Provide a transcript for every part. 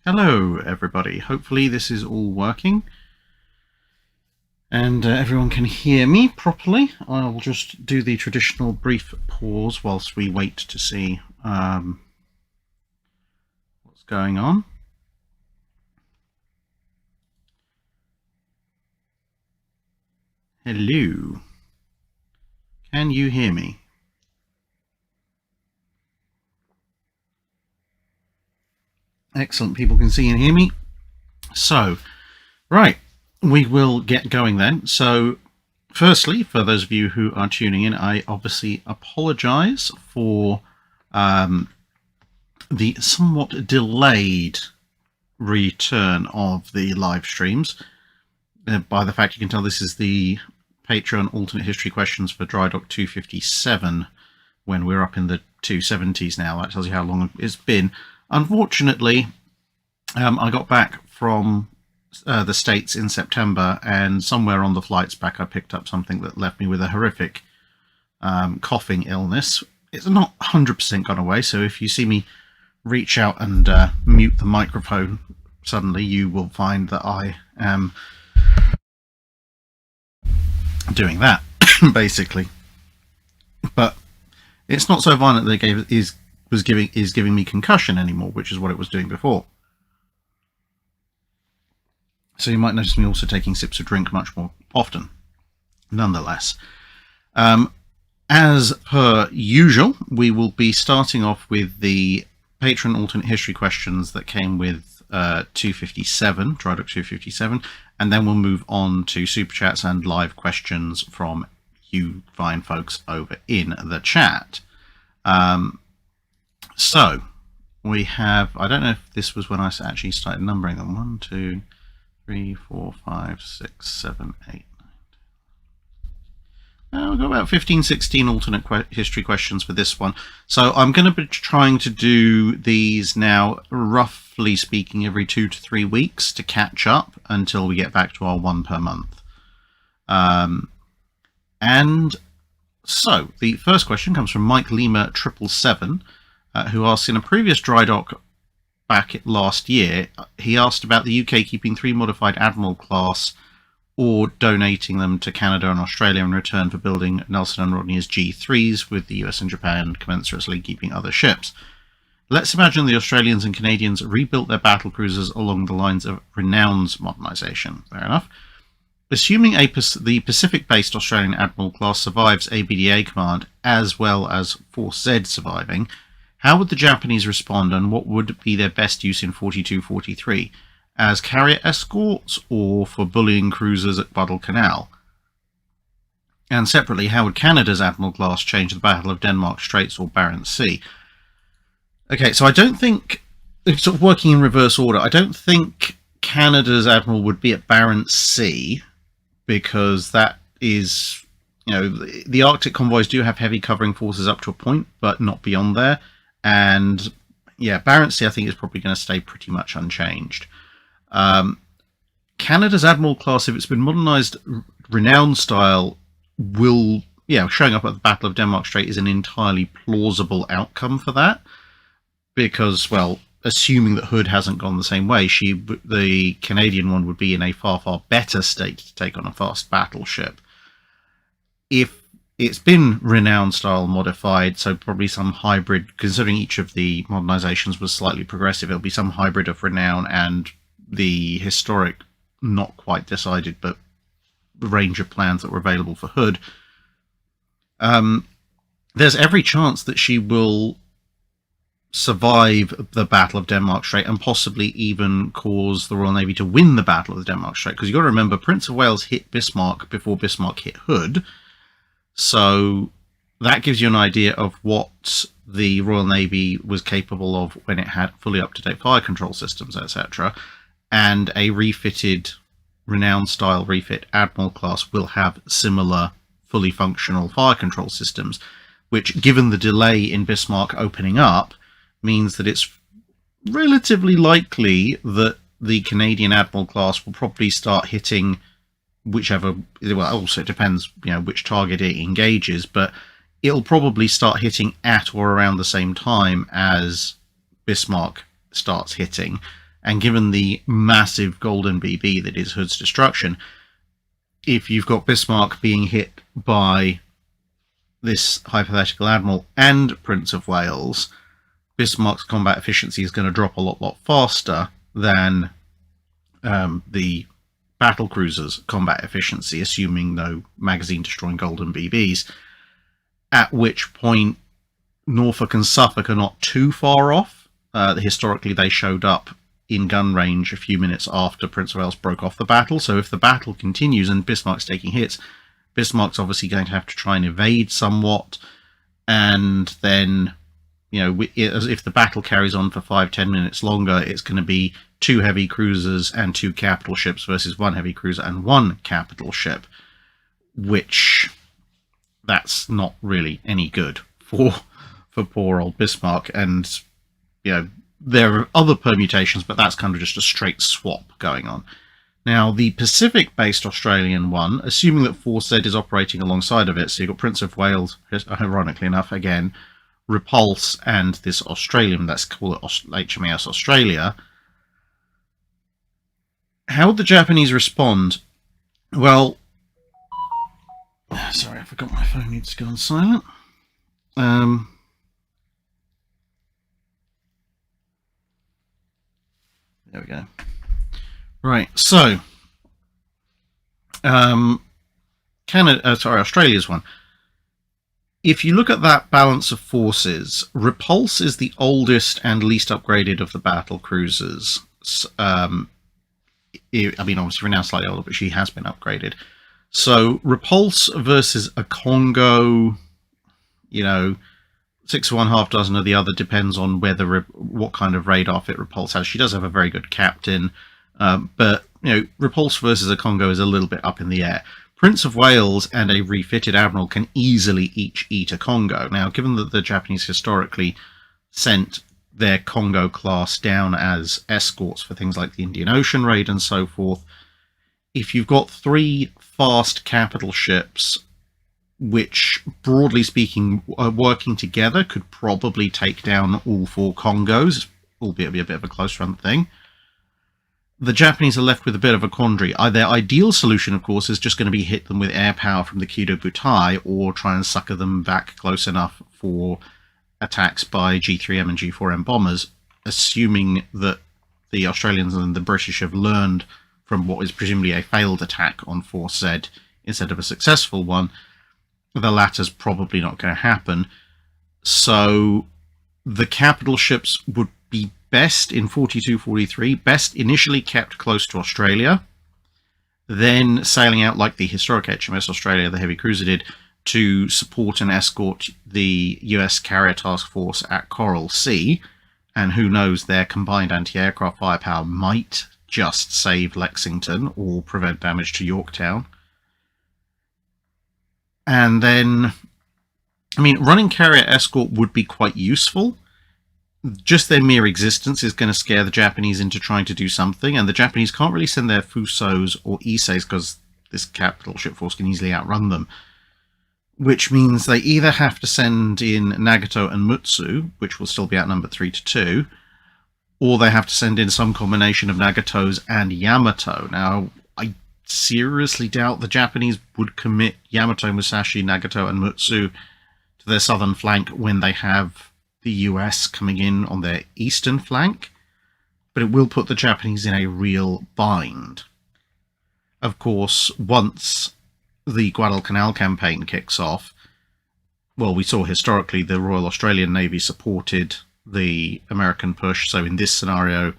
Hello everybody, hopefully this is all working and everyone can hear me properly. I'll just do the traditional brief pause whilst we wait to see what's going on. Hello, can you hear me? Excellent, people can see and hear me. So, right, we will get going then. So, firstly, for those of you who are tuning in, I obviously apologise for the somewhat delayed return of the live streams. By the fact you can tell this is the Patreon alternate history questions for Drydock 257 when we're up in the 270s now. That tells you how long it's been. Unfortunately, I got back from the States in September, and somewhere on the flights back I picked up something that left me with a horrific coughing illness. It's not 100% gone away, so if you see me reach out and mute the microphone suddenly, you will find that I am doing that, basically. But it's not so violent that it is giving me concussion anymore, which is what it was doing before. So you might notice me also taking sips of drink much more often. Nonetheless, as per usual, we will be starting off with the Patreon alternate history questions that came with 257, Drydock 257, and then we'll move on to super chats and live questions from you fine folks over in the chat. So we have, I don't know if this was when I actually started numbering them. 1, 2, 3, 4, 5, 6, 7, 8, 9. We've got about 15, 16 alternate history questions for this one. So I'm going to be trying to do these now, roughly speaking, every 2 to 3 weeks to catch up until we get back to our one per month. And so the first question comes from Mike Lima 777. Who asked, in a previous Drydock back last year, he asked about the UK keeping 3 modified Admiral class or donating them to Canada and Australia in return for building Nelson and Rodney as G3s, with the US and Japan commensurately keeping other ships. Let's imagine the Australians and Canadians rebuilt their battle cruisers along the lines of Renown's modernisation. Fair enough. Assuming the Pacific-based Australian Admiral class survives ABDA command as well as Force Z surviving, how would the Japanese respond, and what would be their best use in 42-43? As carrier escorts or for bullying cruisers at Guadalcanal? And separately, how would Canada's Admiral class change the Battle of Denmark Straits or Barents Sea? Okay, so I don't think, sort of working in reverse order, I don't think Canada's Admiral would be at Barents Sea, because that is, you know, the Arctic convoys do have heavy covering forces up to a point, but not beyond there. And yeah, Barents Sea I think is probably going to stay pretty much unchanged. Canada's Admiral class, if it's been modernised Renown style, will, yeah, showing up at the Battle of Denmark Strait is an entirely plausible outcome for that, because, well, assuming that Hood hasn't gone the same way, the Canadian one would be in a far, far better state to take on a fast battleship. If it's been Renown style modified, so probably some hybrid, considering each of the modernizations was slightly progressive, it'll be some hybrid of Renown and the historic, not quite decided, but the range of plans that were available for Hood. There's every chance that she will survive the Battle of Denmark Strait and possibly even cause the Royal Navy to win the Battle of the Denmark Strait, because you've got to remember, Prince of Wales hit Bismarck before Bismarck hit Hood. So that gives you an idea of what the Royal Navy was capable of when it had fully up-to-date fire control systems, etc. And a refitted, Renown-style refit Admiral class will have similar fully functional fire control systems, which, given the delay in Bismarck opening up, means that it's relatively likely that the Canadian Admiral class will probably start hitting whichever, well, also it depends, you know, which target it engages, but it'll probably start hitting at or around the same time as Bismarck starts hitting, And given the massive golden BB that is Hood's destruction, if you've got Bismarck being hit by this hypothetical admiral and Prince of Wales, Bismarck's combat efficiency is going to drop a lot faster than the battle cruiser's combat efficiency, assuming no magazine-destroying golden BBs, at which point Norfolk and Suffolk are not too far off. Historically, they showed up in gun range a few minutes after Prince of Wales broke off the battle, so if the battle continues and Bismarck's taking hits, Bismarck's obviously going to have to try and evade somewhat, and then, you know, if the battle carries on for 5-10 minutes longer, it's going to be 2 heavy cruisers and 2 capital ships versus 1 heavy cruiser and 1 capital ship, which that's not really any good for poor old Bismarck. And, you know, there are other permutations, but that's kind of just a straight swap going on. Now, the Pacific-based Australian one, assuming that Force Z is operating alongside of it, so you've got Prince of Wales, ironically enough, again, Repulse, and this Australian, let's call it HMAS Australia. How would the Japanese respond? Well, sorry, I forgot my phone needs to go on silent. There we go. Right, so Australia's one. If you look at that balance of forces, Repulse is the oldest and least upgraded of the battle cruisers. I mean, obviously, we're now slightly older, but she has been upgraded. So, Repulse versus a Congo, you know, 6 of one, half dozen of the other, depends on what kind of radar fit Repulse has. She does have a very good captain, but, you know, Repulse versus a Congo is a little bit up in the air. Prince of Wales and a refitted admiral can easily each eat a Congo. Now, given that the Japanese historically sent their Congo class down as escorts for things like the Indian Ocean raid and so forth, if you've got 3 fast capital ships, which, broadly speaking, are working together, could probably take down all 4 Congos, albeit be a bit of a close run thing, the Japanese are left with a bit of a quandary. Their ideal solution, of course, is just going to be hit them with air power from the Kido Butai, or try and sucker them back close enough for attacks by G3M and G4M bombers, assuming that the Australians and the British have learned from what is presumably a failed attack on Force Z instead of a successful one. The latter's probably not going to happen. So the capital ships would be best in 42-43, best initially kept close to Australia, then sailing out like the historic HMS Australia, the heavy cruiser, did, to support and escort the US carrier task force at Coral Sea, and who knows, their combined anti-aircraft firepower might just save Lexington or prevent damage to Yorktown. And then, I mean, running carrier escort would be quite useful. Just their mere existence is going to scare the Japanese into trying to do something, and the Japanese can't really send their Fusos or Iseis because this capital ship force can easily outrun them, which means they either have to send in Nagato and Mutsu, which will still be outnumbered 3-2, or they have to send in some combination of Nagato's and Yamato. Now, I seriously doubt the Japanese would commit Yamato, Musashi, Nagato, and Mutsu to their southern flank when they have the US coming in on their eastern flank, but it will put the Japanese in a real bind. Of course, once the Guadalcanal campaign kicks off, well, we saw historically the Royal Australian Navy supported the American push, so in this scenario,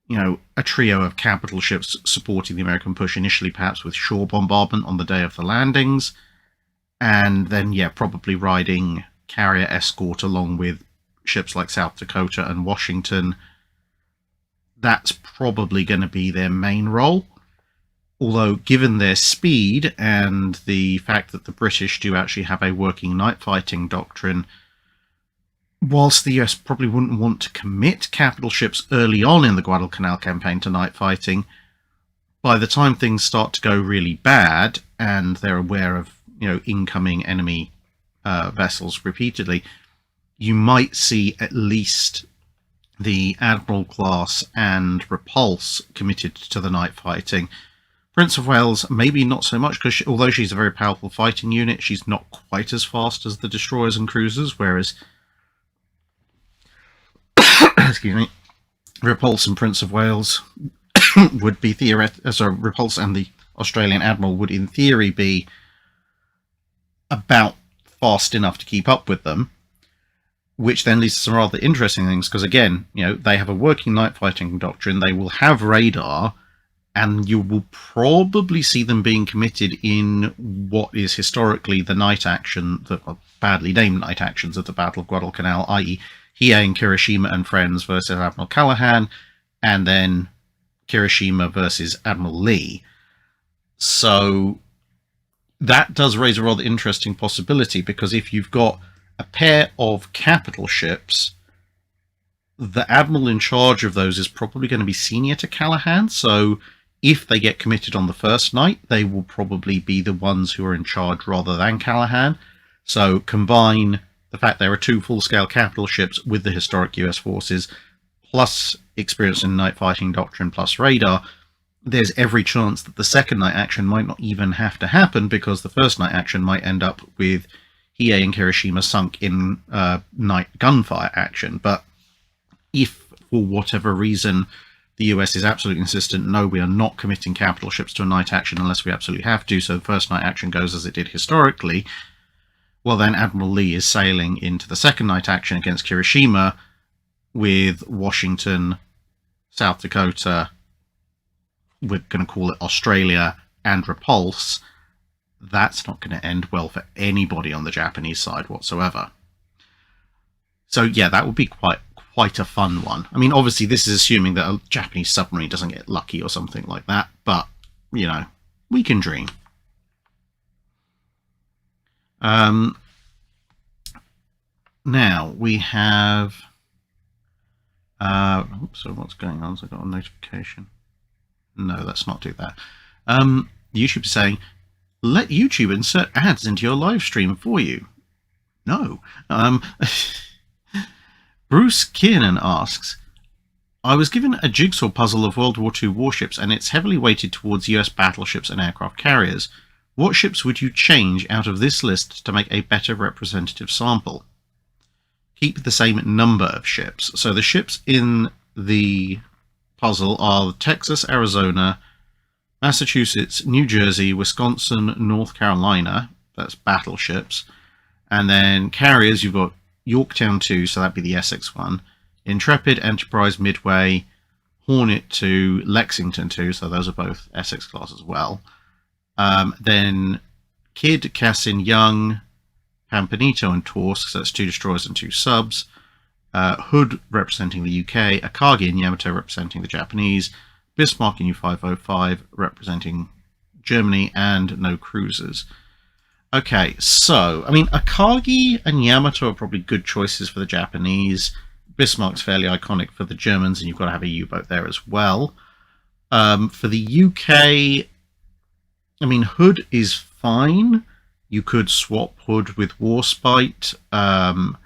you know, a trio of capital ships supporting the American push, initially perhaps with shore bombardment on the day of the landings, and then, yeah, probably riding carrier escort along with ships like South Dakota and Washington. That's probably going to be their main role. Although, given their speed and the fact that the British do actually have a working night fighting doctrine, whilst the US probably wouldn't want to commit capital ships early on in the Guadalcanal campaign to night fighting, by the time things start to go really bad and they're aware of, you know, incoming enemy vessels repeatedly, you might see at least the Admiral class and Repulse committed to the night fighting. Prince of Wales, maybe not so much, because although she's a very powerful fighting unit, she's not quite as fast as the destroyers and cruisers, whereas excuse me, Repulse and Prince of Wales would be Repulse and the Australian Admiral would in theory be about fast enough to keep up with them, which then leads to some rather interesting things, because again, they have a working night fighting doctrine, they will have radar, and you will probably see them being committed in what is historically the night action, the badly named night actions of the Battle of Guadalcanal, i.e. Hiei and Kirishima and friends versus Admiral Callahan, and then Kirishima versus Admiral Lee. So that does raise a rather interesting possibility, because if you've got a pair of capital ships, the Admiral in charge of those is probably going to be senior to Callahan, so if they get committed on the first night, they will probably be the ones who are in charge rather than Callahan. So combine the fact there are two full-scale capital ships with the historic US forces, plus experience in night fighting doctrine, plus radar, there's every chance that the second night action might not even have to happen, because the first night action might end up with Hiei and Kirishima sunk in night gunfire action. But if, for whatever reason, the US is absolutely insistent, no, we are not committing capital ships to a night action unless we absolutely have to, so the first night action goes as it did historically, well then Admiral Lee is sailing into the second night action against Kirishima with Washington, South Dakota, we're going to call it Australia, and Repulse. That's not going to end well for anybody on the Japanese side whatsoever. So yeah, that would be quite a fun one. I mean, obviously this is assuming that a Japanese submarine doesn't get lucky or something like that, but, we can dream. Now, we have... so what's going on? So I got a notification. No, let's not do that. YouTube is saying, let YouTube insert ads into your live stream for you. No. Bruce Kiernan asks, I was given a jigsaw puzzle of World War II warships, and it's heavily weighted towards US battleships and aircraft carriers. What ships would you change out of this list to make a better representative sample? Keep the same number of ships. So the ships in the puzzle are Texas, Arizona, Massachusetts, New Jersey, Wisconsin, North Carolina. That's battleships. And then carriers, you've got Yorktown 2, so that'd be the Essex one, Intrepid, Enterprise, Midway, Hornet 2, Lexington 2, so those are both Essex class as well. Then Kidd, Cassin, Young, Pampanito, and Torsk, so that's 2 destroyers and 2 subs. Hood representing the UK, Akagi and Yamato representing the Japanese, Bismarck in U505 representing Germany, and no cruisers. Okay, so, I mean, Akagi and Yamato are probably good choices for the Japanese. Bismarck's fairly iconic for the Germans, and you've got to have a U-boat there as well. For the UK, I mean, Hood is fine. You could swap Hood with Warspite. I'd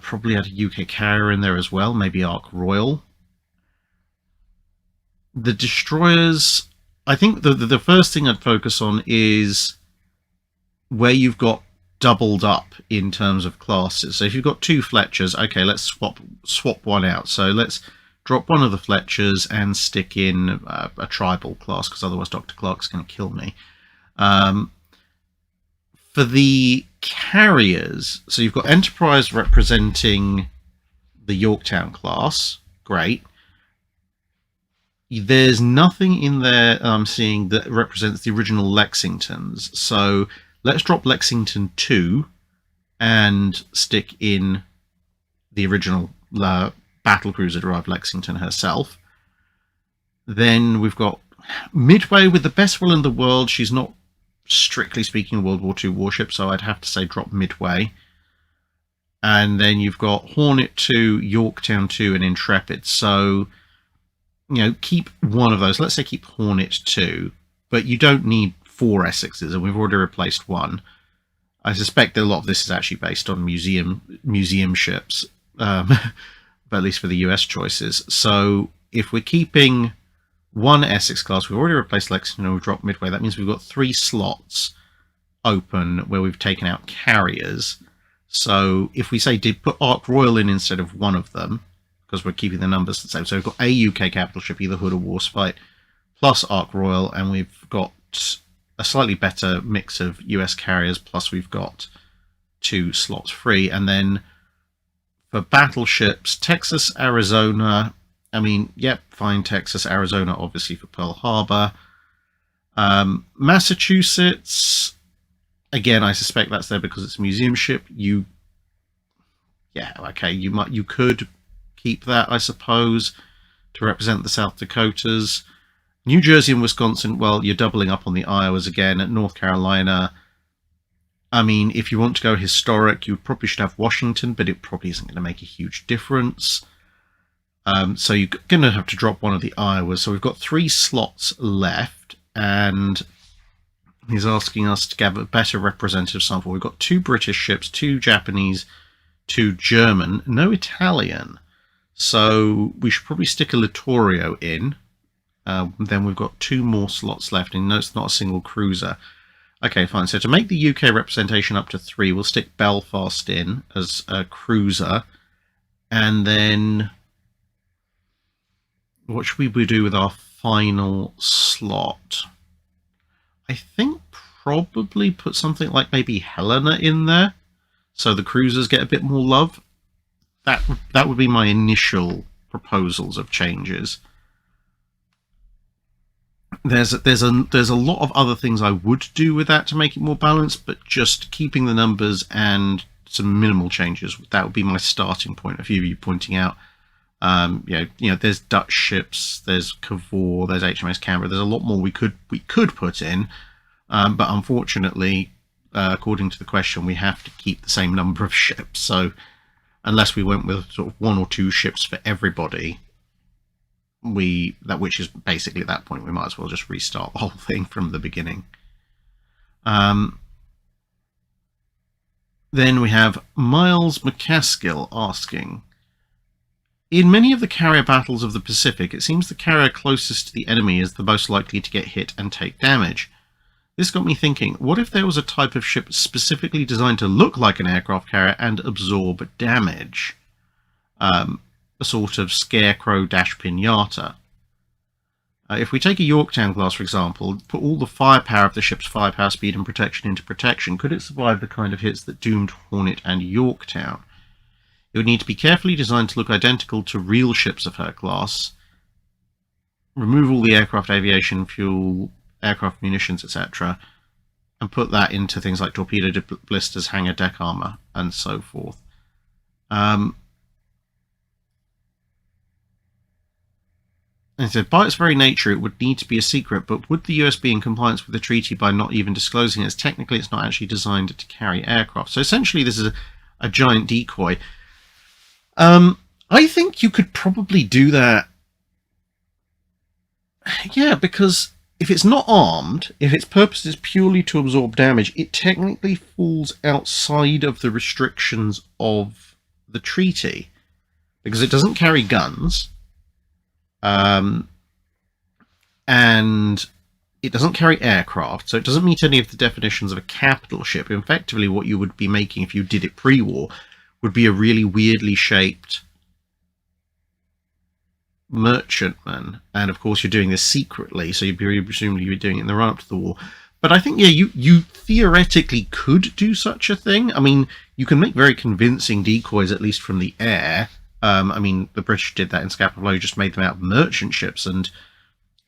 probably add a UK carrier in there as well, maybe Ark Royal. The destroyers, I think the first thing I'd focus on is where you've got doubled up in terms of classes. So if you've got 2 Fletchers, okay, let's swap one out. So let's drop one of the Fletchers and stick in a tribal class, because otherwise Dr. Clark's going to kill me. For the carriers, so you've got Enterprise representing the Yorktown class. Great. There's nothing in there I'm seeing that represents the original Lexingtons. So let's drop Lexington 2 and stick in the original battlecruiser-derived Lexington herself. Then we've got Midway with the best will in the world. She's not, strictly speaking, a World War II warship, so I'd have to say drop Midway. And then you've got Hornet 2, Yorktown 2, and Intrepid. So, keep one of those. Let's say keep Hornet 2, but you don't need 4 Essexes, and we've already replaced one. I suspect that a lot of this is actually based on museum ships. but at least for the US choices. So if we're keeping one Essex class, we've already replaced Lexington and we've dropped Midway. That means we've got 3 slots open where we've taken out carriers. So if we say did put Ark Royal in instead of one of them, because we're keeping the numbers the same. So we've got a UK capital ship, either Hood or Warspite, plus Ark Royal, and we've got a slightly better mix of US carriers, plus we've got 2 slots free. And then for battleships, Texas, Arizona, I mean, yep, fine, Texas, Arizona, obviously for Pearl Harbor. Massachusetts, again, I suspect that's there because it's a museum ship. You could keep that, I suppose, to represent the South Dakotas. New Jersey and Wisconsin, well, you're doubling up on the Iowas again. At North Carolina, I mean, if you want to go historic, you probably should have Washington, but it probably isn't going to make a huge difference. So you're going to have to drop one of the Iowas. So we've got 3 slots left, and he's asking us to give a better representative sample. We've got 2 British ships, 2 Japanese, 2 German, no Italian. So we should probably stick a Littorio in. Then we've got 2 more slots left, and no, it's not a single cruiser. Okay, fine. So to make the UK representation up to 3, we'll stick Belfast in as a cruiser. And then what should we do with our final slot? I think probably put something like maybe Helena in there, so the cruisers get a bit more love. That would be my initial proposals of changes. There's a lot of other things I would do with that to make it more balanced, but just keeping the numbers and some minimal changes, that would be my starting point. A few of you pointing out, there's Dutch ships, there's Cavour, there's HMS Canberra. There's a lot more we could put in, but unfortunately, according to the question, we have to keep the same number of ships. So unless we went with sort of 1 or 2 ships for everybody, which is basically at that point we might as well just restart the whole thing from the beginning. Then we have Miles McCaskill asking, in many of the carrier battles of the Pacific, it seems the carrier closest to the enemy is the most likely to get hit and take damage. This got me thinking, what if there was a type of ship specifically designed to look like an aircraft carrier and absorb damage? A sort of scarecrow-pinata. If we take a Yorktown class, for example, put all the firepower of the ship's firepower, speed and protection into protection, could it survive the kind of hits that doomed Hornet and Yorktown? It would need to be carefully designed to look identical to real ships of her class, remove all the aircraft aviation fuel, aircraft munitions, etc., and put that into things like torpedo blisters, hangar deck armor, and so forth. And so, by its very nature, it would need to be a secret, but would the US be in compliance with the treaty by not even disclosing it, as technically it's not actually designed to carry aircraft? So essentially this is a giant decoy. I think you could probably do that. Yeah, because if it's not armed, if its purpose is purely to absorb damage, it technically falls outside of the restrictions of the treaty, because it doesn't carry guns. And it doesn't carry aircraft, so it doesn't meet any of the definitions of a capital ship. Effectively, what you would be making if you did it pre-war would be a really weirdly shaped merchantman, and of course you're doing this secretly, so presumably you're doing it in the run-up to the war. But I think, yeah, you theoretically could do such a thing. I mean, you can make very convincing decoys, at least from the air. I mean, the British did that in Scapa Flow, just made them out of merchant ships, and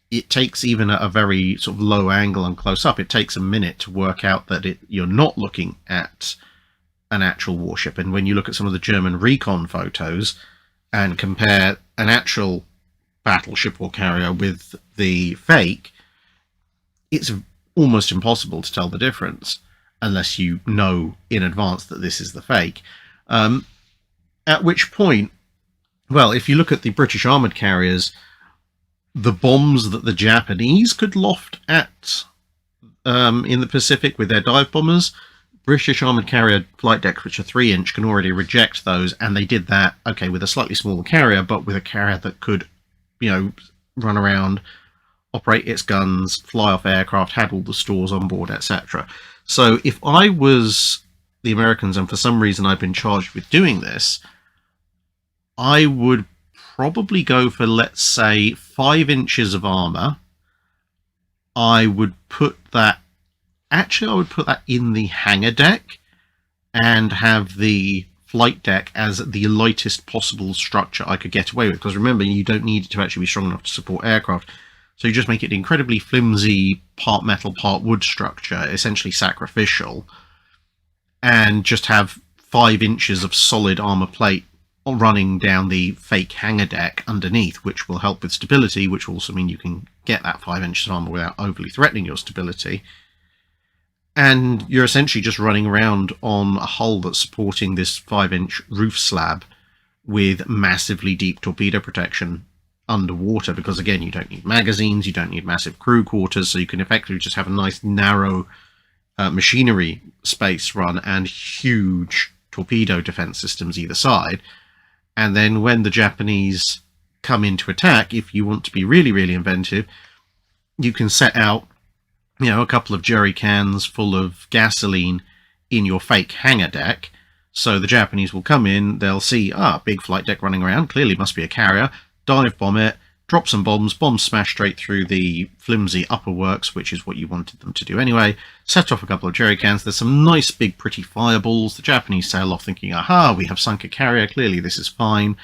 it takes even a very sort of low angle and close up, it takes a minute to work out that you're not looking at an actual warship. And when you look at some of the German recon photos and compare an actual battleship or carrier with the fake, it's almost impossible to tell the difference unless you know in advance that this is the fake. At which point, well, if you look at the British armoured carriers, the bombs that the Japanese could loft at in the Pacific with their dive bombers British armoured carrier flight decks, which are 3-inch, can already reject those, and they did that, okay, with a slightly smaller carrier, but with a carrier that could, run around, operate its guns, fly off aircraft, had all the stores on board, etc. So if I was the Americans, and for some reason I've been charged with doing this, I would probably go for, let's say, 5 inches of armour. I would put that in the hangar deck and have the flight deck as the lightest possible structure I could get away with, because remember, you don't need it to actually be strong enough to support aircraft. So you just make it an incredibly flimsy, part metal, part wood structure, essentially sacrificial, and just have 5 inches of solid armour plate running down the fake hangar deck underneath, which will help with stability, which will also mean you can get that 5 inches of armour without overly threatening your stability. And you're essentially just running around on a hull that's supporting this 5-inch roof slab with massively deep torpedo protection underwater, because again, you don't need magazines, you don't need massive crew quarters, so you can effectively just have a nice narrow machinery space run and huge torpedo defense systems either side. And then when the Japanese come in to attack, if you want to be really, really inventive, you can set out a couple of jerry cans full of gasoline in your fake hangar deck. So the Japanese will come in, they'll see, big flight deck running around, clearly must be a carrier, dive bomb it, drop some bombs smash straight through the flimsy upper works, which is what you wanted them to do anyway, set off a couple of jerry cans, there's some nice big pretty fireballs, the Japanese sail off thinking, aha, we have sunk a carrier, clearly this is fine.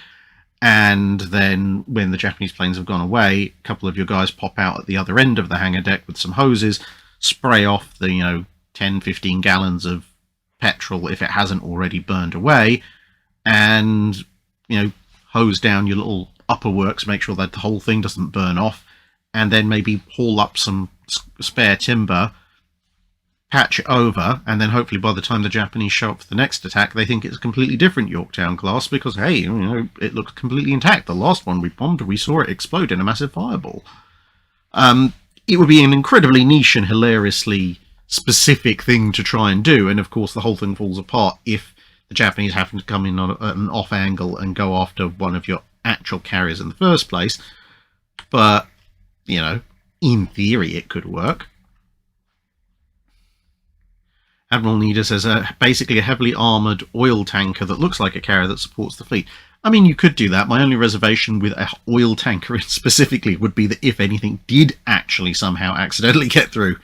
And then when the Japanese planes have gone away, a couple of your guys pop out at the other end of the hangar deck with some hoses, spray off the 10-15 gallons of petrol if it hasn't already burned away, and hose down your little upper works, make sure that the whole thing doesn't burn off, and then maybe haul up some spare timber, patch it over, and then hopefully by the time the Japanese show up for the next attack, they think it's a completely different Yorktown class, because hey, it looks completely intact. The last one we bombed, we saw it explode in a massive fireball. It would be an incredibly niche and hilariously specific thing to try and do, and of course the whole thing falls apart if the Japanese happen to come in on an off angle and go after one of your actual carriers in the first place. But in theory it could work. Admiral Nida says, basically a heavily armoured oil tanker that looks like a carrier that supports the fleet. I mean, you could do that. My only reservation with an oil tanker specifically would be that if anything did actually somehow accidentally get through,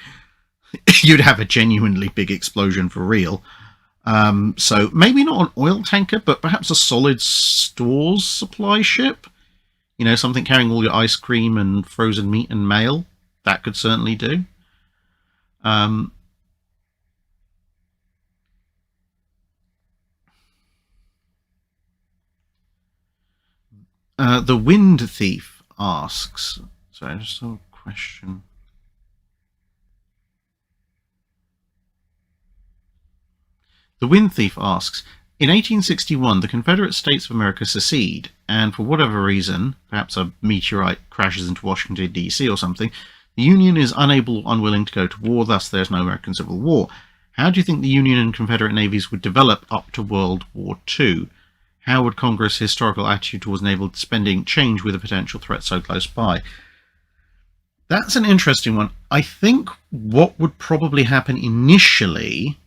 you'd have a genuinely big explosion for real. So maybe not an oil tanker, but perhaps a solid stores supply ship. Something carrying all your ice cream and frozen meat and mail. That could certainly do. The Wind Thief asks... Sorry, I just saw a question. The Wind Thief asks, in 1861, the Confederate States of America secede, and for whatever reason, perhaps a meteorite crashes into Washington, D.C. or something, the Union is unable or unwilling to go to war, thus there's no American Civil War. How do you think the Union and Confederate navies would develop up to World War II? How would Congress' historical attitude towards naval spending change with a potential threat so close by? That's an interesting one. I think what would probably happen initially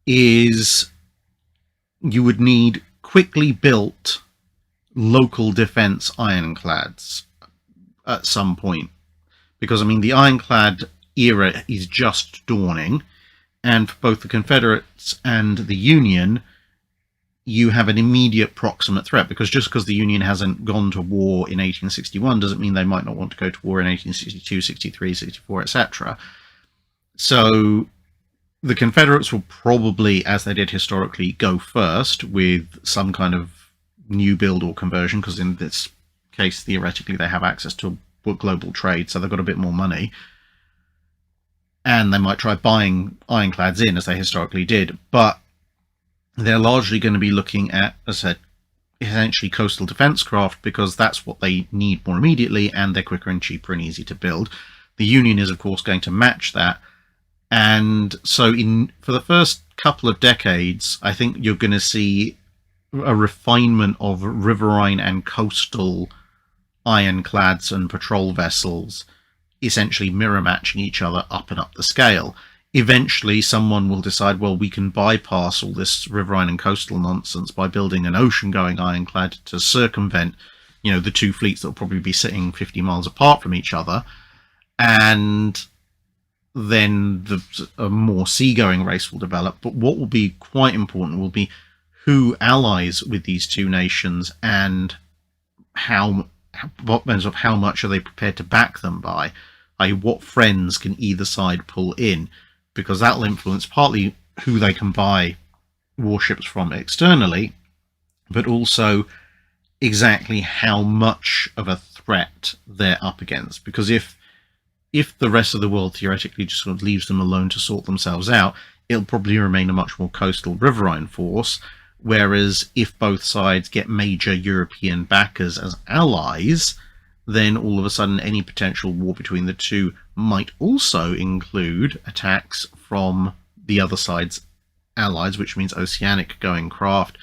is you would need quickly built local defense ironclads at some point. Because, I mean, the ironclad era is just dawning, and for both the Confederates and the Union, you have an immediate proximate threat, because just because the Union hasn't gone to war in 1861 doesn't mean they might not want to go to war in 1862, 63, 64, etc. So the Confederates will probably, as they did historically, go first with some kind of new build or conversion, because in this case, theoretically, they have access to global trade, so they've got a bit more money. And they might try buying ironclads in, as they historically did, but they're largely going to be looking at, as I said, essentially coastal defense craft, because that's what they need more immediately, and they're quicker and cheaper and easy to build. The Union is, of course, going to match that, And so for the first couple of decades, I think you're going to see a refinement of riverine and coastal ironclads and patrol vessels essentially mirror matching each other up and up the scale. Eventually someone will decide, well, we can bypass all this riverine and coastal nonsense by building an ocean-going ironclad to circumvent, the two fleets that will probably be sitting 50 miles apart from each other, and then a more seagoing race will develop. But what will be quite important will be who allies with these two nations, and what depends on how much are they prepared to back them by, i.e. what friends can either side pull in, because that will influence partly who they can buy warships from externally, but also exactly how much of a threat they're up against. Because if the rest of the world theoretically just sort of leaves them alone to sort themselves out, it'll probably remain a much more coastal riverine force. Whereas if both sides get major European backers as allies, then all of a sudden any potential war between the two might also include attacks from the other side's allies, which means oceanic going craft,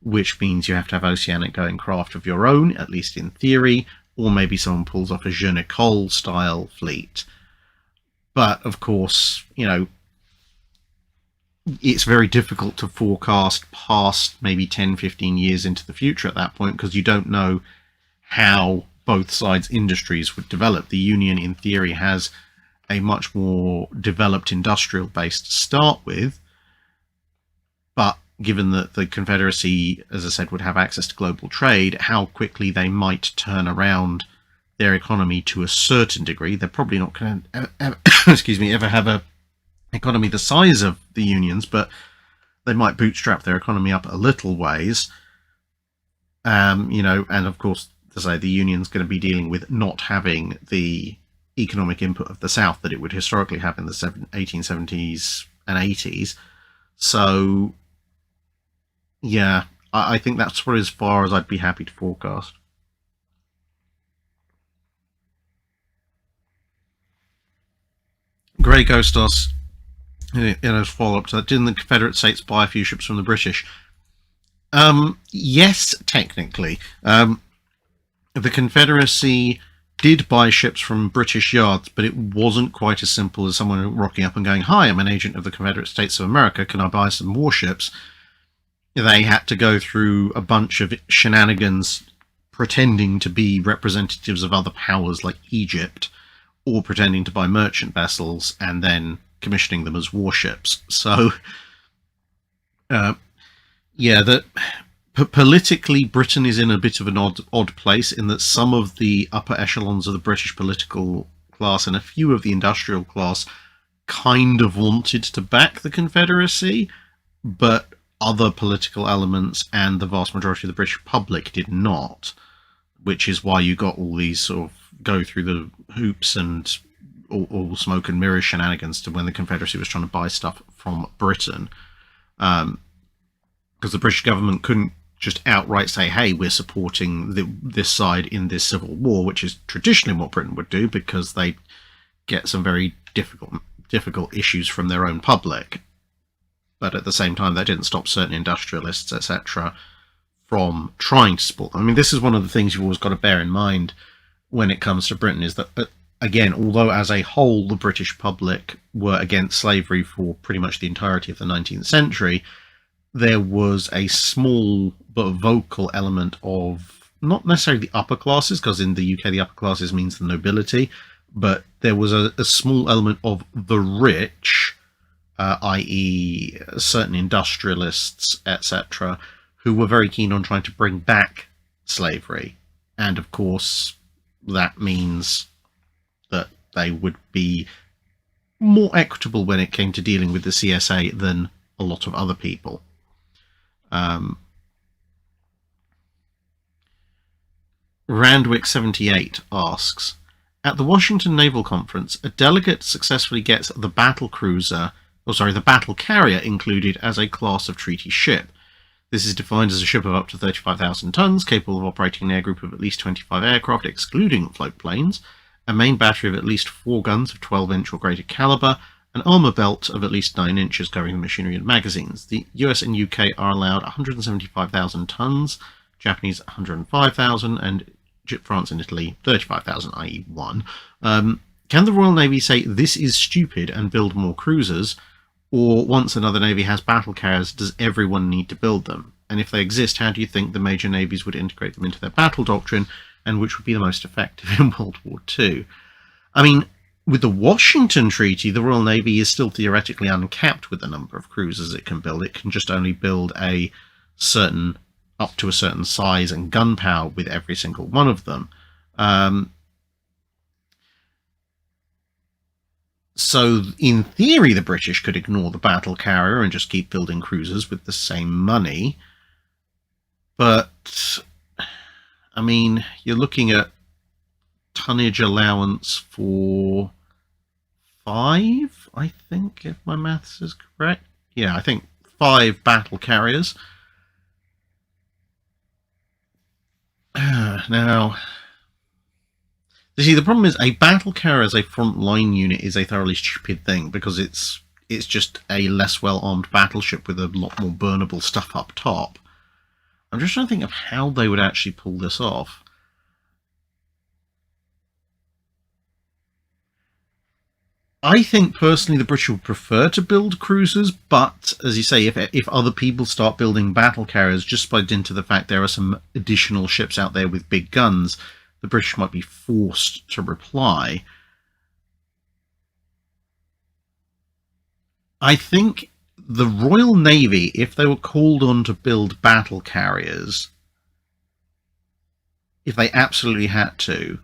which means you have to have oceanic going craft of your own, at least in theory, or maybe someone pulls off a Je ne Cole style fleet. But of course, it's very difficult to forecast past maybe 10-15 years into the future at that point, because you don't know how both sides' industries would develop. The Union, in theory, has a much more developed industrial base to start with, but given that the Confederacy, as I said, would have access to global trade, how quickly they might turn around their economy to a certain degree. They're probably not going to ever have a economy the size of the Union's, but they might bootstrap their economy up a little ways. And of course, as I say, the Union's going to be dealing with not having the economic input of the South that it would historically have in the 1870s and 80s. So, yeah, I think that's for as far as I'd be happy to forecast. Grey Ghost asks, in a follow-up to that, didn't the Confederate States buy a few ships from the British? Yes, technically. The Confederacy did buy ships from British yards, but it wasn't quite as simple as someone rocking up and going, "Hi, I'm an agent of the Confederate States of America, can I buy some warships?" They had to go through a bunch of shenanigans pretending to be representatives of other powers like Egypt, or pretending to buy merchant vessels and then commissioning them as warships. So, politically, Britain is in a bit of an odd place in that some of the upper echelons of the British political class and a few of the industrial class kind of wanted to back the Confederacy, but other political elements and the vast majority of the British public did not, which is why you got all these sort of go through the hoops and all smoke and mirrors shenanigans to when the Confederacy was trying to buy stuff from Britain. Because the British government couldn't just outright say, hey, we're supporting this side in this civil war, which is traditionally what Britain would do, because they get some very difficult issues from their own public. But at the same time, that didn't stop certain industrialists, etc., from trying to support them. I mean, this is one of the things you've always got to bear in mind when it comes to Britain, is that, again, although as a whole the British public were against slavery for pretty much the entirety of the 19th century, there was a small but vocal element of, not necessarily the upper classes, because in the UK the upper classes means the nobility, but there was a small element of the rich, i.e. certain industrialists, etc., who were very keen on trying to bring back slavery. And of course, that means that they would be more equitable when it came to dealing with the CSA than a lot of other people. Randwick78 asks, at the Washington Naval Conference, a delegate successfully gets the battle carrier included as a class of treaty ship. This is defined as a ship of up to 35,000 tons, capable of operating an air group of at least 25 aircraft, excluding float planes, a main battery of at least 4 guns of 12-inch or greater caliber, an armour belt of at least 9 inches covering the machinery and magazines. The US and UK are allowed 175,000 tons, Japanese 105,000, and France and Italy 35,000, i.e. 1. Can the Royal Navy say this is stupid and build more cruisers, or once another navy has battle carriers, does everyone need to build them? And if they exist, how do you think the major navies would integrate them into their battle doctrine, and which would be the most effective in World War II? I mean, with the Washington Treaty, the Royal Navy is still theoretically uncapped with the number of cruisers it can build. It can just only build up to a certain size and gun power with every single one of them. So, in theory, the British could ignore the battle carrier and just keep building cruisers with the same money. But, I mean, you're looking at tonnage allowance for 5, I think, if my maths is correct. Yeah, I think 5 battle carriers. Now, you see, the problem is a battle carrier as a frontline unit is a thoroughly stupid thing, because it's just a less well-armed battleship with a lot more burnable stuff up top. I'm just trying to think of how they would actually pull this off. I think personally the British would prefer to build cruisers, but as you say, if other people start building battle carriers, just by dint of the fact there are some additional ships out there with big guns, the British might be forced to reply. I think the Royal Navy, if they were called on to build battle carriers, if they absolutely had to,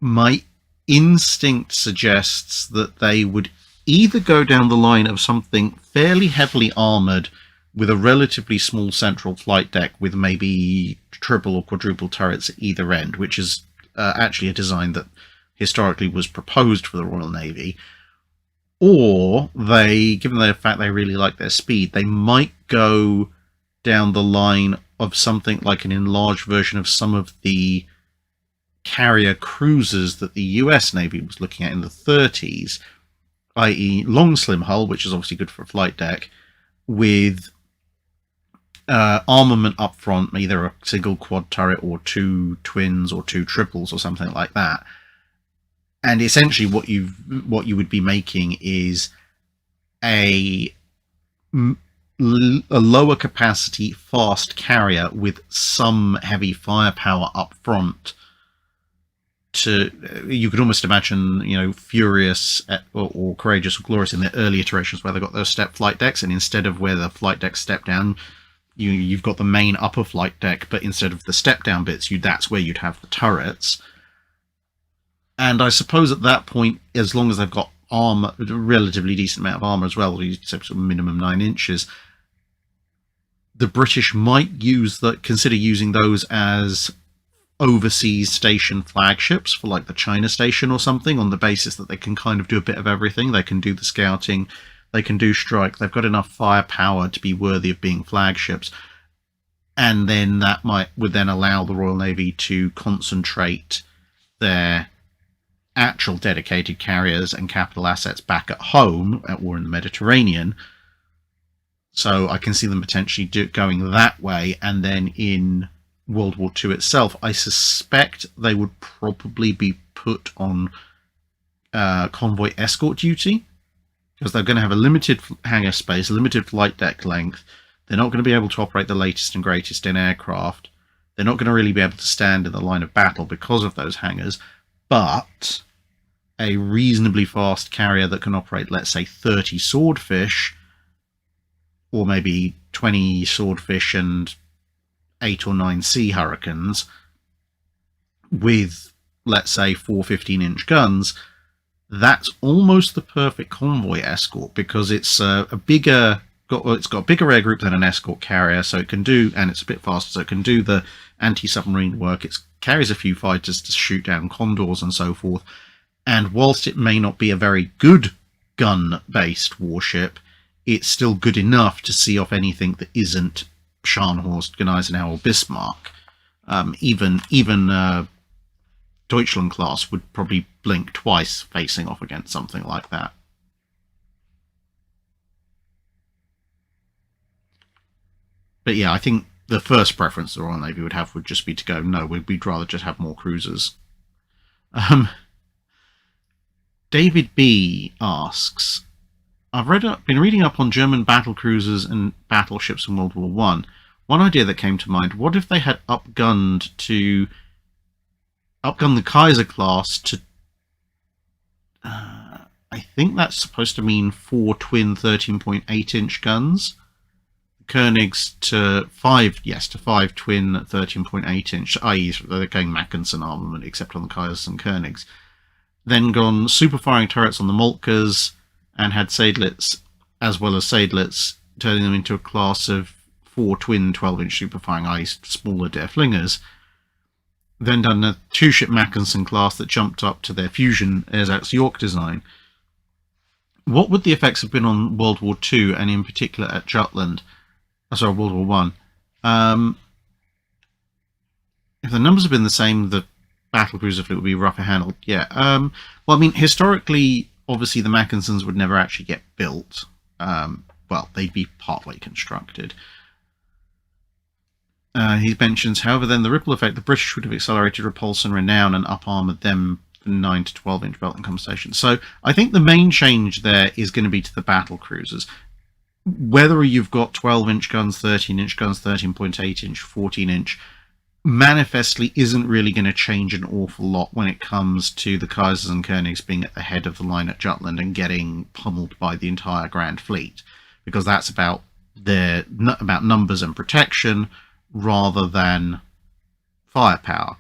my instinct suggests that they would either go down the line of something fairly heavily armoured with a relatively small central flight deck with maybe triple or quadruple turrets at either end, which is actually a design that historically was proposed for the Royal Navy, or they, given the fact they really like their speed, they might go down the line of something like an enlarged version of some of the carrier cruisers that the US Navy was looking at in the 30s, i.e. long slim hull, which is obviously good for a flight deck, with armament up front, either a single quad turret or 2 twins or 2 triples or something like that. And essentially what you would be making is a lower capacity fast carrier with some heavy firepower up front. You could almost imagine, Furious or Courageous or Glorious in their early iterations where they got those step flight decks, and instead of where the flight decks step down, you've got the main upper flight deck, but instead of the step down bits, that's where you'd have the turrets. And I suppose at that point, as long as they've got armor, a relatively decent amount of armor as well, sort of minimum 9 inches, the British might consider using those as overseas station flagships for like the China station or something, on the basis that they can kind of do a bit of everything. They can do the scouting, they can do strike, they've got enough firepower to be worthy of being flagships, and then that would then allow the Royal Navy to concentrate their actual dedicated carriers and capital assets back at home or in the Mediterranean. So I can see them potentially going that way, and then in World War II itself, I suspect they would probably be put on convoy escort duty, because they're going to have a limited hangar space, limited flight deck length. They're not going to be able to operate the latest and greatest in aircraft. They're not going to really be able to stand in the line of battle because of those hangars, but a reasonably fast carrier that can operate, let's say, 30 swordfish, or maybe 20 swordfish and 8 or 9 Sea Hurricanes, with, let's say, 4 15-inch guns, that's almost the perfect convoy escort, because it's it's got a bigger air group than an escort carrier, so it can do, and it's a bit faster, so it can do the anti-submarine work. It carries a few fighters to shoot down condors and so forth, and whilst it may not be a very good gun-based warship, it's still good enough to see off anything that isn't Scharnhorst, Gneisenau, or Bismarck. Even Deutschland class would probably blink twice facing off against something like that. But yeah, I think the first preference the Royal Navy would have would just be to go, no, we'd rather just have more cruisers. David B asks, I've been reading up on German battle cruisers and battleships in World War One. One idea that came to mind: what if they had upgunned the Kaiser class to? I think that's supposed to mean 4 twin 13.8-inch guns. Koenigs to 5 twin 13.8-inch, i.e. they're going Mackensen armament, except on the Kaisers and Koenigs. Then gone super firing turrets on the Moltkes, and had Seydlitz as well as Seydlitz, turning them into a class of 4 twin 12-inch super firing, i.e. smaller Der Flingers. Then done a 2-ship Mackensen class that jumped up to their fusion Ersatz York design. What would the effects have been on World War II, and in particular at Jutland? Sorry, World War One. If the numbers had been the same, the battlecruiser fleet would be rougher handled. Yeah. Well, I mean, historically, obviously, the Mackensons would never actually get built. Well, they'd be partway constructed. He mentions, however, then the ripple effect, the British would have accelerated Repulse and Renown and up-armoured them 9 to 12-inch belt and conversation. So I think the main change there is going to be to the battle cruisers. Whether you've got 12-inch guns, 13-inch guns, 13.8-inch, 14-inch, manifestly isn't really going to change an awful lot when it comes to the Kaisers and Koenigs being at the head of the line at Jutland and getting pummeled by the entire Grand Fleet, because that's about numbers and protection rather than firepower.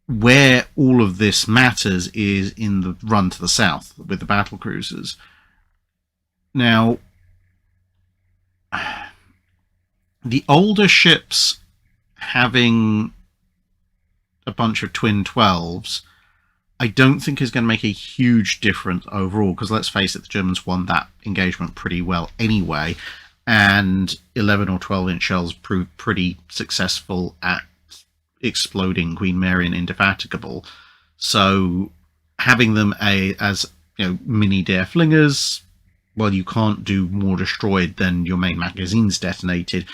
Where all of this matters is in the run to the south with the battle cruisers. Now, the older ships having a bunch of twin 12s, I don't think is going to make a huge difference overall, because let's face it, the Germans won that engagement pretty well anyway, and 11 or 12-inch shells proved pretty successful at exploding Queen Mary and Indefatigable. So having them as mini Der Flingers, well, you can't do more destroyed than your main magazines detonated,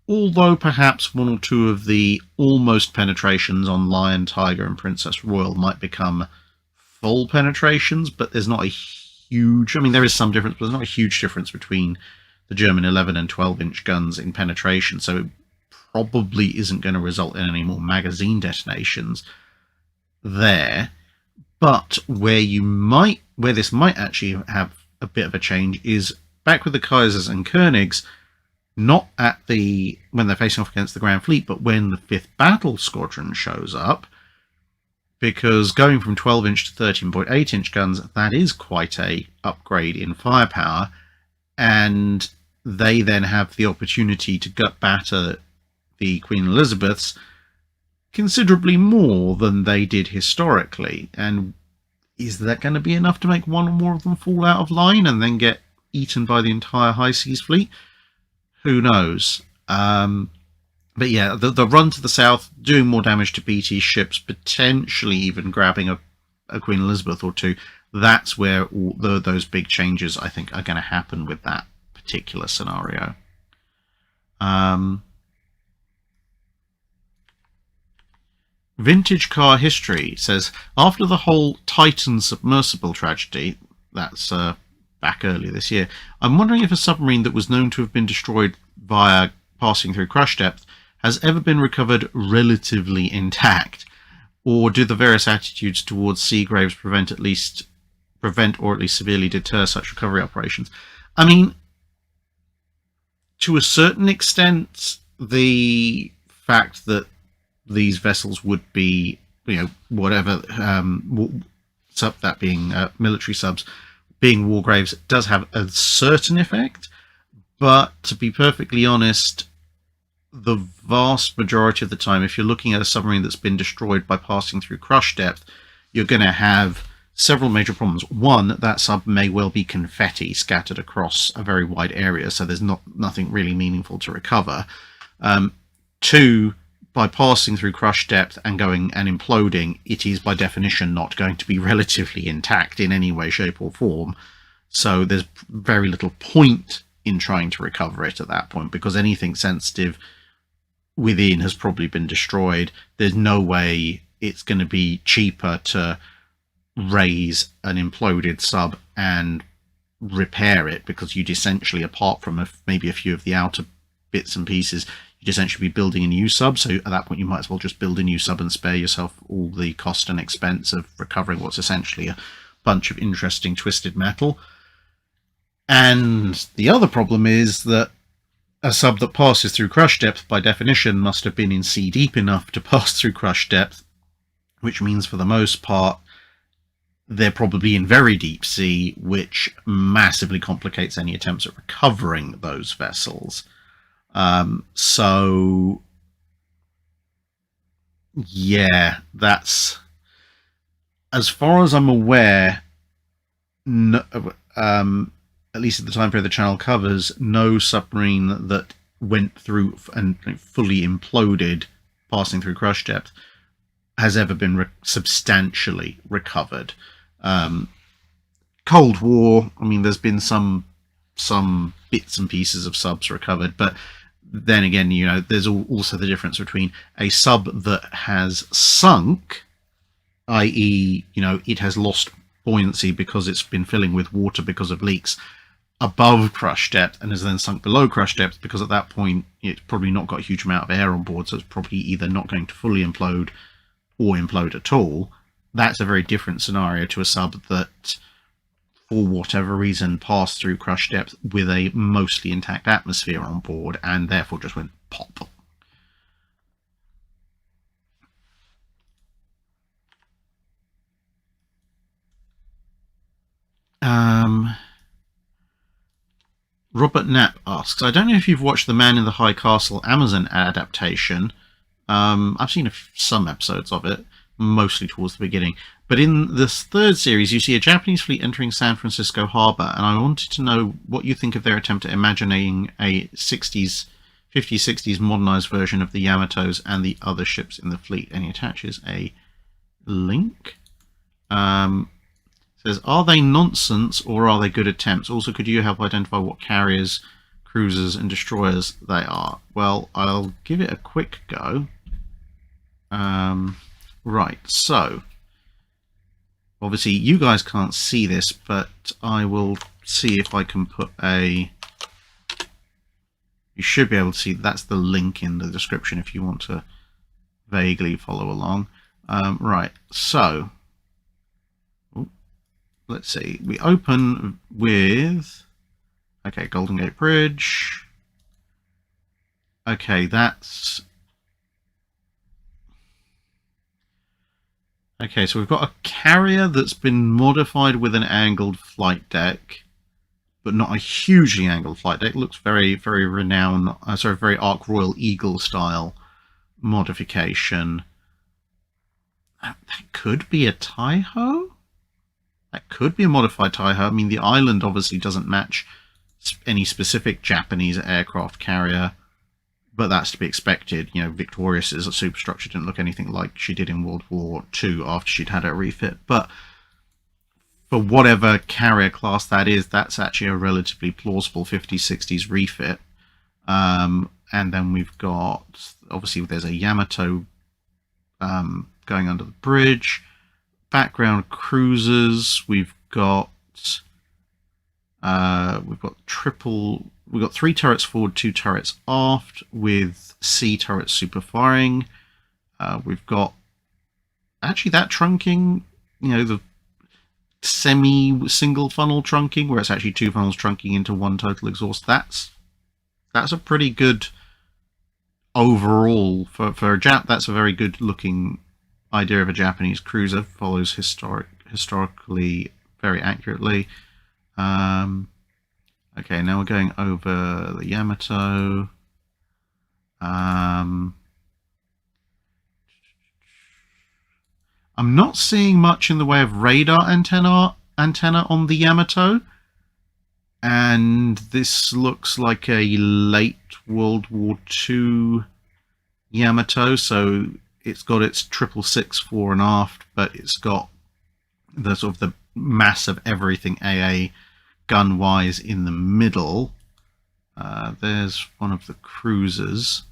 although perhaps 1 or 2 of the almost penetrations on Lion, Tiger and Princess Royal might become full penetrations, but there's not a huge... I mean, there is some difference, but there's not a huge difference between the German 11 and 12-inch guns in penetration, so it probably isn't going to result in any more magazine detonations there. But where this might actually have a bit of a change is back with the Kaisers and Koenigs, not when they're facing off against the Grand Fleet, but when the 5th Battle Squadron shows up, because going from 12-inch to 13.8-inch guns, that is quite a upgrade in firepower, and they then have the opportunity to gut batter the Queen Elizabeths considerably more than they did historically. And is that going to be enough to make one or more of them fall out of line and then get eaten by the entire High Seas fleet? Who knows? But yeah, the run to the south, doing more damage to BT ships, potentially even grabbing a Queen Elizabeth or 2, that's where all those big changes, I think, are going to happen with that particular scenario. Vintage Car History says, after the whole Titan submersible tragedy, that's back earlier this year, I'm wondering if a submarine that was known to have been destroyed via passing through crush depth has ever been recovered relatively intact, or do the various attitudes towards sea graves prevent or at least severely deter such recovery operations? I mean, to a certain extent, the fact that these vessels would be, whatever, that being military subs, being war graves, does have a certain effect. But to be perfectly honest, the vast majority of the time, if you're looking at a submarine that's been destroyed by passing through crush depth, you're going to have several major problems. One, that sub may well be confetti scattered across a very wide area, so there's nothing really meaningful to recover. 2, by passing through crush depth and going and imploding, it is by definition not going to be relatively intact in any way, shape or form. So there's very little point in trying to recover it at that point, because anything sensitive within has probably been destroyed. There's no way it's going to be cheaper to raise an imploded sub and repair it, because you'd essentially, apart from maybe a few of the outer bits and pieces, you'd essentially be building a new sub. So at that point you might as well just build a new sub and spare yourself all the cost and expense of recovering what's essentially a bunch of interesting twisted metal. And the other problem is that a sub that passes through crush depth by definition must have been in sea deep enough to pass through crush depth, which means for the most part they're probably in very deep sea, which massively complicates any attempts at recovering those vessels. So yeah, that's, as far as I'm aware, no, at least at the time period the channel covers, no submarine that went through and fully imploded passing through crush depth has ever been substantially recovered. Cold War, I mean, there's been some bits and pieces of subs recovered, but then again, you know, there's also the difference between a sub that has sunk, i.e., you know, it has lost buoyancy because it's been filling with water because of leaks above crush depth, and has then sunk below crush depth because at that point it's probably not got a huge amount of air on board, so it's probably either not going to fully implode or implode at all. That's a very different scenario to a sub that, for whatever reason, passed through crush depth with a mostly intact atmosphere on board and therefore just went pop. Robert Knapp asks, I don't know if you've watched the Man in the High Castle Amazon adaptation. I've seen some episodes of it, mostly towards the beginning. But in this third series, you see a Japanese fleet entering San Francisco Harbor, and I wanted to know what you think of their attempt at imagining a 50s, 60s modernized version of the Yamatos and the other ships in the fleet. And he attaches a link. Says, are they nonsense or are they good attempts? Also, could you help identify what carriers, cruisers and destroyers they are? Well, I'll give it a quick go. Right, so obviously you guys can't see this, but I will see if I can put a... You should be able to see that's the link in the description if you want to vaguely follow along. Right, so let's see. We open with, okay, Golden Gate Bridge. Okay, that's... Okay, so we've got a carrier that's been modified with an angled flight deck, but not a hugely angled flight deck. It looks very, very renowned, very Ark Royal Eagle style modification. That could be a Taiho? That could be a modified Taiho. I mean, the island obviously doesn't match any specific Japanese aircraft carrier, but that's to be expected. You know, Victorious's superstructure didn't look anything like she did in World War II after she'd had her refit. But for whatever carrier class that is, that's actually a relatively plausible 50s, 60s refit. And then we've got, obviously, there's a Yamato going under the bridge. Background cruisers. We've got 3 turrets forward, 2 turrets aft, with C turrets super firing. We've got actually that trunking, you know, the semi single funnel trunking, where it's actually 2 funnels trunking into 1 total exhaust. That's a pretty good overall for a Jap. That's a very good looking idea of a Japanese cruiser. Follows historically very accurately. Okay, now we're going over the Yamato. I'm not seeing much in the way of radar antenna on the Yamato, and this looks like a late World War II Yamato. So it's got its 666 fore and aft, but it's got the sort of the mass of everything AA gun-wise in the middle. There's one of the cruisers.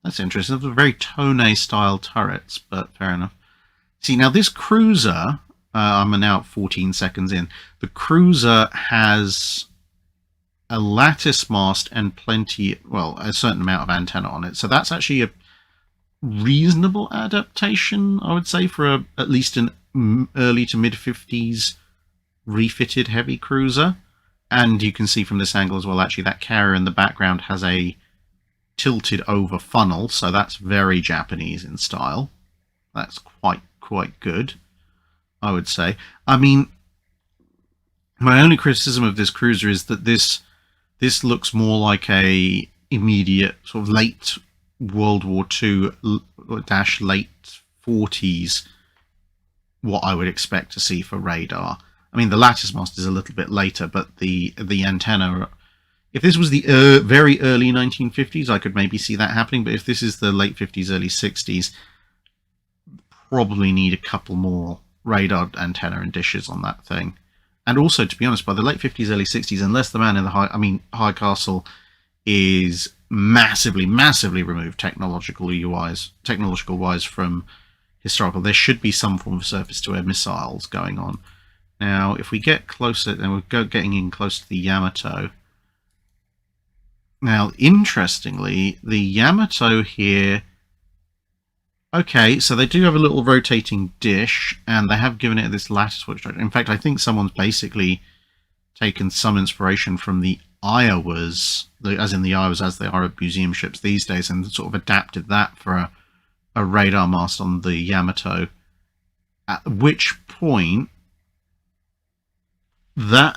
That's interesting. They're very Tone style turrets, but fair enough. See, now this cruiser, I'm now 14 seconds in. The cruiser has a lattice mast and a certain amount of antenna on it. So that's actually a reasonable adaptation, I would say, for at least an early to mid 50s refitted heavy cruiser. And you can see from this angle as well, actually, that carrier in the background has a tilted over funnel, so that's very Japanese in style. That's quite good, I would say. I mean, my only criticism of this cruiser is that this looks more like a immediate sort of late World War II -- late 40s, what I would expect to see for radar. I mean, the lattice mast is a little bit later, but the antenna, if this was the very early 1950s, I could maybe see that happening. But if this is the late 50s, early 60s, probably need a couple more radar antenna and dishes on that thing. And also, to be honest, by the late 50s, early 60s, unless the man in the high castle is massively removed technological wise from historical, there should be some form of surface-to-air missiles going on. Now, if we get closer, then we're getting in close to the Yamato. Now, interestingly, the Yamato here, okay, so they do have a little rotating dish, and they have given it this lattice work structure. In fact, I think someone's basically taken some inspiration from the Iowas, as in the Iowas as they are at museum ships these days, and sort of adapted that for a radar mast on the Yamato. At which point, the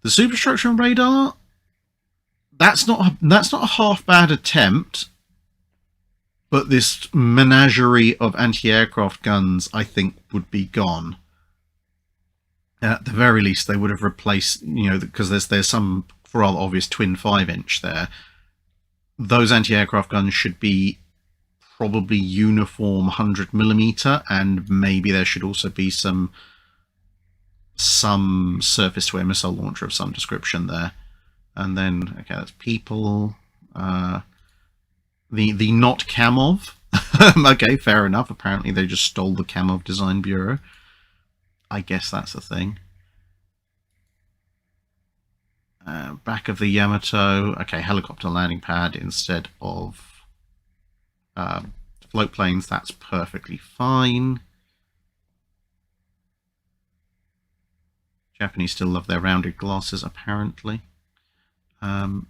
superstructure and radar, that's not a half bad attempt, but this menagerie of anti-aircraft guns, I think, would be gone. At the very least, they would have replaced, because there's some, for all obvious, twin 5-inch there. Those anti-aircraft guns should be probably uniform 100mm, and maybe there should also be some surface-to-air missile launcher of some description there. And then, okay, that's people. The not Kamov. Okay, fair enough. Apparently they just stole the Kamov Design Bureau. I guess that's a thing. Back of the Yamato. Okay, helicopter landing pad instead of float planes. That's perfectly fine. Japanese still love their rounded glasses, apparently. And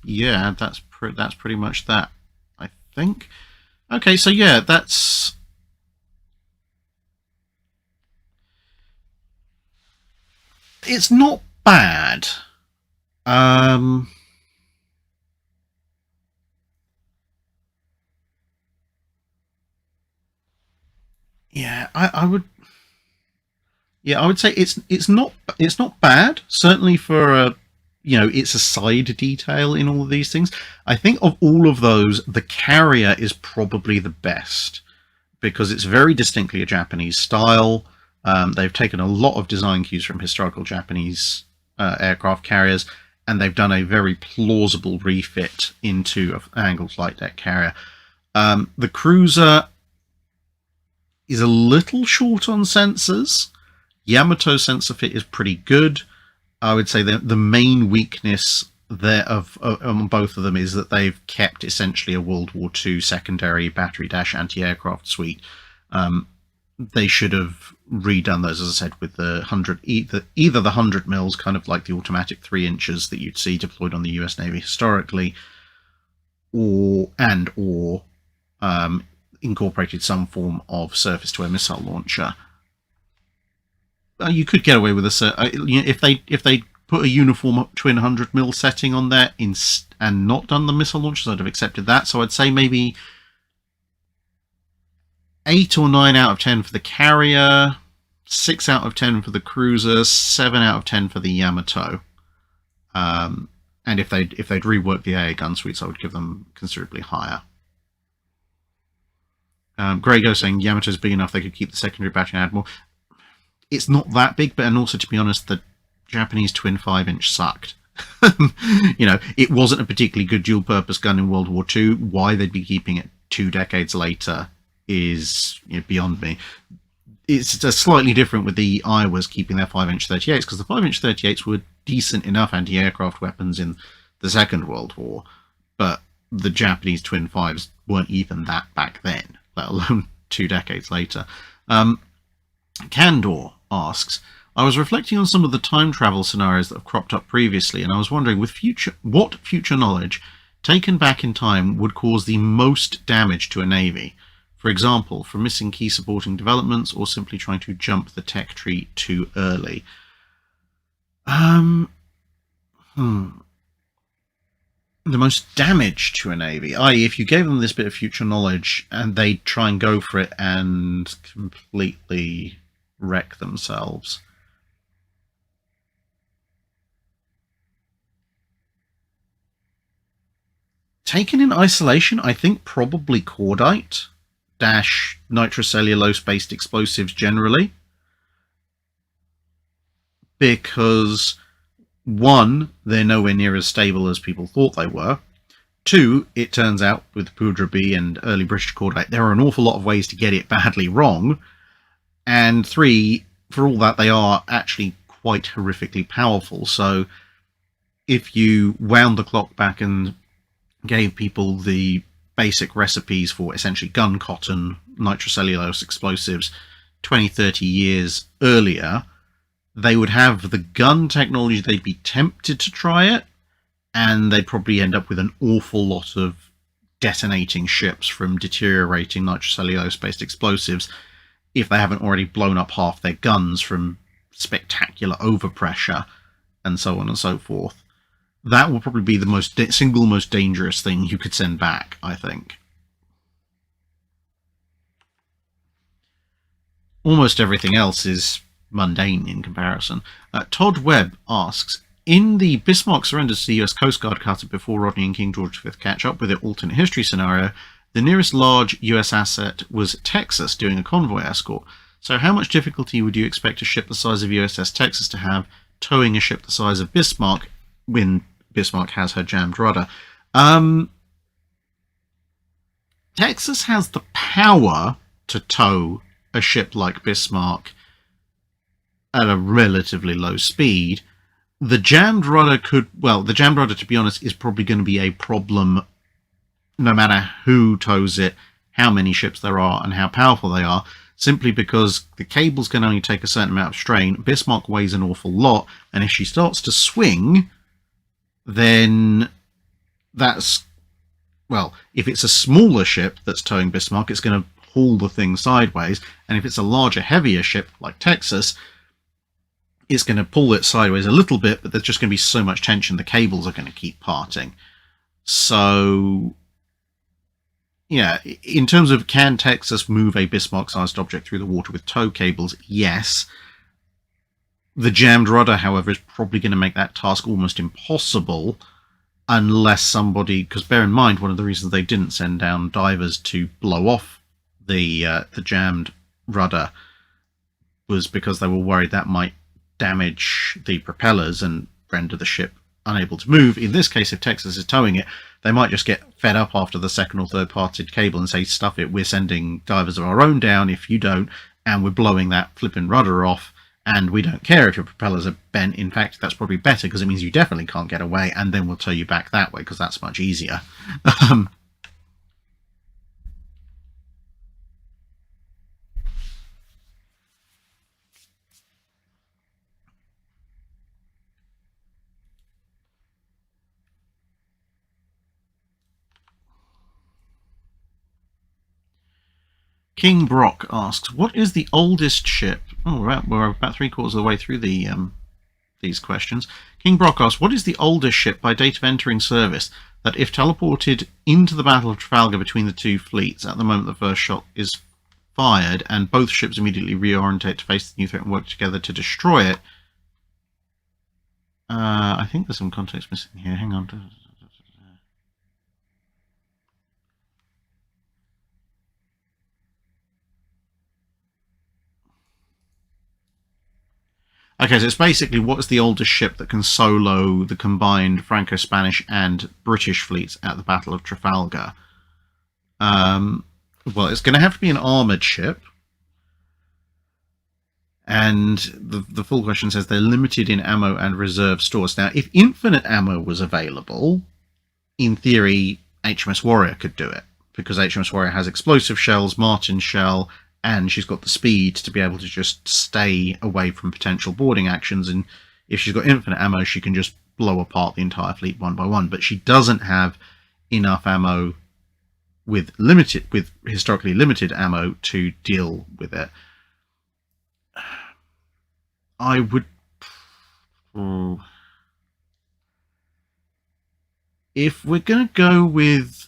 yeah, that's pretty much that, I think. Okay, so yeah, it's not bad. Yeah, I would. Yeah, I would say it's not bad. Certainly for a, it's a side detail in all of these things. I think of all of those, the carrier is probably the best because it's very distinctly a Japanese style. They've taken a lot of design cues from historical Japanese aircraft carriers, and they've done a very plausible refit into an angled flight deck carrier. The cruiser is a little short on sensors. Yamato sensor fit is pretty good. I would say the main weakness there on both of them is that they've kept essentially a World War II secondary battery dash anti-aircraft suite. They should have redone those, as I said, with the 100, either the 100 mils, kind of like the automatic 3 inches that you'd see deployed on the US Navy historically, or incorporated some form of surface-to-air missile launcher. You could get away with if they put a uniform twin 100mm setting on there and not done the missile launchers, I'd have accepted that. So I'd say maybe 8 or 9 out of 10 for the carrier, 6 out of 10 for the cruiser, 7 out of 10 for the Yamato. And if they'd reworked the AA gun suites, I would give them considerably higher. Grego saying Yamato's big enough they could keep the secondary battery and add more. It's not that big, but and also, to be honest, the Japanese twin 5-inch sucked. It wasn't a particularly good dual-purpose gun in World War II. Why they'd be keeping it 2 decades later is beyond me. It's slightly different with the Iowas keeping their 5-inch 38s, because the 5-inch 38s were decent enough anti-aircraft weapons in the Second World War, but the Japanese twin 5s weren't even that back then, let alone 2 decades later. Candor asks, I was reflecting on some of the time travel scenarios that have cropped up previously, and I was wondering what future knowledge taken back in time would cause the most damage to a navy. For example, from missing key supporting developments or simply trying to jump the tech tree too early. The most damage to a navy, i.e. if you gave them this bit of future knowledge and they'd try and go for it and completely wreck themselves. Taken in isolation, I think probably cordite - nitrocellulose-based explosives generally. Because, 1, they're nowhere near as stable as people thought they were. 2, it turns out, with Poudre B and early British cordite, there are an awful lot of ways to get it badly wrong. And 3, for all that, they are actually quite horrifically powerful. So if you wound the clock back and gave people the basic recipes for essentially gun cotton nitrocellulose explosives 20-30 years earlier, they would have the gun technology, they'd be tempted to try it, and they'd probably end up with an awful lot of detonating ships from deteriorating nitrocellulose-based explosives if they haven't already blown up half their guns from spectacular overpressure and so on and so forth. That will probably be the single most dangerous thing you could send back, I think. Almost everything else is mundane in comparison. Todd Webb asks, in the Bismarck surrenders to the US Coast Guard cutter before Rodney and King George V catch up with it alternate history scenario, the nearest large US asset was Texas doing a convoy escort. So how much difficulty would you expect a ship the size of USS Texas to have towing a ship the size of Bismarck when Bismarck has her jammed rudder? Texas has the power to tow a ship like Bismarck at a relatively low speed. The jammed rudder to be honest, is probably going to be a problem no matter who tows it, how many ships there are, and how powerful they are, simply because the cables can only take a certain amount of strain. Bismarck weighs an awful lot, and if she starts to swing, then that's, well, if it's a smaller ship that's towing Bismarck, it's going to haul the thing sideways, and if it's a larger, heavier ship like Texas, it's going to pull it sideways a little bit, but there's just going to be so much tension, the cables are going to keep parting. So, yeah, in terms of can Texas move a Bismarck-sized object through the water with tow cables, yes. The jammed rudder, however, is probably going to make that task almost impossible unless somebody, because bear in mind, one of the reasons they didn't send down divers to blow off the jammed rudder was because they were worried that might damage the propellers and render the ship unable to move. In this case, if Texas is towing it, they might just get fed up after the second or third parted cable and say, stuff it, we're sending divers of our own down if you don't, and we're blowing that flipping rudder off, and we don't care if your propellers are bent. In fact, that's probably better because it means you definitely can't get away, and then we'll tow you back that way because that's much easier. King Brock asks, what is the oldest ship? Oh, we're about 3/4 of the way through these questions. King Brock asks, what is the oldest ship by date of entering service that if teleported into the Battle of Trafalgar between the two fleets at the moment the first shot is fired and both ships immediately reorientate to face the new threat and work together to destroy it? I think there's some context missing here. Hang on. Okay, so it's basically what's the oldest ship that can solo the combined Franco-Spanish and British fleets at the Battle of Trafalgar. Well, it's going to have to be an armoured ship. And the full question says they're limited in ammo and reserve stores. Now, if infinite ammo was available, in theory, HMS Warrior could do it, because HMS Warrior has explosive shells, Martin shell, and she's got the speed to be able to just stay away from potential boarding actions. And if she's got infinite ammo, she can just blow apart the entire fleet one by one. But she doesn't have enough ammo with historically limited ammo to deal with it. I would... If we're going to go with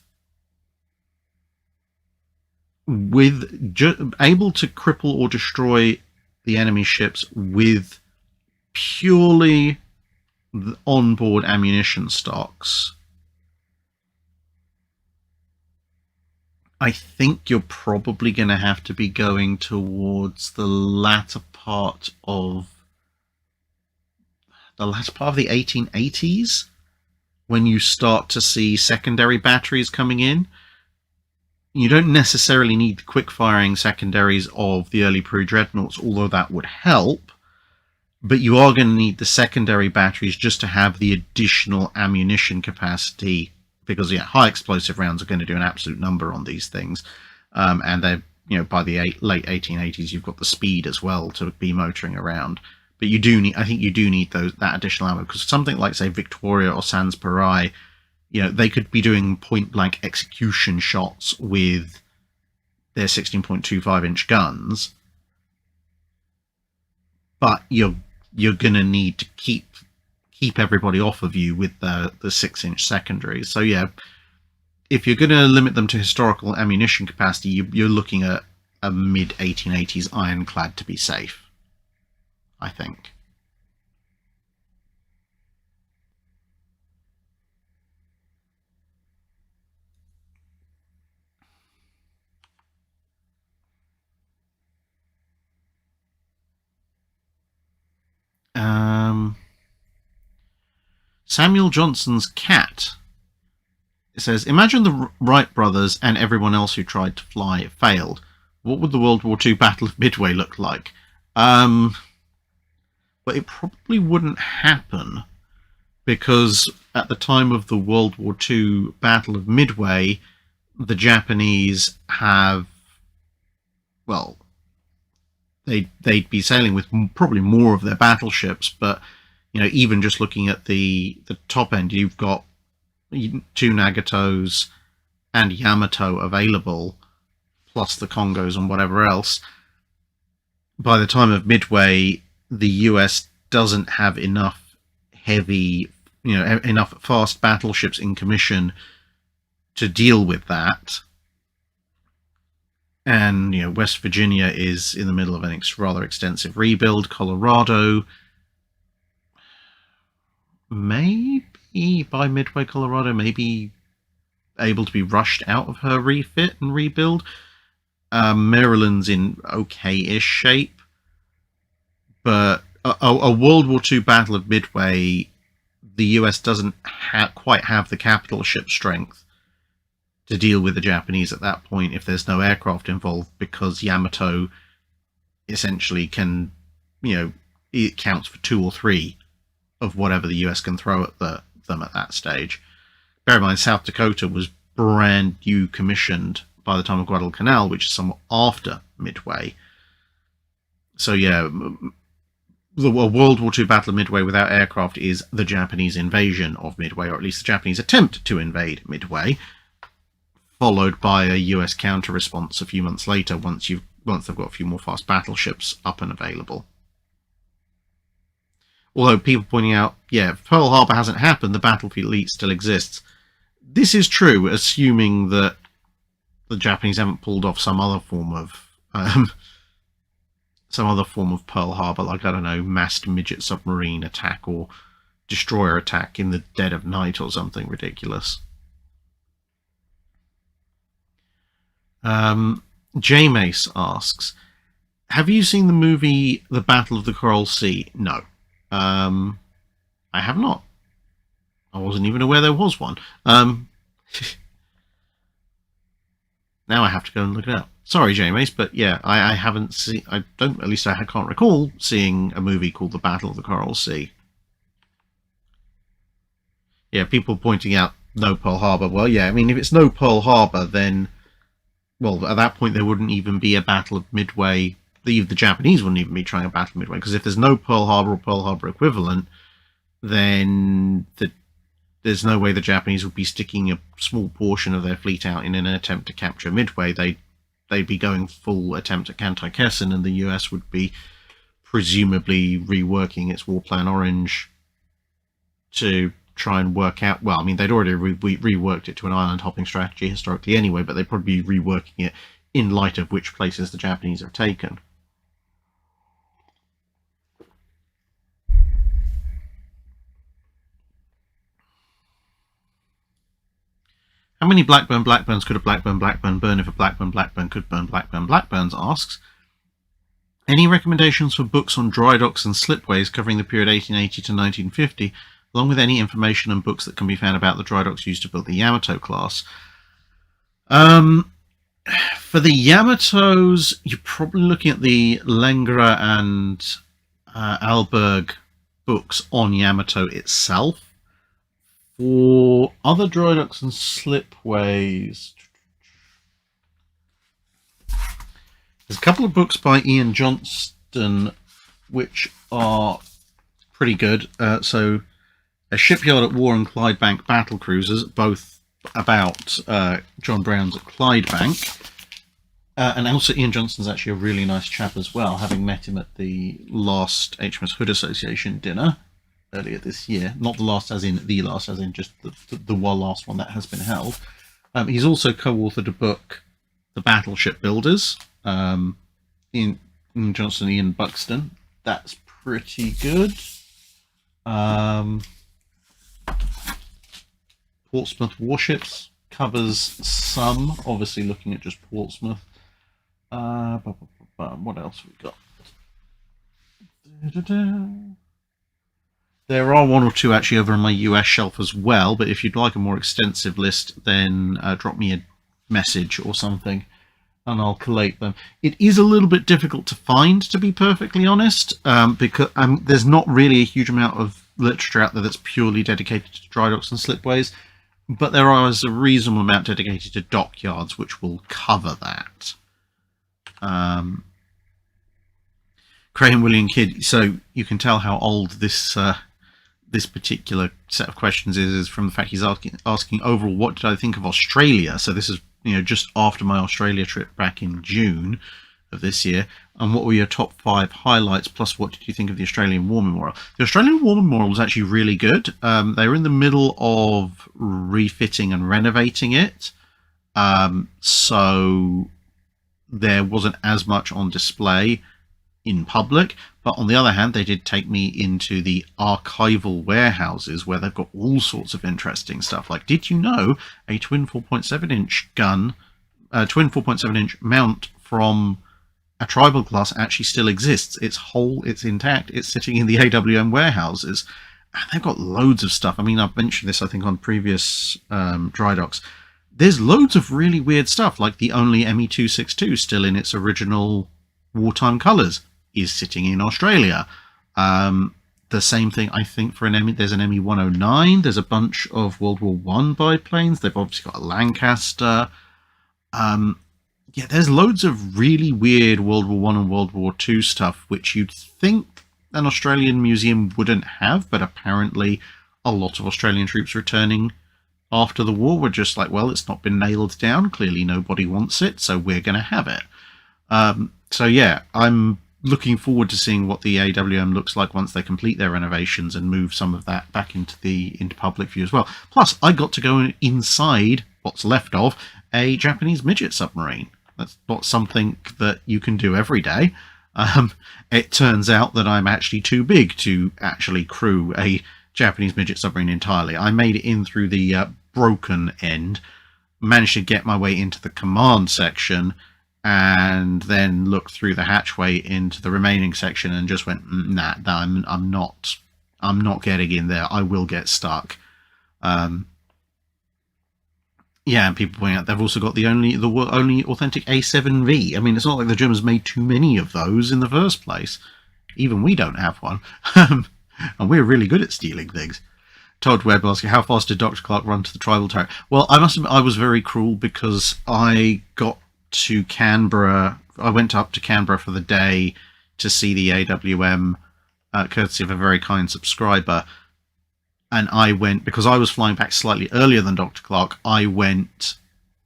able to cripple or destroy the enemy ships with purely the onboard ammunition stocks, I think you're probably going to have to be going towards the latter part of the 1880s, when you start to see secondary batteries coming in. You don't necessarily need the quick-firing secondaries of the early Peru dreadnoughts, although that would help. But you are going to need the secondary batteries just to have the additional ammunition capacity, because high explosive rounds are going to do an absolute number on these things. And they're, by the late 1880s, you've got the speed as well to be motoring around. But I think you do need that additional ammo, because something like, say, Victoria or Sans Parai, they could be doing point-blank execution shots with their 16.25-inch guns, but you're going to need to keep everybody off of you with the 6-inch secondaries. So yeah, if you're going to limit them to historical ammunition capacity, you're looking at a mid-1880s ironclad to be safe, I think. Samuel Johnson's cat. It says, imagine the Wright brothers and everyone else who tried to fly failed. What would the World War II Battle of Midway look like? But it probably wouldn't happen, because at the time of the World War II Battle of Midway, the Japanese have, well, they'd be sailing with probably more of their battleships, but even just looking at the top end, you've got 2 Nagatos and Yamato available, plus the Congos and whatever else. By the time of Midway, the US doesn't have enough enough fast battleships in commission to deal with that. And West Virginia is in the middle of a rather extensive rebuild. Colorado, maybe by Midway, Colorado may be able to be rushed out of her refit and rebuild. Maryland's in okay-ish shape, but a World War II Battle of Midway, the US doesn't quite have the capital ship strength to deal with the Japanese at that point if there's no aircraft involved, because Yamato essentially can, it counts for 2 or 3 of whatever the US can throw at them at that stage. Bear in mind, South Dakota was brand new commissioned by the time of Guadalcanal, which is somewhat after Midway. So yeah, the World War II Battle of Midway without aircraft is the Japanese invasion of Midway, or at least the Japanese attempt to invade Midway, followed by a US counter-response a few months later once they've got a few more fast battleships up and available. Although people pointing out, yeah, if Pearl Harbor hasn't happened, the battlefield fleet still exists. This is true, assuming that the Japanese haven't pulled off some other form of Pearl Harbor, like, I don't know, massed midget submarine attack or destroyer attack in the dead of night or something ridiculous. J-Mace asks, Have you seen the movie The Battle of the Coral Sea? No. I have not. I wasn't even aware there was one. Now I have to go and look it up. Sorry, James, but yeah, I haven't seen. I don't. At least I can't recall seeing a movie called The Battle of the Coral Sea. Yeah, people pointing out no Pearl Harbor. Well, yeah, I mean, if it's no Pearl Harbor, then, well, at that point there wouldn't even be a Battle of Midway. The Japanese wouldn't even be trying a Battle of Midway, because if there's no Pearl Harbor or Pearl Harbor equivalent, then there's no way the Japanese would be sticking a small portion of their fleet out in an attempt to capture Midway. They'd be going full attempt at Kantai-Kessen, and the US would be presumably reworking its War Plan Orange to try and work out. Well, I mean, they'd already reworked it to an island hopping strategy historically anyway, but they'd probably be reworking it in light of which places the Japanese have taken. How many Blackburns could a Blackburn burn if a Blackburn could burn Blackburns? Asks. Any recommendations for books on dry docks and slipways covering the period 1880 to 1950, along with any information and books that can be found about the dry docks used to build the Yamato class? For the Yamatos, you're probably looking at the Lengra and Alberg books on Yamato itself. For other dry docks and slipways, there's a couple of books by Ian Johnston which are pretty good. So, A Shipyard at War and Clydebank Battle Cruisers, both about John Brown's at Clydebank. And also Ian Johnston's actually a really nice chap as well, having met him at the last HMS Hood Association dinner earlier this year. Not the last as in the last, as in just the last one that has been held. He's also co-authored a book, The Battleship Builders, in Johnston, Ian Buxton. That's pretty good. Portsmouth Warships covers some, obviously looking at just Portsmouth. What else we got? There are one or two actually over on my US shelf as well, but if you'd like a more extensive list, then drop me a message or something and I'll collate them. It is a little bit difficult to find, to be perfectly honest, because there's not really a huge amount of literature out there that's purely dedicated to dry docks and slipways, but there is a reasonable amount dedicated to dockyards which will cover that. Graham William Kidd, so you can tell how old this this particular set of questions is from the fact he's asking overall, what did I think of Australia? So this is, you know, just after my Australia trip back in June of this year. And what were your top 5 highlights, plus what did you think of the Australian War Memorial? The Australian War Memorial was actually really good. They were in the middle of refitting and renovating it, so there wasn't as much on display in public, but on the other hand, they did take me into the archival warehouses where they've got all sorts of interesting stuff. Like, did you know a twin 4.7-inch gun, twin 4.7-inch mount from a tribal class actually still exists? It's whole, it's intact, it's sitting in the AWM warehouses, and they've got loads of stuff. I mean, I've mentioned this, I think, on previous dry docks. There's loads of really weird stuff, like the only ME-262 still in its original wartime colours is sitting in Australia. The same thing, I think, for an ME. There's an ME-109. There's a bunch of World War I biplanes. They've obviously got a Lancaster. Yeah, there's loads of really weird World War I and World War II stuff, which you'd think an Australian museum wouldn't have, but apparently a lot of Australian troops returning after the war were just like, well, it's not been nailed down. Clearly nobody wants it, so we're going to have it. So yeah, I'm looking forward to seeing what the AWM looks like once they complete their renovations and move some of that back into public view as well. Plus, I got to go inside what's left of a Japanese midget submarine. That's not something that you can do every day. It turns out that I'm actually too big to actually crew a Japanese midget submarine entirely. I made it in through the broken end, managed to get my way into the command section, and then looked through the hatchway into the remaining section and just went, nah, I'm not getting in there. I will get stuck. Yeah, and people point out they've also got the only authentic A7V. I mean, it's not like the Germans made too many of those in the first place. Even we don't have one, and we're really good at stealing things. Todd Webb asking, how fast did Dr. Clark run to the tribal turret? Well, I must admit I was very cruel because I got to Canberra. I went up to Canberra for the day to see the AWM, courtesy of a very kind subscriber. And I went, because I was flying back slightly earlier than Dr. Clark, I went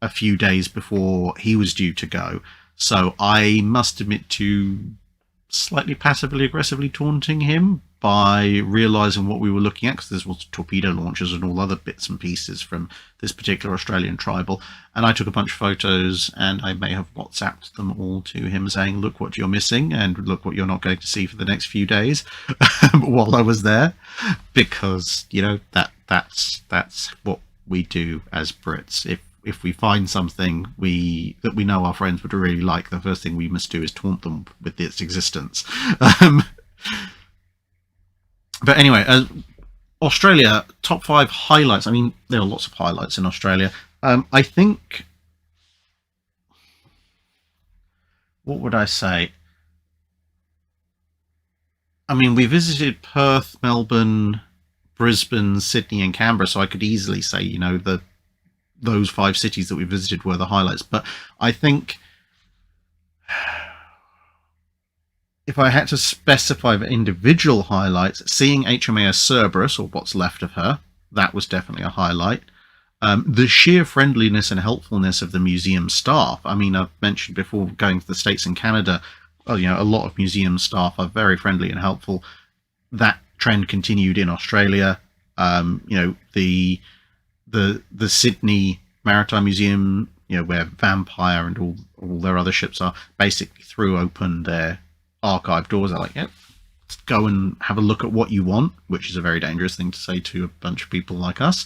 a few days before he was due to go. So I must admit to slightly passively aggressively taunting him by realising what we were looking at, because this was torpedo launchers and all other bits and pieces from this particular Australian tribal. And I took a bunch of photos, and I may have WhatsApped them all to him saying, look what you're missing, and look what you're not going to see for the next few days while I was there. Because, you know, that's what we do as Brits. If we find something that we know our friends would really like, the first thing we must do is taunt them with its existence. But anyway, Australia, top 5 highlights. I mean, there are lots of highlights in Australia. I think, what would I say? I mean, we visited Perth, Melbourne, Brisbane, Sydney, and Canberra, so I could easily say, you know, those 5 cities that we visited were the highlights. But I think if I had to specify the individual highlights, seeing HMAS Cerberus, or what's left of her, that was definitely a highlight. The sheer friendliness and helpfulness of the museum staff. I mean, I've mentioned before, going to the States and Canada, well, you know, a lot of museum staff are very friendly and helpful. That trend continued in Australia. You know, the Sydney Maritime Museum, you know, where Vampire and all their other ships are, basically threw open their archive doors. They're like, yep, let's go and have a look at what you want, which is a very dangerous thing to say to a bunch of people like us.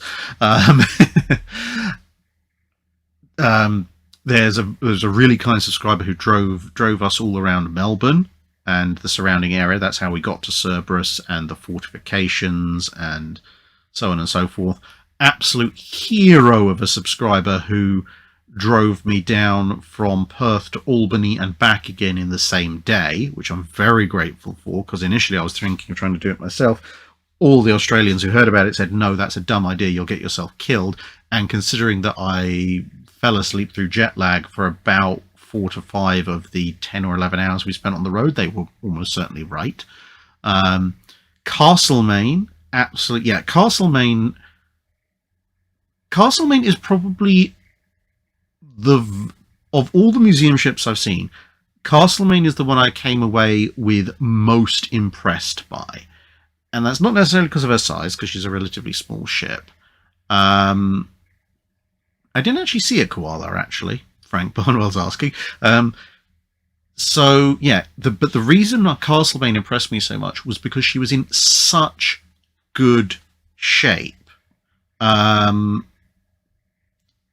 There's a really kind subscriber who drove us all around Melbourne and the surrounding area. That's how we got to Cerberus and the fortifications and so on and so forth. Absolute hero of a subscriber who drove me down from Perth to Albany and back again in the same day, which I'm very grateful for, because initially I was thinking of trying to do it myself. All the Australians who heard about it said, no, that's a dumb idea, you'll get yourself killed. And considering that I fell asleep through jet lag for about 4 to 5 of the 10 or 11 hours we spent on the road, they were almost certainly right. Castlemaine, absolutely, yeah, Castlemaine is probably of all the museum ships I've seen, Castlemaine is the one I came away with most impressed by. And that's not necessarily because of her size, because she's a relatively small ship. I didn't actually see a koala, actually, Frank Barnwell's asking. So, yeah, but the reason Castlemaine impressed me so much was because she was in such good shape.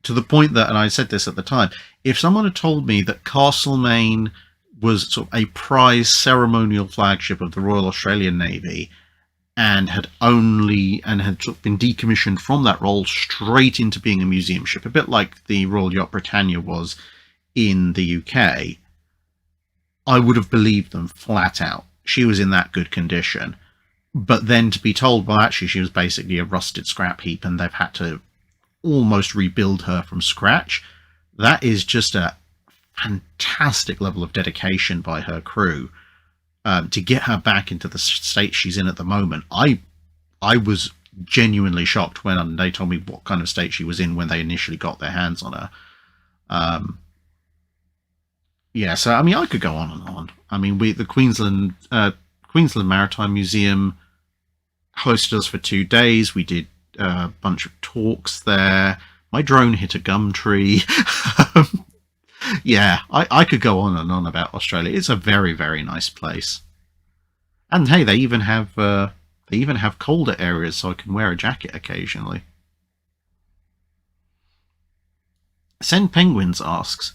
To the point that, and I said this at the time, if someone had told me that Castlemaine was sort of a prize ceremonial flagship of the Royal Australian Navy and had sort of been decommissioned from that role straight into being a museum ship, a bit like the Royal Yacht Britannia was in the UK, I would have believed them flat out. She was in that good condition. But then to be told, well, actually, she was basically a rusted scrap heap and they've had to almost rebuild her from scratch, that is just a fantastic level of dedication by her crew to get her back into the state she's in at the moment. I was genuinely shocked when they told me what kind of state she was in when they initially got their hands on her. Yeah, so I mean, I could go on and on. I mean, the Queensland Maritime Museum hosted us for 2 days. We did a bunch of talks there. My drone hit a gum tree. Yeah, I could go on and on about Australia. It's a very, very nice place. And hey, they even have colder areas, so I can wear a jacket occasionally. Send Penguins asks,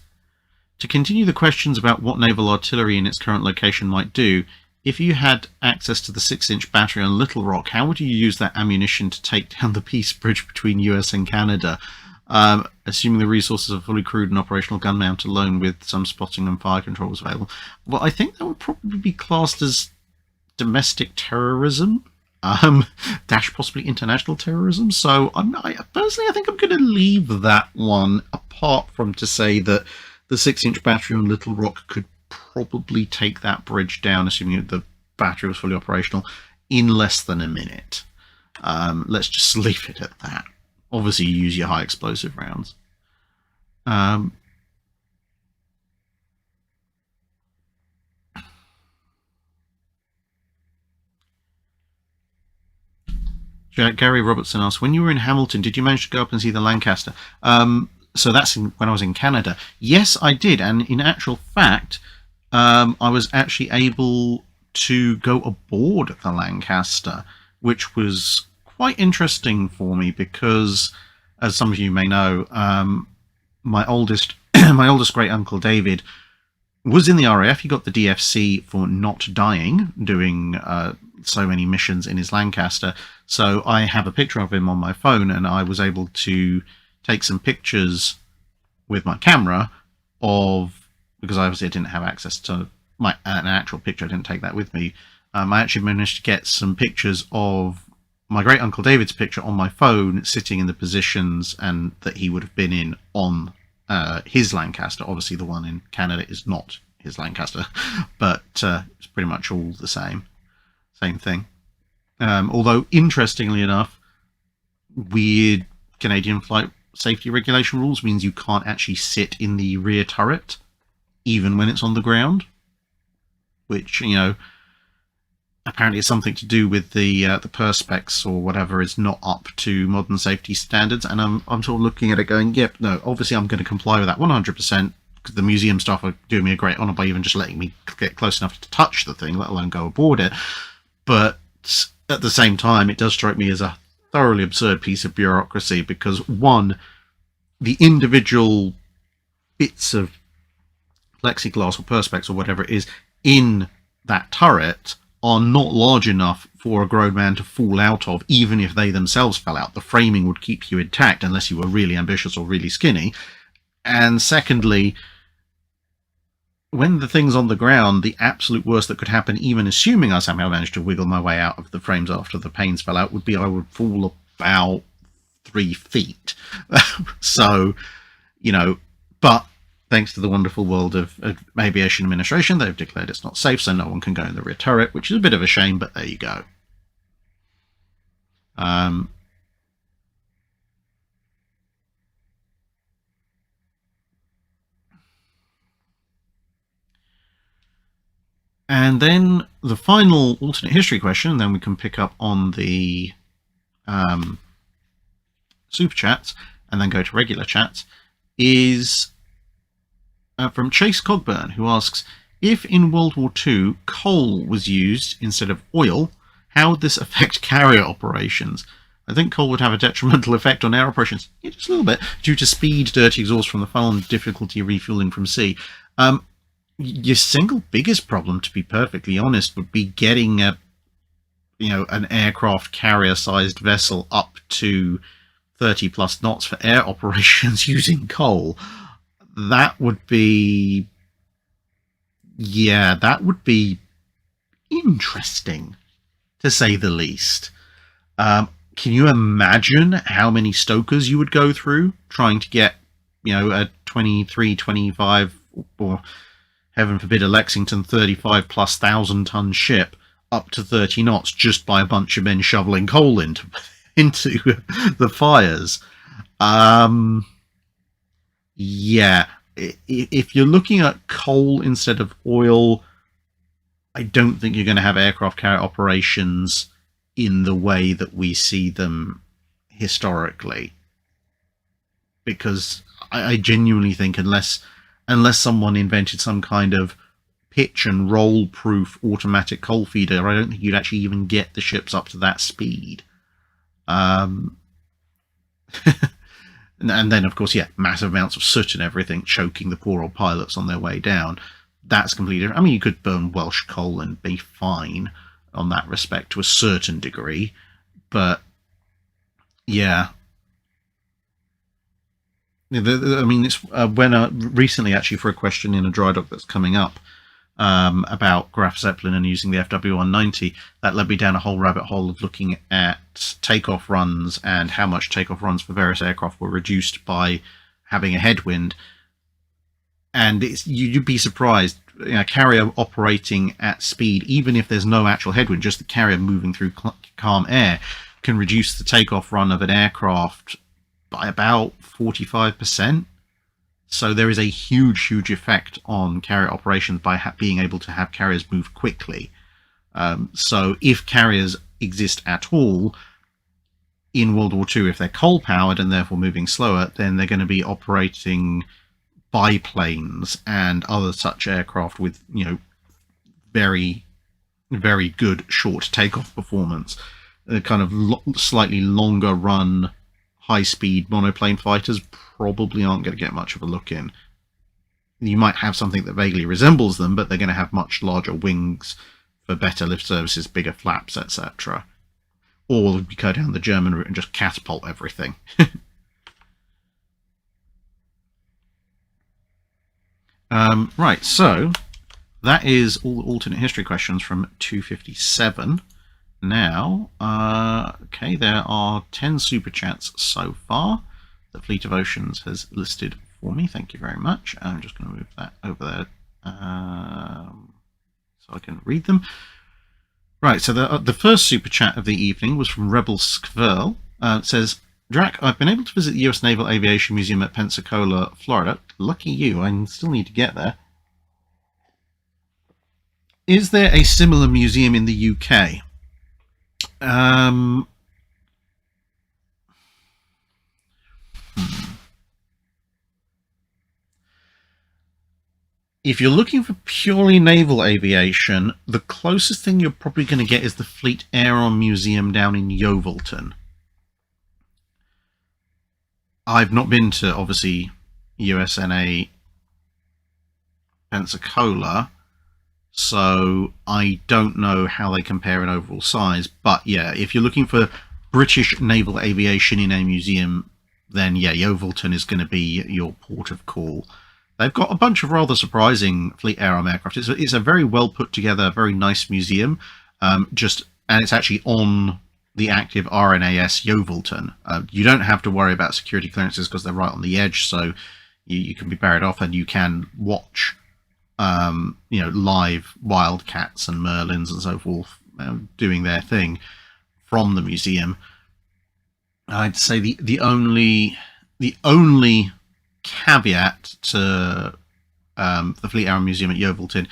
To continue the questions about what naval artillery in its current location might do, if you had access to the 6-inch battery on Little Rock, how would you use that ammunition to take down the peace bridge between US and Canada? Assuming the resources are fully crewed and operational gun mount alone with some spotting and fire controls available. Well, I think that would probably be classed as domestic terrorism, dash possibly international terrorism. So personally, I think I'm going to leave that one, apart from to say that the 6-inch battery on Little Rock could probably take that bridge down, assuming the battery was fully operational, in less than a minute. Let's just leave it at that. Obviously, you use your high explosive rounds. Gary Robertson asks, when you were in Hamilton, did you manage to go up and see the Lancaster? So that's when I was in Canada. Yes, I did. And in actual fact, I was actually able to go aboard the Lancaster, which was quite interesting for me because, as some of you may know, my oldest great uncle David was in the RAF. He got the DFC for not dying, doing so many missions in his Lancaster. So I have a picture of him on my phone, and I was able to take some pictures with my camera because obviously I didn't have access to an actual picture. I didn't take that with me. I actually managed to get some pictures of my great uncle David's picture on my phone, sitting in the positions and that he would have been in on his Lancaster. Obviously, the one in Canada is not his Lancaster, but it's pretty much all the same thing. Although, interestingly enough, weird Canadian flight safety regulation rules means you can't actually sit in the rear turret, even when it's on the ground, which, you know, apparently it's something to do with the perspex or whatever is not up to modern safety standards. And I'm sort of looking at it going, yep, no, obviously I'm going to comply with that 100%, because the museum staff are doing me a great honour by even just letting me get close enough to touch the thing, let alone go aboard it. But at the same time, it does strike me as a thoroughly absurd piece of bureaucracy, because one, the individual bits of plexiglass or perspex or whatever it is in that turret are not large enough for a grown man to fall out of, even if they themselves fell out. The framing would keep you intact unless you were really ambitious or really skinny. And secondly, when the thing's on the ground, the absolute worst that could happen, even assuming I somehow managed to wiggle my way out of the frames after the panes fell out, would be I would fall about 3 feet. So, you know, but thanks to the wonderful world of aviation administration, they've declared it's not safe, so no one can go in the rear turret, which is a bit of a shame, but there you go. And then the final alternate history question, and then we can pick up on the super chats and then go to regular chats, is from Chase Cogburn, who asks, if in World War II coal was used instead of oil, how would this affect carrier operations? I think coal would have a detrimental effect on air operations, yeah, just a little bit, due to speed, dirty exhaust from the funnel, and difficulty refueling from sea. Your single biggest problem, to be perfectly honest, would be getting an aircraft carrier-sized vessel up to 30 plus knots for air operations using coal. That would be, yeah, that would be interesting, to say the least. Can you imagine how many stokers you would go through trying to get, a 23, 25, or heaven forbid a Lexington 35 plus 1,000-ton ship up to 30 knots just by a bunch of men shoveling coal into the fires? Yeah, if you're looking at coal instead of oil, I don't think you're going to have aircraft carrier operations in the way that we see them historically, because I genuinely think unless someone invented some kind of pitch and roll proof automatic coal feeder, I don't think you'd actually even get the ships up to that speed. And then, of course, yeah, massive amounts of soot and everything choking the poor old pilots on their way down. That's completely different. I mean, you could burn Welsh coal and be fine on that respect to a certain degree, but yeah. I mean, it's when recently, actually, for a question in a dry dock that's coming up about Graf Zeppelin and using the FW190, that led me down a whole rabbit hole of looking at takeoff runs and how much takeoff runs for various aircraft were reduced by having a headwind. And you'd be surprised, carrier operating at speed, even if there's no actual headwind, just the carrier moving through calm air, can reduce the takeoff run of an aircraft by about 45%. So there is a huge, huge effect on carrier operations by being able to have carriers move quickly. So if carriers exist at all in World War II, if they're coal-powered and therefore moving slower, then they're going to be operating biplanes and other such aircraft with, very, very good short takeoff performance. Kind of slightly longer run high-speed monoplane fighters probably aren't going to get much of a look in. You might have something that vaguely resembles them, but they're going to have much larger wings for better lift services, bigger flaps, etc. Or we go down the German route and just catapult everything. Right, so that is all the alternate history questions from 257. Now, okay, there are 10 super chats so far that Fleet of Oceans has listed for me. Thank you very much. I'm just going to move that over there so I can read them. Right, so the first super chat of the evening was from Rebel Skverl. It says, Drac, I've been able to visit the US Naval Aviation Museum at Pensacola, Florida. Lucky you, I still need to get there. Is there a similar museum in the UK? If you're looking for purely naval aviation, the closest thing you're probably going to get is the Fleet Aeron Museum down in Yeovilton. I've not been to, obviously, USNA Pensacola, so I don't know how they compare in overall size. But yeah, if you're looking for British naval aviation in a museum, then yeah, Yeovilton is going to be your port of call. They've got a bunch of rather surprising Fleet Aeron aircraft. It's a very well put together, very nice museum. And it's actually on the active RNAS Yeovilton. You don't have to worry about security clearances because they're right on the edge, so you can be buried off and you can watch live wildcats and merlins and so forth doing their thing from the museum. I'd say the only caveat to the Fleet Aeron Museum at Yeovilton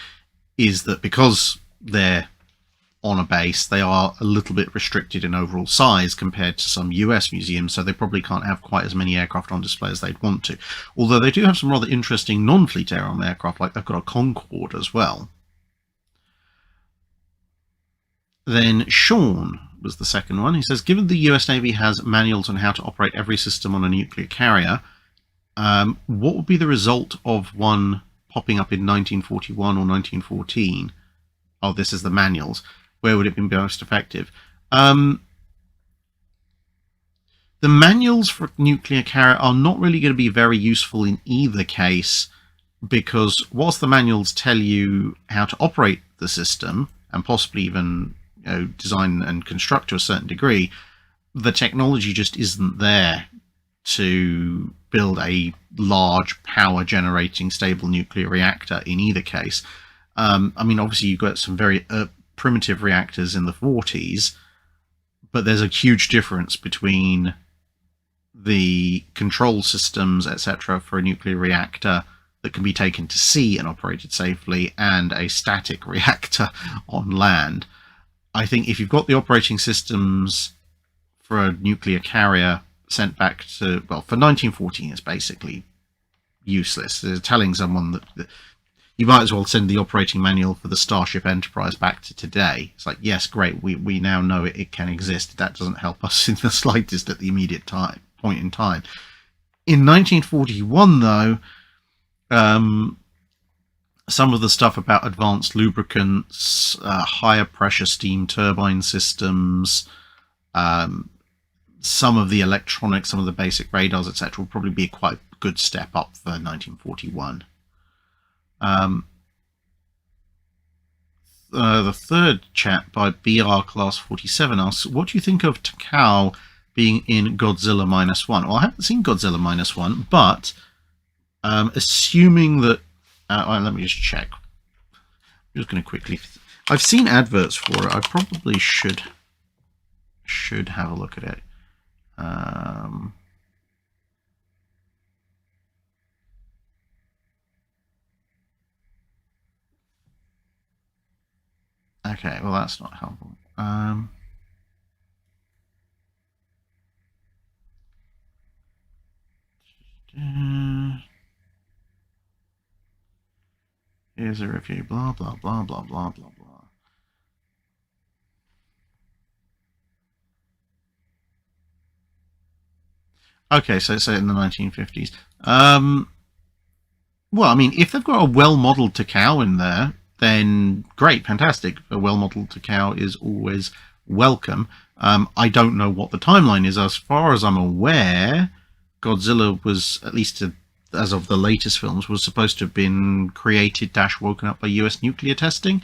is that because they're on a base, they are a little bit restricted in overall size compared to some US museums, so they probably can't have quite as many aircraft on display as they'd want to. Although they do have some rather interesting non-Fleet Aeron aircraft, like they've got a Concorde as well. Then Sean was the second one. He says, given the US Navy has manuals on how to operate every system on a nuclear carrier, what would be the result of one popping up in 1941 or 1914? Oh, this is the manuals. Where would it be most effective? The manuals for nuclear carrier are not really going to be very useful in either case, because whilst the manuals tell you how to operate the system and possibly even design and construct to a certain degree, the technology just isn't there to build a large power generating stable nuclear reactor in either case. I mean, obviously you've got some very primitive reactors in the 40s, but there's a huge difference between the control systems, etc., for a nuclear reactor that can be taken to sea and operated safely and a static reactor on land. I think if you've got the operating systems for a nuclear carrier sent back to, well, for 1914 it's basically useless. They're telling someone that you might as well send the operating manual for the Starship Enterprise back to today. It's like, yes, great, we now know it can exist. That doesn't help us in the slightest at the immediate point in time. In 1941, though, some of the stuff about advanced lubricants, higher pressure steam turbine systems, some of the electronics, some of the basic radars, etc., will probably be quite a good step up for 1941. The third chat by BR Class 47 asks, what do you think of Takao being in Godzilla -1? Well, I haven't seen Godzilla -1, but assuming that... let me just check. I'm just going to quickly... I've seen adverts for it. I probably should have a look at it. Okay, well, that's not helpful. Here's a review, blah, blah, blah, blah, blah, blah, blah. Okay, so it's in the 1950s. Well, I mean, if they've got a well-modelled Takao in there, then great, fantastic. A well-modelled Takao is always welcome. I don't know what the timeline is. As far as I'm aware, Godzilla was, at least as of the latest films, was supposed to have been created / woken up by US nuclear testing.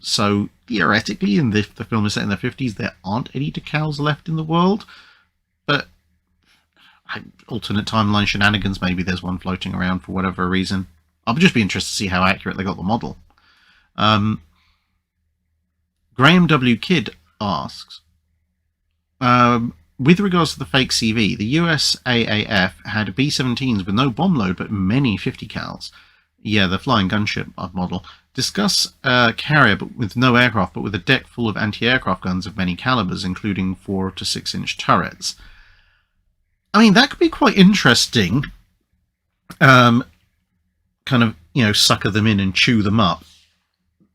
So theoretically, in the film is set in the 50s, there aren't any Takaos left in the world. But alternate timeline shenanigans, maybe there's one floating around for whatever reason. I'll just be interested to see how accurate they got the model. Graham W. Kidd asks, with regards to the fake CV, the USAAF had B-17s with no bomb load but many 50 cals. Yeah, the flying gunship model. Discuss carrier but with no aircraft, but with a deck full of anti-aircraft guns of many calibers, including 4 to 6 inch turrets. I mean, that could be quite interesting. Kind of, sucker them in and chew them up.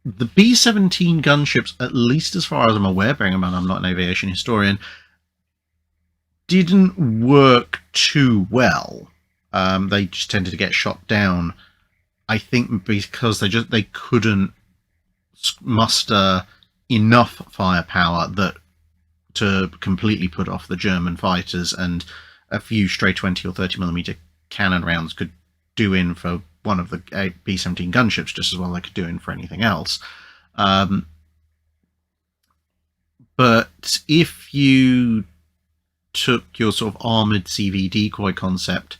The B-17 gunships, at least as far as I'm aware, bearing in mind I'm not an aviation historian, didn't work too well. They just tended to get shot down. I think because they couldn't muster enough firepower to completely put off the German fighters, and a few stray 20 or 30mm cannon rounds could do in for one of the B-17 gunships just as well as they could do in for anything else. But if you took your sort of armoured CV decoy concept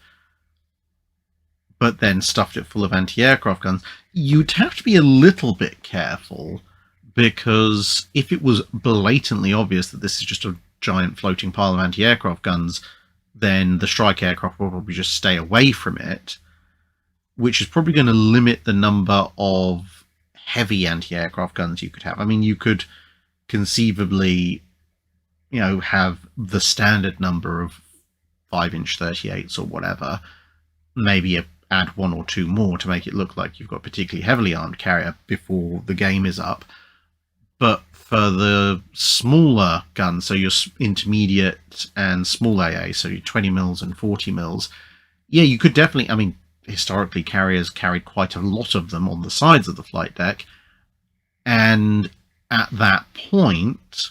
but then stuffed it full of anti-aircraft guns, you'd have to be a little bit careful, because if it was blatantly obvious that this is just a giant floating pile of anti-aircraft guns, then the strike aircraft will probably just stay away from it, which is probably going to limit the number of heavy anti-aircraft guns you could have. I mean, you could conceivably, have the standard number of 5-inch 38s or whatever, maybe add 1 or 2 more to make it look like you've got a particularly heavily armed carrier before the game is up. But for the smaller guns, so your intermediate and small AA, so your 20mm and 40mm, yeah, you could definitely, I mean, historically carriers carried quite a lot of them on the sides of the flight deck, and at that point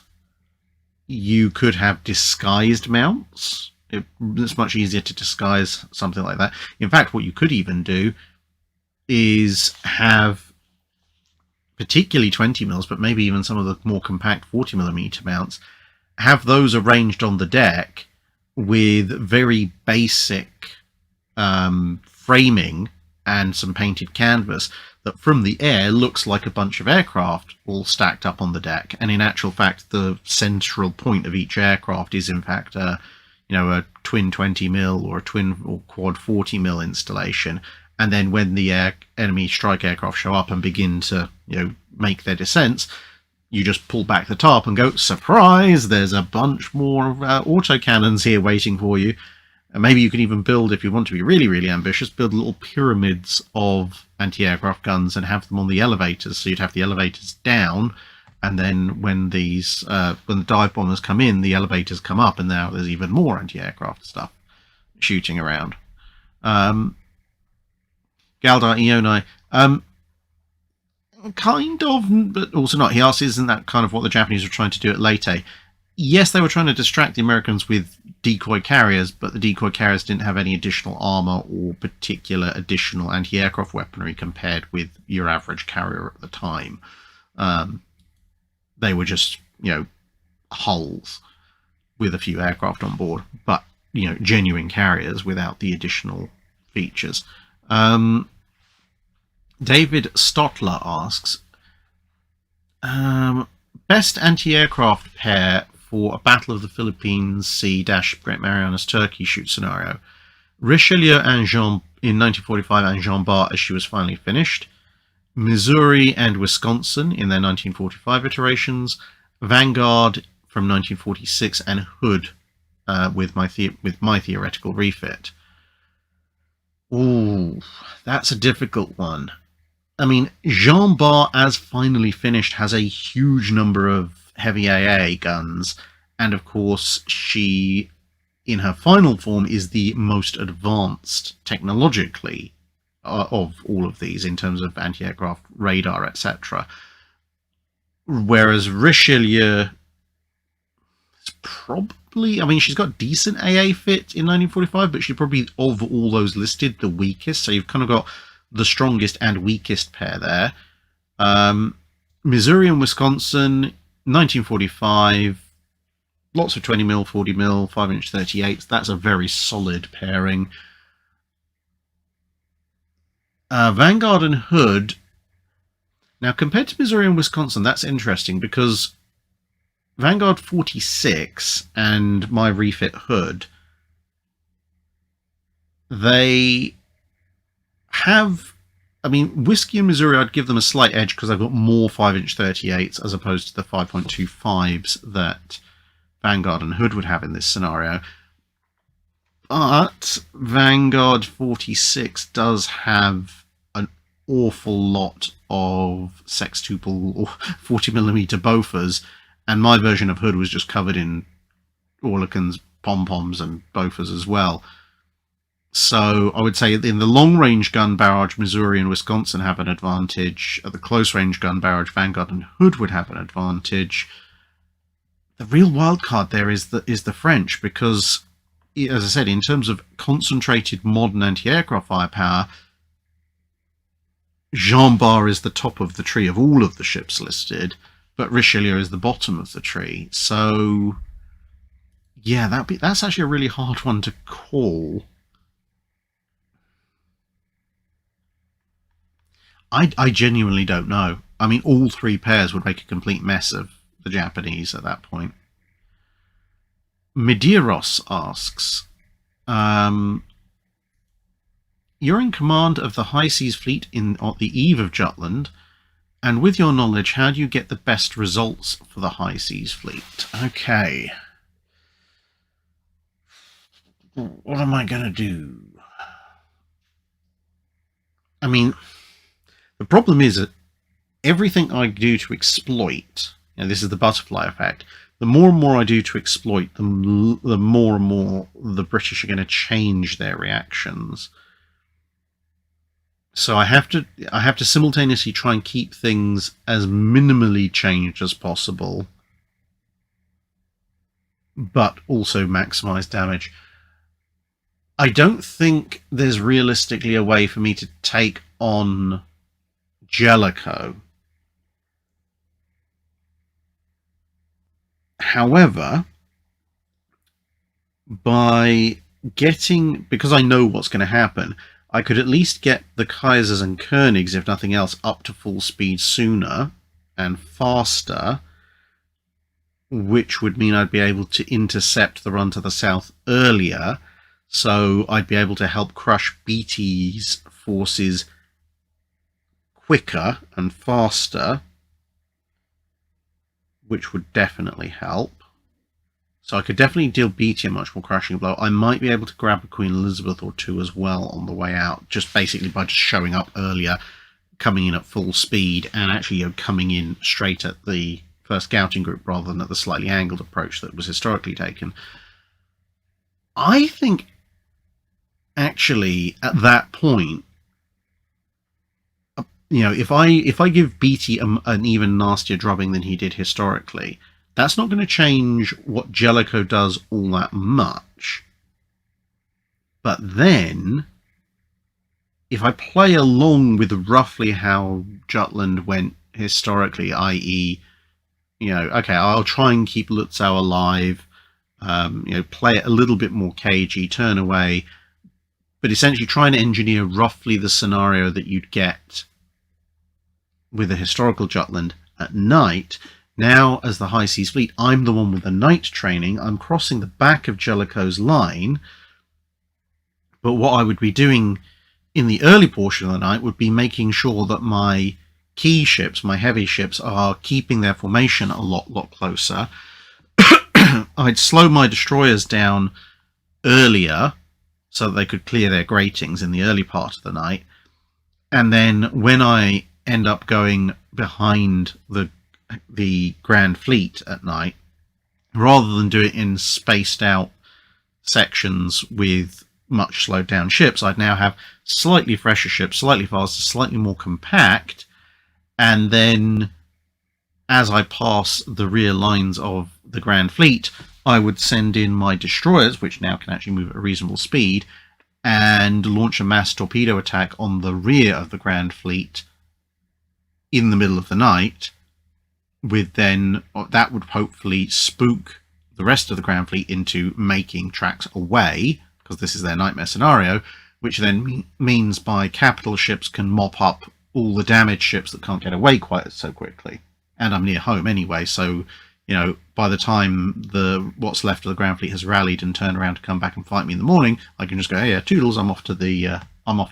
you could have disguised mounts. It's much easier to disguise something like that. In fact, what you could even do is have, particularly 20mm, but maybe even some of the more compact 40mm mounts, have those arranged on the deck with very basic framing and some painted canvas that from the air looks like a bunch of aircraft all stacked up on the deck. And in actual fact, the central point of each aircraft is in fact a twin 20mm or a twin or quad 40mm installation. And then when the enemy strike aircraft show up and begin to make their descents, you just pull back the top and go, surprise, there's a bunch more autocannons here waiting for you. And maybe you can even build, if you want to be really, really ambitious, build little pyramids of anti-aircraft guns and have them on the elevators. So you'd have the elevators down, and then when the dive bombers come in, the elevators come up, and now there's even more anti-aircraft stuff. shooting around. Galdar Eoni, kind of, but also not. He asks, isn't that kind of what the Japanese were trying to do at Leyte? Yes, they were trying to distract the Americans with decoy carriers, but the decoy carriers didn't have any additional armor or particular additional anti-aircraft weaponry compared with your average carrier at the time. They were just, hulls with a few aircraft on board, but, genuine carriers without the additional features. David Stotler asks, best anti-aircraft pair for a Battle of the Philippines Sea-Great Marianas Turkey shoot scenario. Richelieu and Jean in 1945 and Jean Bart as she was finally finished. Missouri and Wisconsin in their 1945 iterations. Vanguard from 1946 and Hood with my theoretical refit. Ooh, that's a difficult one. I mean, Jean Bart as finally finished has a huge number of heavy AA guns, and of course she, in her final form, is the most advanced technologically of all of these in terms of anti-aircraft radar, etc. Whereas Richelieu is probably, I mean, she's got decent AA fit in 1945, but she's probably, of all those listed, the weakest. So you've kind of got the strongest and weakest pair there. Missouri and Wisconsin, 1945, lots of 20mm, 40mm, 5-inch 38s. That's a very solid pairing. Vanguard and Hood. Now, compared to Missouri and Wisconsin, that's interesting because Vanguard 46 and my refit Hood, they have, I mean, Whiskey and Missouri, I'd give them a slight edge because I've got more 5-inch 38s as opposed to the 5.25s that Vanguard and Hood would have in this scenario. But Vanguard 46 does have an awful lot of sextuple or 40mm Bofors, and my version of Hood was just covered in Orlikans, pom-poms and Bofors as well. So I would say in the long-range gun barrage, Missouri and Wisconsin have an advantage. At the close-range gun barrage, Vanguard and Hood would have an advantage. The real wildcard there is the French, because, as I said, in terms of concentrated modern anti-aircraft firepower, Jean Bart is the top of the tree of all of the ships listed, but Richelieu is the bottom of the tree. So, yeah, that's actually a really hard one to call. I genuinely don't know. I mean, all three pairs would make a complete mess of the Japanese at that point. Medeiros asks, you're in command of the High Seas Fleet on the eve of Jutland, and with your knowledge, how do you get the best results for the High Seas Fleet? Okay. What am I going to do? I mean, the problem is that everything I do to exploit, and this is the butterfly effect, the more and more I do to exploit, the more and more the British are going to change their reactions. So I have to simultaneously try and keep things as minimally changed as possible, but also maximize damage. I don't think there's realistically a way for me to take on Jellicoe. However, because I know what's going to happen, I could at least get the Kaisers and Koenigs, if nothing else, up to full speed sooner and faster, which would mean I'd be able to intercept the run to the south earlier, so I'd be able to help crush Beatty's forces quicker and faster, which would definitely help. So I could definitely deal Beatty a much more crushing blow. I might be able to grab a Queen Elizabeth or two as well on the way out, just basically by just showing up earlier, coming in at full speed, and actually coming in straight at the first scouting group rather than at the slightly angled approach that was historically taken. I think actually, at that point, if I give Beatty an even nastier drubbing than he did historically, that's not going to change what Jellicoe does all that much. But then, if I play along with roughly how Jutland went historically, i.e., okay, I'll try and keep Lutzow alive, play it a little bit more cagey, turn away, but essentially trying to engineer roughly the scenario that you'd get with a historical Jutland at night. Now, as the High Seas Fleet, I'm the one with the night training. I'm crossing the back of Jellicoe's line, but what I would be doing in the early portion of the night would be making sure that my key ships, my heavy ships, are keeping their formation a lot closer. I'd slow my destroyers down earlier so that they could clear their gratings in the early part of the night. And then when I end up going behind the Grand Fleet at night, rather than do it in spaced out sections with much slowed down ships, I'd now have slightly fresher ships, slightly faster, slightly more compact, and then as I pass the rear lines of the Grand Fleet, I would send in my destroyers, which now can actually move at a reasonable speed, and launch a mass torpedo attack on the rear of the Grand Fleet in the middle of the night, with then that would hopefully spook the rest of the Grand Fleet into making tracks away, because this is their nightmare scenario, which then means my capital ships can mop up all the damaged ships that can't get away quite so quickly. And I'm near home anyway, so by the time what's left of the Grand Fleet has rallied and turned around to come back and fight me in the morning, I can just go, hey, yeah, toodles, I'm off to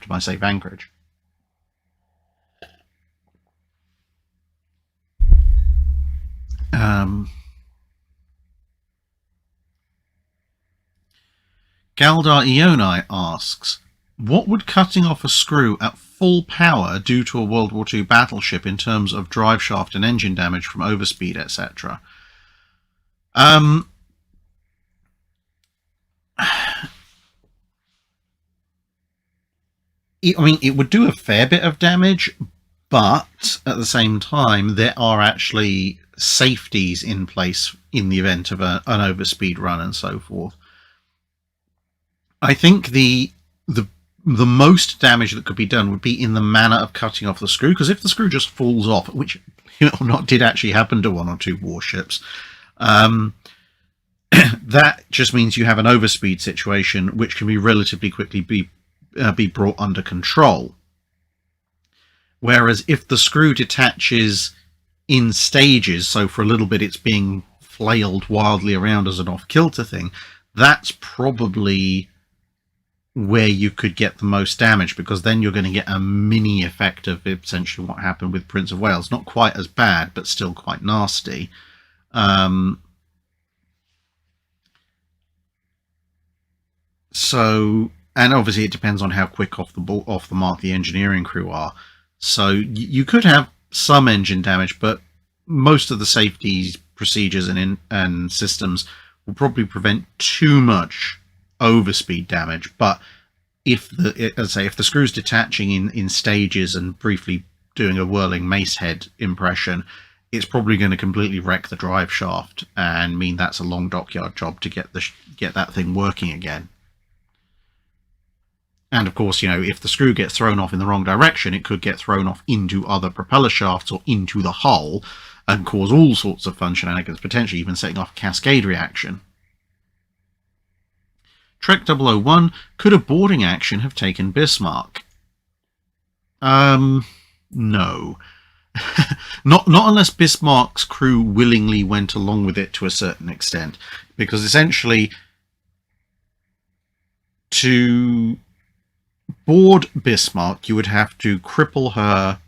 my safe anchorage. Galdar Ioni asks, what would cutting off a screw at full power do to a World War II battleship in terms of drive shaft and engine damage from overspeed, etc.? I mean, it would do a fair bit of damage, but at the same time, there are actually safeties in place in the event of an overspeed run and so forth. I think the most damage that could be done would be in the manner of cutting off the screw, because if the screw just falls off, which did actually happen to one or two warships, that just means you have an overspeed situation which can be relatively quickly be brought under control. Whereas if the screw detaches in stages, so for a little bit it's being flailed wildly around as an off-kilter thing, that's probably where you could get the most damage, because then you're going to get a mini effect of essentially what happened with Prince of Wales. Not quite as bad, but still quite nasty. So, and obviously it depends on how quick off the mark the engineering crew are. So you could have some engine damage, but most of the safety procedures and systems will probably prevent too much overspeed damage. But if the screw's detaching in stages and briefly doing a whirling mace head impression, it's probably going to completely wreck the drive shaft and mean that's a long dockyard job to get that thing working again. And of course, if the screw gets thrown off in the wrong direction, it could get thrown off into other propeller shafts or into the hull and cause all sorts of fun shenanigans, potentially even setting off a cascade reaction. Trek 001, could a boarding action have taken Bismarck? No. Not unless Bismarck's crew willingly went along with it to a certain extent. Because essentially, to board Bismarck, you would have to cripple her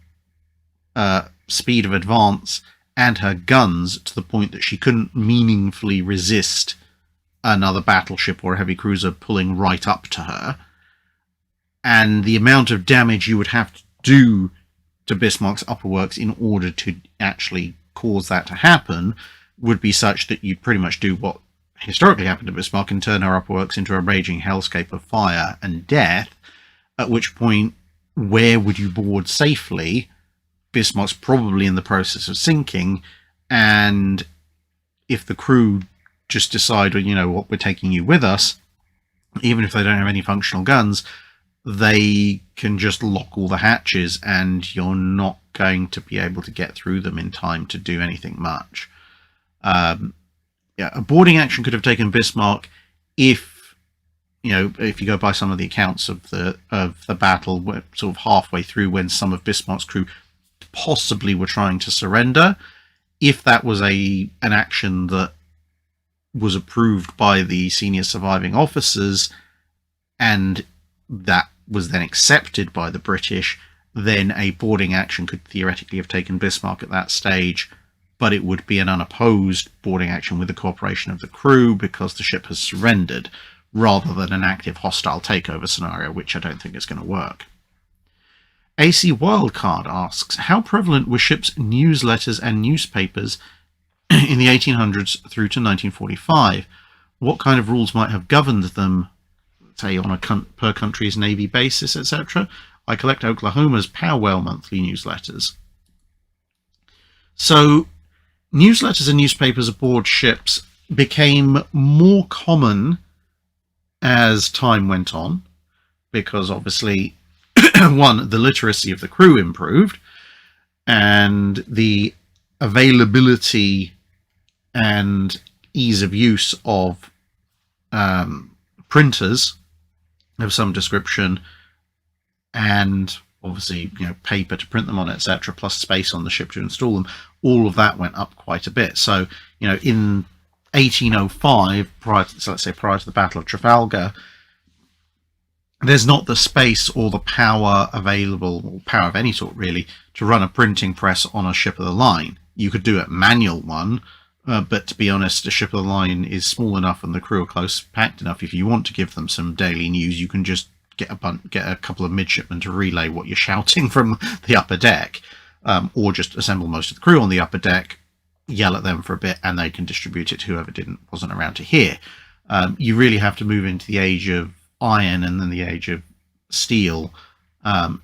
speed of advance and her guns to the point that she couldn't meaningfully resist another battleship or a heavy cruiser pulling right up to her. And the amount of damage you would have to do to Bismarck's upper works in order to actually cause that to happen would be such that you'd pretty much do what historically happened to Bismarck and turn her upper works into a raging hellscape of fire and death, at which point, where would you board safely? Bismarck's probably in the process of sinking, and if the crew just decide, well, you know what, we're taking you with us, even if they don't have any functional guns, they can just lock all the hatches and you're not going to be able to get through them in time to do anything much. A boarding action could have taken Bismarck if you go by some of the accounts of the battle, sort of halfway through when some of Bismarck's crew possibly were trying to surrender. If that was an action that was approved by the senior surviving officers and that was then accepted by the British, then a boarding action could theoretically have taken Bismarck at that stage, but it would be an unopposed boarding action with the cooperation of the crew because the ship has surrendered, rather than an active hostile takeover scenario, which I don't think is going to work. AC Wildcard asks, how prevalent were ships' newsletters and newspapers in the 1800s through to 1945? What kind of rules might have governed them, say on a per country's navy basis, etc.? I collect Oklahoma's Powell monthly newsletters. So newsletters and newspapers aboard ships became more common as time went on, because obviously one, the literacy of the crew improved, and the availability and ease of use of printers of some description, and obviously paper to print them on, etc., plus space on the ship to install them, all of that went up quite a bit. So in 1805, prior to the Battle of Trafalgar, there's not the space or the power available, or power of any sort really, to run a printing press on a ship of the line. You could do a manual one, but to be honest, a ship of the line is small enough and the crew are close packed enough. If you want to give them some daily news, you can just get a couple of midshipmen to relay what you're shouting from the upper deck, or just assemble most of the crew on the upper deck, yell at them for a bit, and they can distribute it to whoever wasn't around to hear. You really have to move into the age of iron and then the age of steel,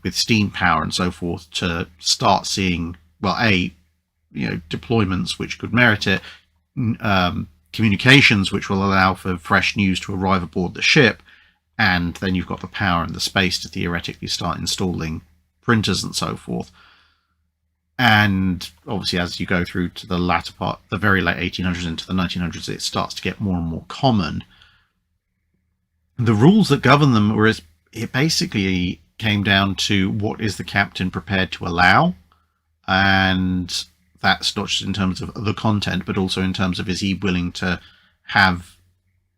with steam power and so forth, to start seeing, deployments which could merit it, communications which will allow for fresh news to arrive aboard the ship, and then you've got the power and the space to theoretically start installing printers and so forth. And obviously, as you go through to the latter part, the very late 1800s into the 1900s, it starts to get more and more common. The rules that govern them it basically came down to what is the captain prepared to allow, and that's not just in terms of the content, but also in terms of, is he willing to have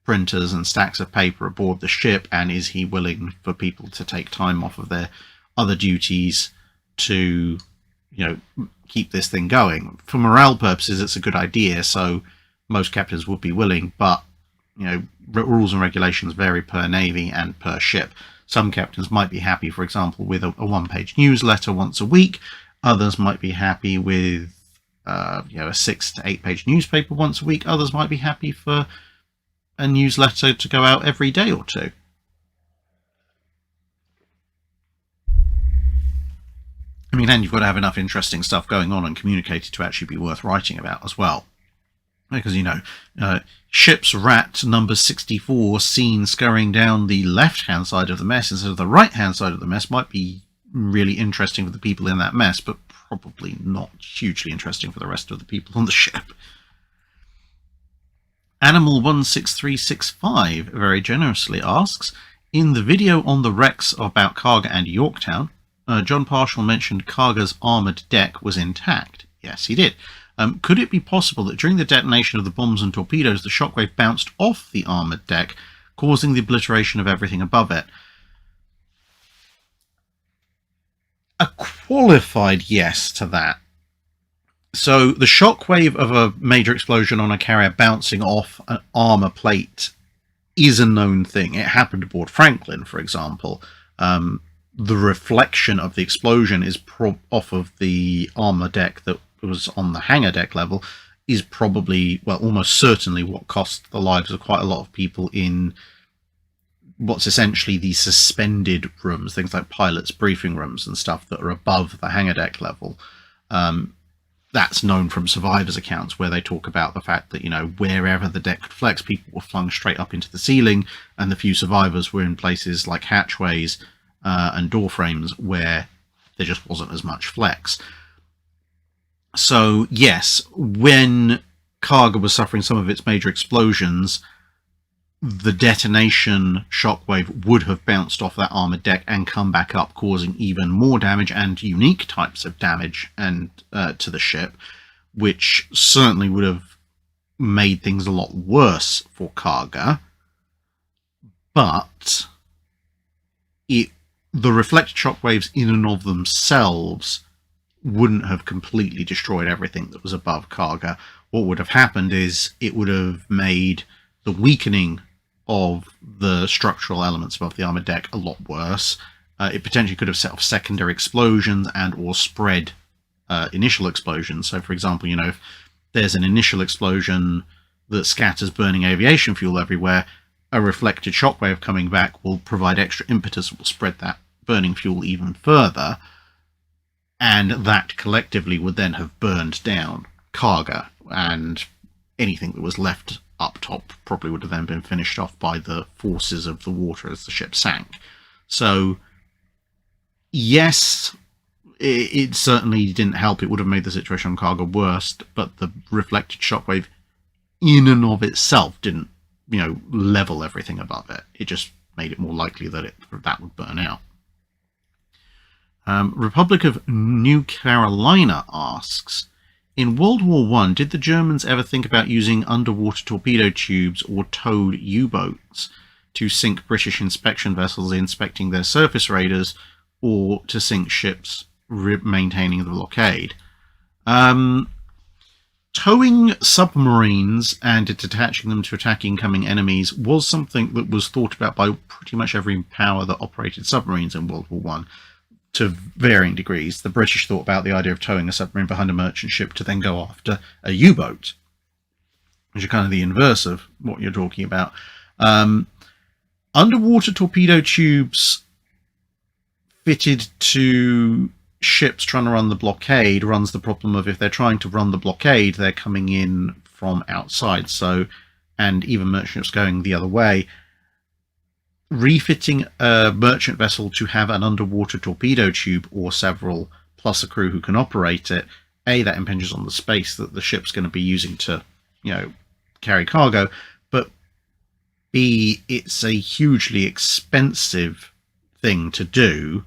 printers and stacks of paper aboard the ship, and is he willing for people to take time off of their other duties to keep this thing going. For morale purposes, it's a good idea, so most captains would be willing, but rules and regulations vary per navy and per ship. Some captains might be happy, for example, with a one-page newsletter once a week. Others might be happy with a 6 to 8 page newspaper once a week. Others might be happy for a newsletter to go out every day or two. And you've got to have enough interesting stuff going on and communicated to actually be worth writing about as well. Because, ship's rat number 64 seen scurrying down the left-hand side of the mess instead of the right-hand side of the mess might be really interesting for the people in that mess, but probably not hugely interesting for the rest of the people on the ship. Animal 16365 very generously asks, in the video on the wrecks about Karga and Yorktown, John Parshall mentioned Karga's armoured deck was intact. Yes, he did. Could it be possible that during the detonation of the bombs and torpedoes, the shockwave bounced off the armoured deck, causing the obliteration of everything above it? A qualified yes to that. So the shockwave of a major explosion on a carrier bouncing off an armour plate is a known thing. It happened aboard Franklin, for example. The reflection of the explosion is off of the armour deck that was on the hangar deck level is probably, well, almost certainly what cost the lives of quite a lot of people in what's essentially the suspended rooms, things like pilots' briefing rooms and stuff that are above the hangar deck level. That's known from survivors' accounts, where they talk about the fact that, you know, wherever the deck could flex, people were flung straight up into the ceiling, and the few survivors were in places like hatchways and door frames where there just wasn't as much flex. So, yes, when Karga was suffering some of its major explosions, the detonation shockwave would have bounced off that armoured deck and come back up, causing even more damage and unique types of damage and to the ship, which certainly would have made things a lot worse for Karga. But the reflected shockwaves in and of themselves wouldn't have completely destroyed everything that was above Karga. What would have happened is it would have made the weakening of the structural elements above the armoured deck a lot worse. It potentially could have set off secondary explosions and or spread initial explosions. So, for example, you know, if there's an initial explosion that scatters burning aviation fuel everywhere, a reflected shockwave coming back will provide extra impetus, will spread that burning fuel even further, and that collectively would then have burned down Karga, and anything that was left up top probably would have then been finished off by the forces of the water as the ship sank. So, yes, it certainly didn't help. It would have made the situation on Karga worse, but the reflected shockwave in and of itself didn't, you know, level everything above it. It just made it more likely that that would burn out. Republic of New Carolina asks, in World War I, did the Germans ever think about using underwater torpedo tubes or towed U-boats to sink British inspection vessels inspecting their surface raiders, or to sink ships maintaining the blockade? Towing submarines and detaching them to attack incoming enemies was something that was thought about by pretty much every power that operated submarines in World War I. To varying degrees. The British thought about the idea of towing a submarine behind a merchant ship to then go after a U-boat, which are kind of the inverse of what you're talking about. Underwater torpedo tubes fitted to ships trying to run the blockade runs the problem of, if they're trying to run the blockade, they're coming in from outside. So, and even merchant ships going the other way, refitting a merchant vessel to have an underwater torpedo tube or several plus a crew who can operate it, A, that impinges on the space that the ship's going to be using to, you know, carry cargo, but B, it's a hugely expensive thing to do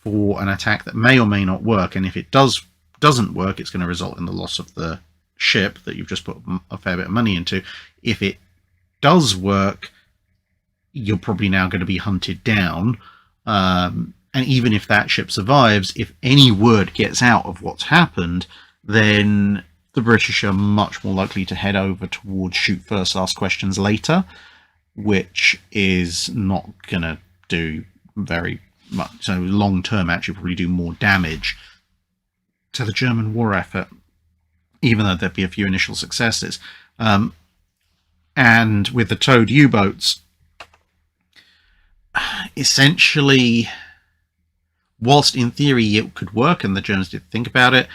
for an attack that may or may not work, and if it doesn't work, it's going to result in the loss of the ship that you've just put a fair bit of money into. If it does work, you're probably now going to be hunted down. And even if that ship survives, if any word gets out of what's happened, then the British are much more likely to head over towards shoot first, ask questions later, which is not going to do very much. So long term, actually probably do more damage to the German war effort, even though there'd be a few initial successes. And with the towed U-boats, essentially, whilst in theory it could work, and the Germans did think about it,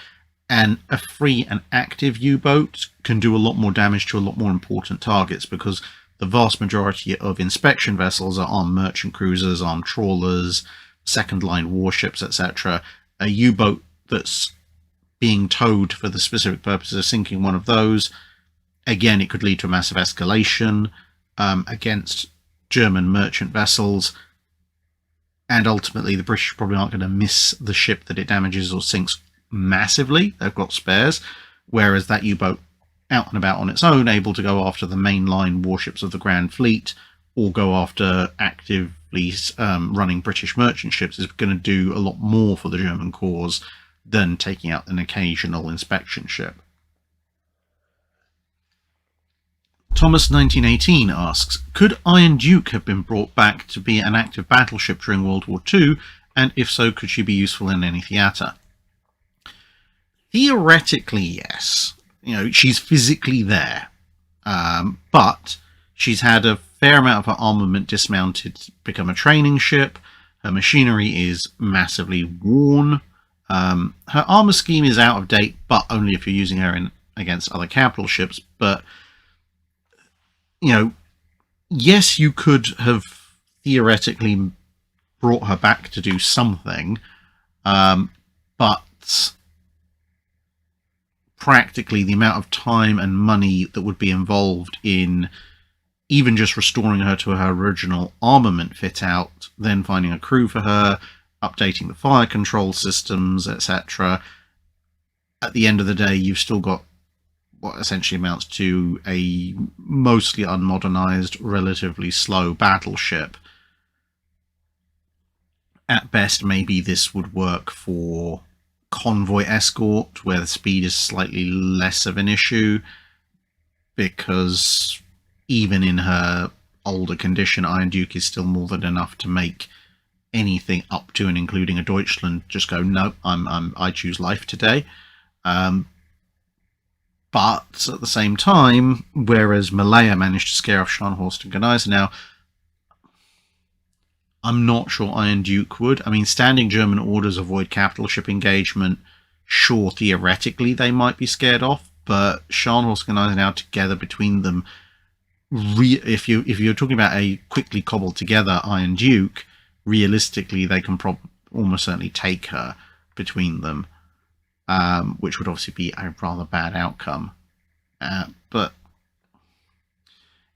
and a free and active U-boat can do a lot more damage to a lot more important targets, because the vast majority of inspection vessels are armed merchant cruisers, armed trawlers, second line warships, etc. A U-boat that's being towed for the specific purpose of sinking one of those, again, it could lead to a massive escalation against German merchant vessels, and ultimately the British probably aren't going to miss the ship that it damages or sinks massively. They've got spares, whereas that U-boat out and about on its own, able to go after the mainline warships of the Grand Fleet or go after actively running British merchant ships, is going to do a lot more for the German cause than taking out an occasional inspection ship. Thomas 1918 asks, could Iron Duke have been brought back to be an active battleship during World War II, and if so, could she be useful in any theatre? Theoretically, yes. she's physically there, but she's had a fair amount of her armament dismounted to become a training ship. Her machinery is massively worn. Her armor scheme is out of date, but only if you're using her against other capital ships. But yes, you could have theoretically brought her back to do something, but practically the amount of time and money that would be involved in even just restoring her to her original armament fit out, then finding a crew for her, updating the fire control systems, etc. At the end of the day, you've still got what essentially amounts to a mostly unmodernized, relatively slow battleship. At best, maybe this would work for convoy escort, where the speed is slightly less of an issue, because even in her older condition, Iron Duke is still more than enough to make anything up to and including a Deutschland just go, no, I choose life today. But at the same time, whereas Malaya managed to scare off Scharnhorst and Gneisenau, I'm not sure Iron Duke would. I mean, standing German orders avoid capital ship engagement. Sure, theoretically they might be scared off, but Scharnhorst and Gneisenau together between them, if you're talking about a quickly cobbled together Iron Duke, realistically they can almost certainly take her between them, which would obviously be a rather bad outcome. But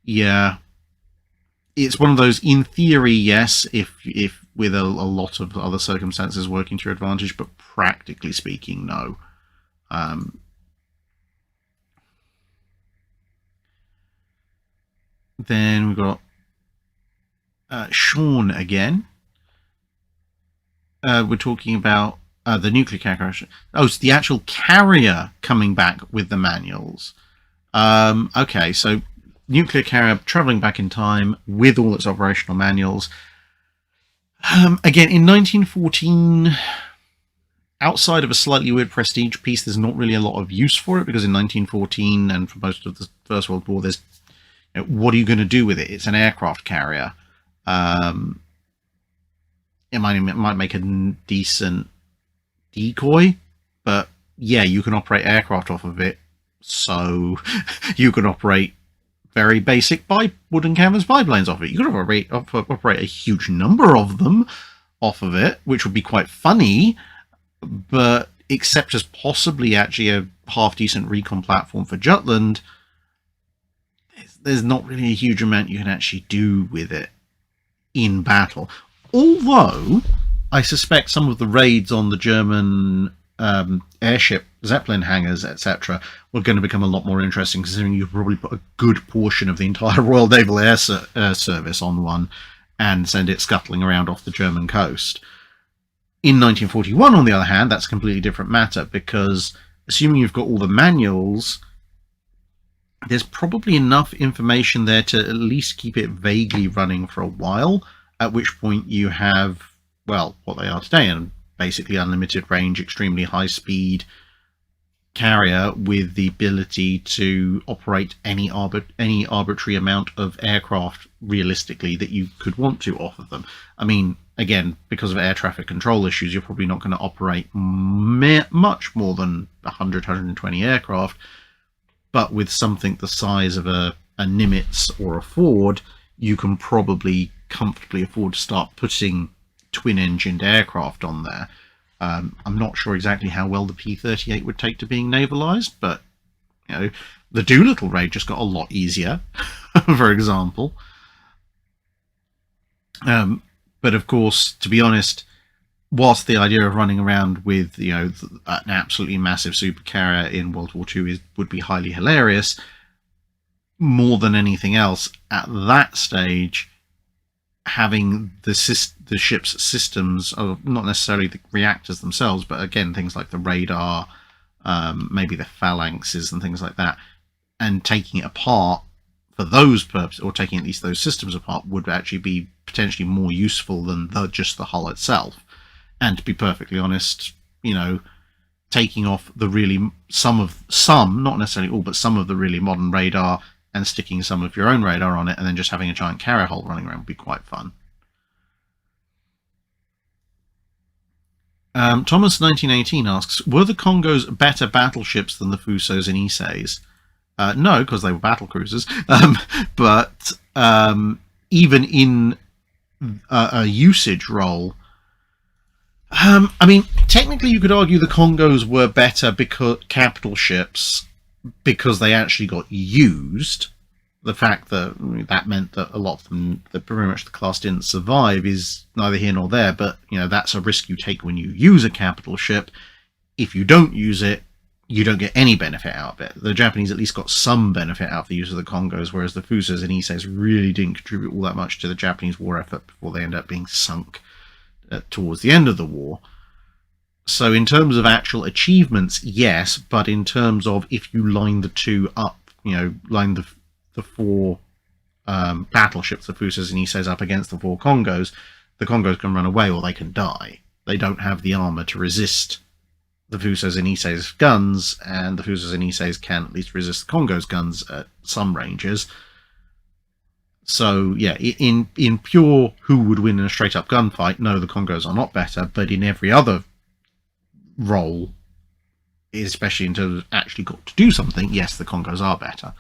yeah, it's one of those, in theory, yes, if with a lot of other circumstances working to your advantage, but practically speaking, no. Then we've got Sean again. We're talking about the nuclear carrier. Oh, it's the actual carrier coming back with the manuals. Okay, so nuclear carrier traveling back in time with all its operational manuals. Again, in 1914, outside of a slightly weird prestige piece, there's not really a lot of use for it, because in 1914 and for most of the First World War, there's what are you going to do with it? It's an aircraft carrier. It might make a decent decoy, but yeah, you can operate aircraft off of it. So you can operate very basic wooden canvas biplanes off it. You could operate a huge number of them off of it, which would be quite funny, but except as possibly actually a half-decent recon platform for Jutland, there's not really a huge amount you can actually do with it in battle. Although, I suspect some of the raids on the German airship, Zeppelin hangars, etc., were going to become a lot more interesting, considering you probably put a good portion of the entire Royal Naval Air Service on one and send it scuttling around off the German coast. In 1941, on the other hand, that's a completely different matter, because assuming you've got all the manuals, there's probably enough information there to at least keep it vaguely running for a while, at which point you have, well, what they are today, and basically unlimited range, extremely high speed carrier with the ability to operate any arbitrary amount of aircraft realistically that you could want to off of them. I mean, again, because of air traffic control issues, you're probably not going to operate much more than 100, 120 aircraft, but with something the size of a Nimitz or a Ford, you can probably comfortably afford to start putting twin-engined aircraft on there. I'm not sure exactly how well the P-38 would take to being navalized, but the Doolittle raid just got a lot easier, for example. But of course, to be honest, whilst the idea of running around with an absolutely massive supercarrier in World War II would be highly hilarious, more than anything else at that stage, having the ship's systems, not necessarily the reactors themselves, but again things like the radar, maybe the phalanxes and things like that, and taking it apart for those purposes, or taking at least those systems apart, would actually be potentially more useful than just the hull itself. And to be perfectly honest, taking off some, not necessarily all, but some of the really modern radar and sticking some of your own radar on it, and then just having a giant carrier hull running around would be quite fun. Thomas 1918 asks, were the Congos better battleships than the Fusos and Iseis? No, because they were battle cruisers. But even in a usage role, I mean, technically you could argue the Congos were better because capital ships, because they actually got used. The fact that meant that a lot of them, that pretty much the class didn't survive, is neither here nor there. But that's a risk you take when you use a capital ship. If you don't use it, you don't get any benefit out of it. The Japanese at least got some benefit out of the use of the Congos, whereas the Fusos and Iseis really didn't contribute all that much to the Japanese war effort before they ended up being sunk towards the end of the war. So in terms of actual achievements, yes, but in terms of if you line the two up, line the four battleships, the Fusos and Iseis, up against the four Congos, the Congos can run away or they can die. They don't have the armor to resist the Fusos and Iseis guns, and the Fusos and Iseis can at least resist the Congos guns at some ranges. So yeah, in pure who would win in a straight up gunfight, no, the Congos are not better, but in every other role, especially in terms of actually got to do something, yes, the Congos are better.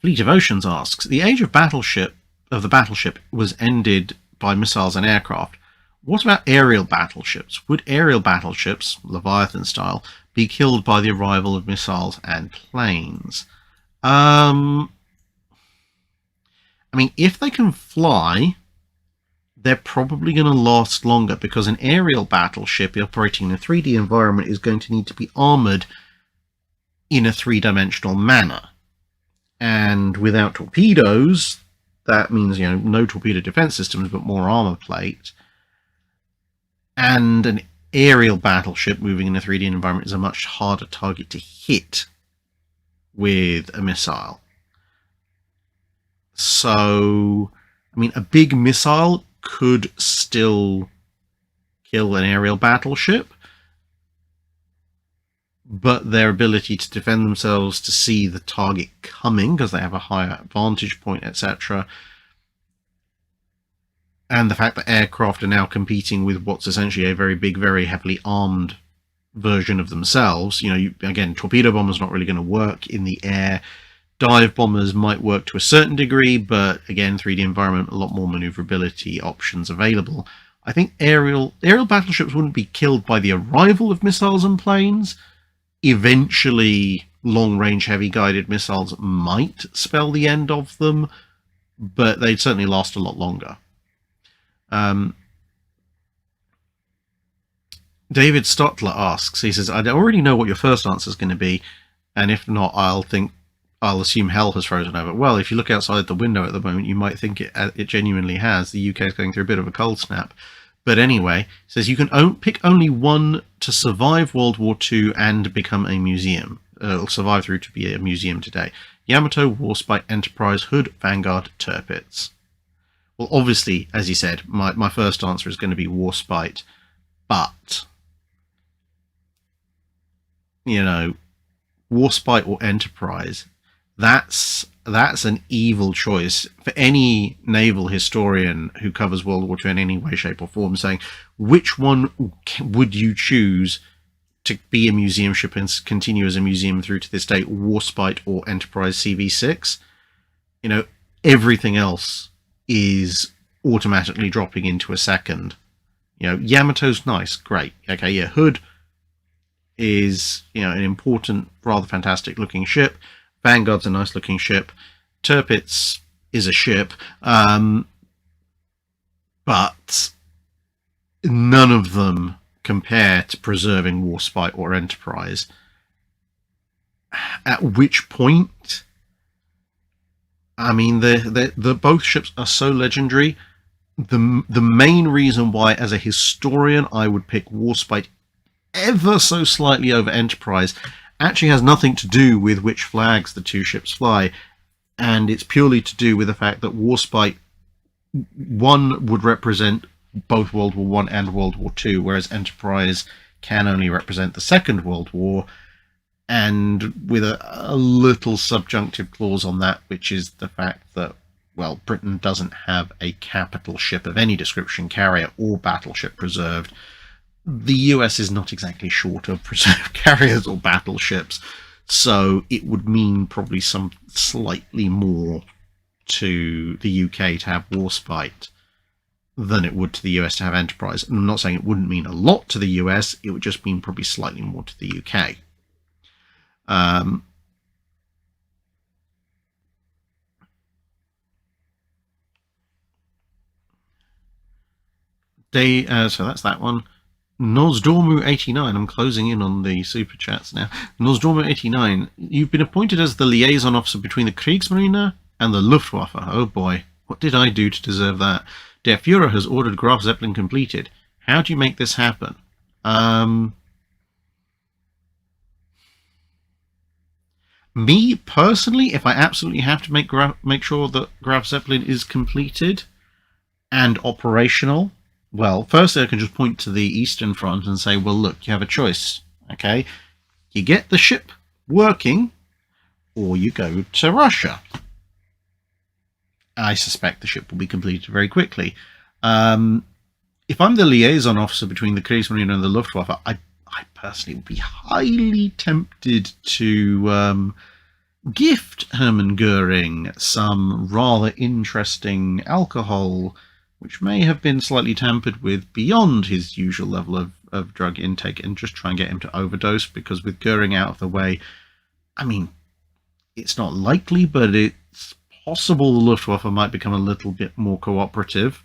Fleet of Oceans asks, the age of the battleship was ended by missiles and aircraft. What about aerial battleships? Would aerial battleships, Leviathan style, be killed by the arrival of missiles and planes? I mean, if they can fly, they're probably going to last longer, because an aerial battleship operating in a 3D environment is going to need to be armoured in a three-dimensional manner. And without torpedoes, that means, no torpedo defense systems, but more armor plate. And an aerial battleship moving in a 3D environment is a much harder target to hit with a missile. So, I mean, a big missile could still kill an aerial battleship, but their ability to defend themselves, to see the target coming because they have a higher vantage point, etc., and the fact that aircraft are now competing with what's essentially a very big, very heavily armed version of themselves. Again, torpedo bombers not really going to work in the air. Dive bombers might work to a certain degree, but again, 3D environment, a lot more maneuverability options available. I think aerial battleships wouldn't be killed by the arrival of missiles and planes. Eventually, long-range heavy guided missiles might spell the end of them, but they'd certainly last a lot longer. David Stotler asks, he says, I already know what your first answer is going to be, and if not, I'll assume hell has frozen over. Well, if you look outside the window at the moment, you might think it genuinely has. The UK is going through a bit of a cold snap. But anyway, it says you can pick only one to survive World War II and become a museum. Survive through to be a museum today. Yamato, Warspite, Enterprise, Hood, Vanguard, Tirpitz. Well, obviously, as you said, my first answer is going to be Warspite, but Warspite or Enterprise, that's an evil choice for any naval historian who covers World War II in any way, shape, or form, saying which one would you choose to be a museum ship and continue as a museum through to this day, Warspite or Enterprise CV6? Everything else is automatically dropping into a second. Yamato's nice, great. Okay, yeah, Hood is, an important, rather fantastic looking ship. Vanguard's a nice looking ship. Tirpitz is a ship. But none of them compare to preserving Warspite or Enterprise. At which point, I mean, the both ships are so legendary. The main reason why, as a historian, I would pick Warspite ever so slightly over Enterprise actually has nothing to do with which flags the two ships fly, and it's purely to do with the fact that Warspite, one, would represent both World War I and World War II, whereas Enterprise can only represent the Second World War, and with a little subjunctive clause on that, which is the fact that, well, Britain doesn't have a capital ship of any description, carrier or battleship preserved. The US is not exactly short of preserved carriers or battleships, so it would mean probably some slightly more to the UK to have Warspite than it would to the US to have Enterprise. And I'm not saying it wouldn't mean a lot to the US, it would just mean probably slightly more to the UK. So that's that one. Nosdormu89, I'm closing in on the super chats now. Nosdormu89, you've been appointed as the liaison officer between the Kriegsmarine and the Luftwaffe. Oh boy, what did I do to deserve that? Der Führer has ordered Graf Zeppelin completed. How do you make this happen? Me personally, if I absolutely have to make sure that Graf Zeppelin is completed and operational, well, firstly I can just point to the Eastern Front and say, well, look, you have a choice, okay? You get the ship working, or you go to Russia. I suspect the ship will be completed very quickly. If I'm the liaison officer between the Kriegsmarine and the Luftwaffe, I personally would be highly tempted to gift Hermann Goering some rather interesting alcohol, which may have been slightly tampered with beyond his usual level of drug intake, and just try and get him to overdose, because with Goering out of the way, I mean, it's not likely, but it's possible the Luftwaffe might become a little bit more cooperative.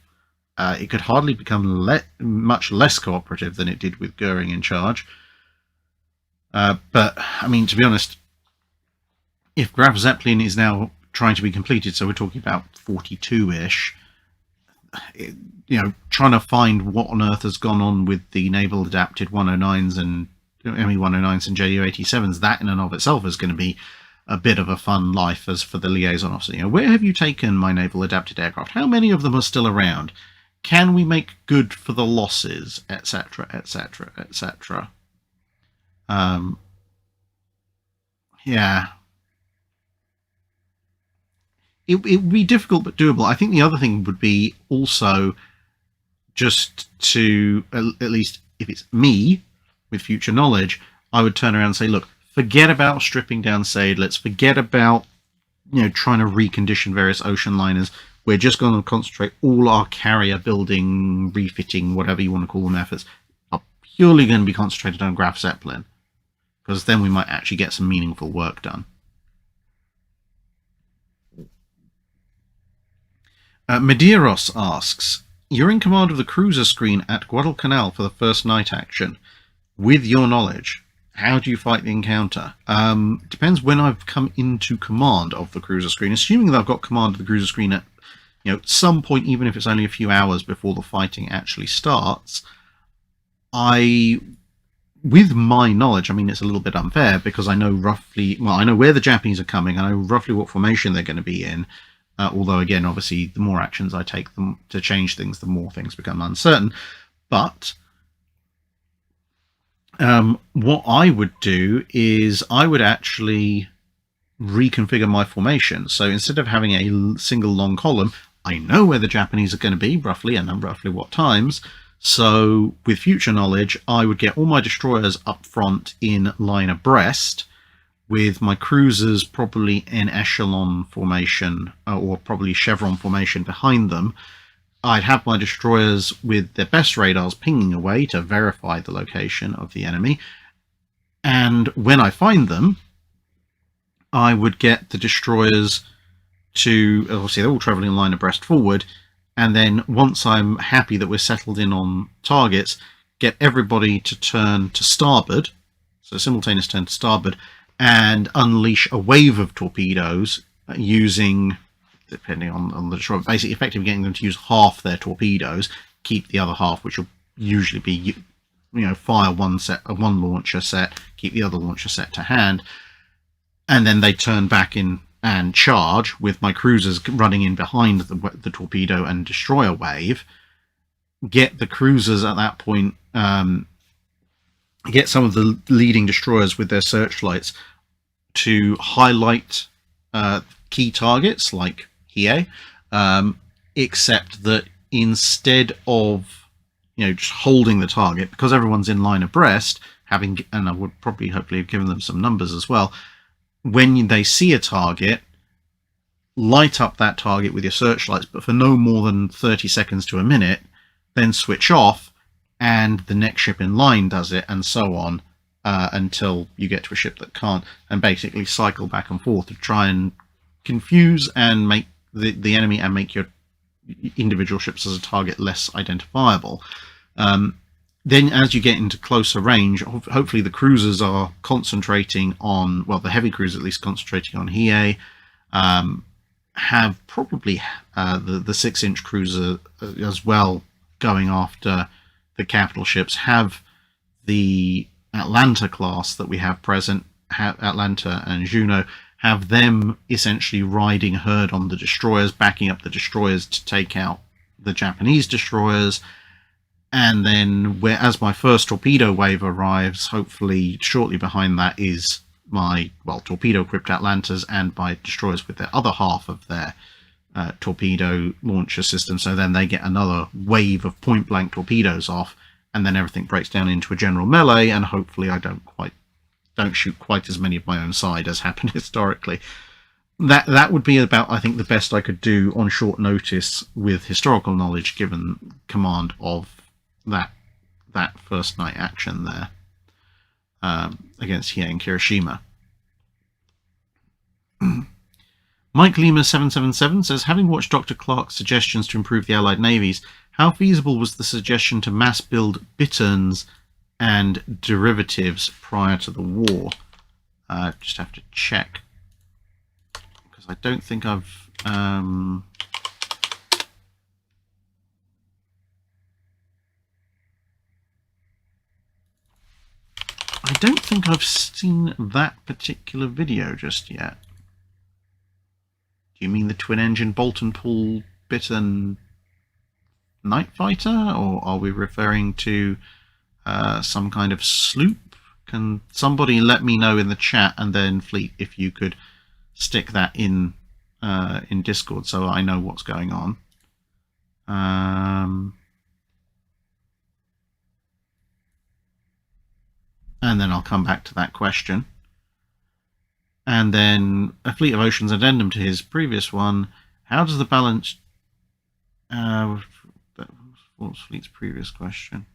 It could hardly become much less cooperative than it did with Goering in charge. But, I mean, to be honest, if Graf Zeppelin is now trying to be completed, so we're talking about 42-ish, you know, trying to find what on earth has gone on with the naval adapted 109s and ME-109s and JU-87s, that in and of itself is going to be a bit of a fun life as for the liaison officer. You know, where have you taken my naval adapted aircraft? How many of them are still around? Can we make good for the losses, etc., etc., etc.? Yeah. It would be difficult but doable. I think the other thing would be also just to, at least if it's me with future knowledge, I would turn around and say, look, forget about stripping down Let's forget about, you know, trying to recondition various ocean liners. We're just going to concentrate all our carrier building, refitting, whatever you want to call them, efforts are purely going to be concentrated on Graf Zeppelin, because then we might actually get some meaningful work done. Medeiros asks, you're in command of the cruiser screen at Guadalcanal for the first night action. With your knowledge, how do you fight the encounter? Depends when I've come into command of the cruiser screen. Assuming that I've got command of the cruiser screen at, you know, some point, even if it's only a few hours before the fighting actually starts, with my knowledge, I mean, it's a little bit unfair because I know roughly, well, I know where the Japanese are coming, I know roughly what formation they're going to be in. Although, again, obviously, the more actions I take them to change things, the more things become uncertain. But what I would do is I would actually reconfigure my formation. So instead of having a single long column, I know where the Japanese are going to be, roughly, and roughly what times. So with future knowledge, I would get all my destroyers up front in line abreast, with my cruisers probably in echelon formation, or probably chevron formation behind them. I'd have my destroyers with their best radars pinging away to verify the location of the enemy. And when I find them, I would get the destroyers to, obviously they're all traveling in line abreast forward, and then once I'm happy that we're settled in on targets, get everybody to turn to starboard, so simultaneous turn to starboard, and unleash a wave of torpedoes using, depending on the destroyer, basically effectively getting them to use half their torpedoes, keep the other half, which will usually be, you know, fire one launcher set, keep the other launcher set to hand, and then they turn back in and charge with my cruisers running in behind the torpedo and destroyer wave. Get the cruisers at that point get some of the leading destroyers with their searchlights to highlight key targets like Hiei, except that instead of just holding the target, because everyone's in line abreast, and I would probably hopefully have given them some numbers as well, when they see a target, light up that target with your searchlights, but for no more than 30 seconds to a minute, then switch off, and the next ship in line does it, and so on, until you get to a ship that can't, and basically cycle back and forth to try and confuse and make the enemy and make your individual ships as a target less identifiable. Then as you get into closer range, hopefully the cruisers are concentrating on, well, the heavy cruisers at least concentrating on Hiei, have probably the 6-inch cruiser as well going after the capital ships, have the Atlanta class that we have present, Atlanta and Juno, have them essentially riding herd on the destroyers, backing up the destroyers to take out the Japanese destroyers. And then, as my first torpedo wave arrives, hopefully shortly behind that is my, well, torpedo-equipped Atlantas and my destroyers with their other half of their torpedo launcher system. So then they get another wave of point-blank torpedoes off, and then everything breaks down into a general melee, and hopefully I don't shoot quite as many of my own side as happened historically. That would be about, I think, the best I could do on short notice with historical knowledge, given command of that first night action there against Hiei and Kirishima. Mike Lima 777 says, having watched Dr. Clark's suggestions to improve the Allied navies, how feasible was the suggestion to mass build bitterns and derivatives prior to the war? Just have to check, because I don't think I've seen that particular video just yet. Do you mean the twin-engine bolt and pull bittern night fighter, or are we referring to some kind of sloop? Can somebody let me know in the chat, and then Fleet, if you could stick that in Discord so I know what's going on. And then I'll come back to that question. And then a Fleet of Oceans addendum to his previous one. How does the balance... what was Fleet's previous question?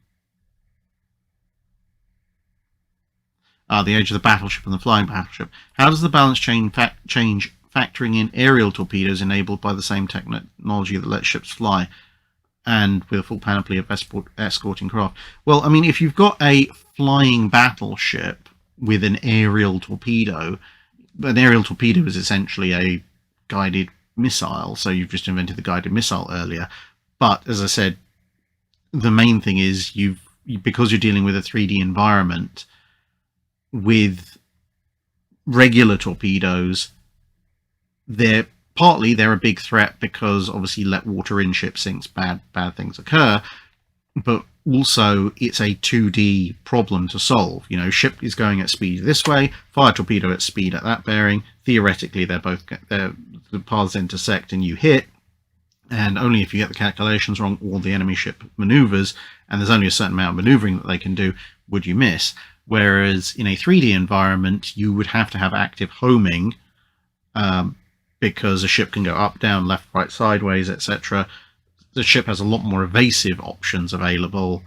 The age of the battleship and the flying battleship. How does the balance change factoring in aerial torpedoes enabled by the same technology that lets ships fly, and with a full panoply of escorting craft? Well, I mean, if you've got a flying battleship with an aerial torpedo is essentially a guided missile, so you've just invented the guided missile earlier. But as I said, the main thing is because you're dealing with a 3D environment with regular torpedoes, they're a big threat because obviously let water in, ship sinks, bad things occur, but also it's a 2D problem to solve. Ship is going at speed this way, fire torpedo at speed at that bearing. Theoretically, the paths intersect and you hit, and only if you get the calculations wrong or the enemy ship maneuvers, and there's only a certain amount of maneuvering that they can do, would you miss. Whereas in a 3D environment, you would have to have active homing, because a ship can go up, down, left, right, sideways, etc. The ship has a lot more evasive options available.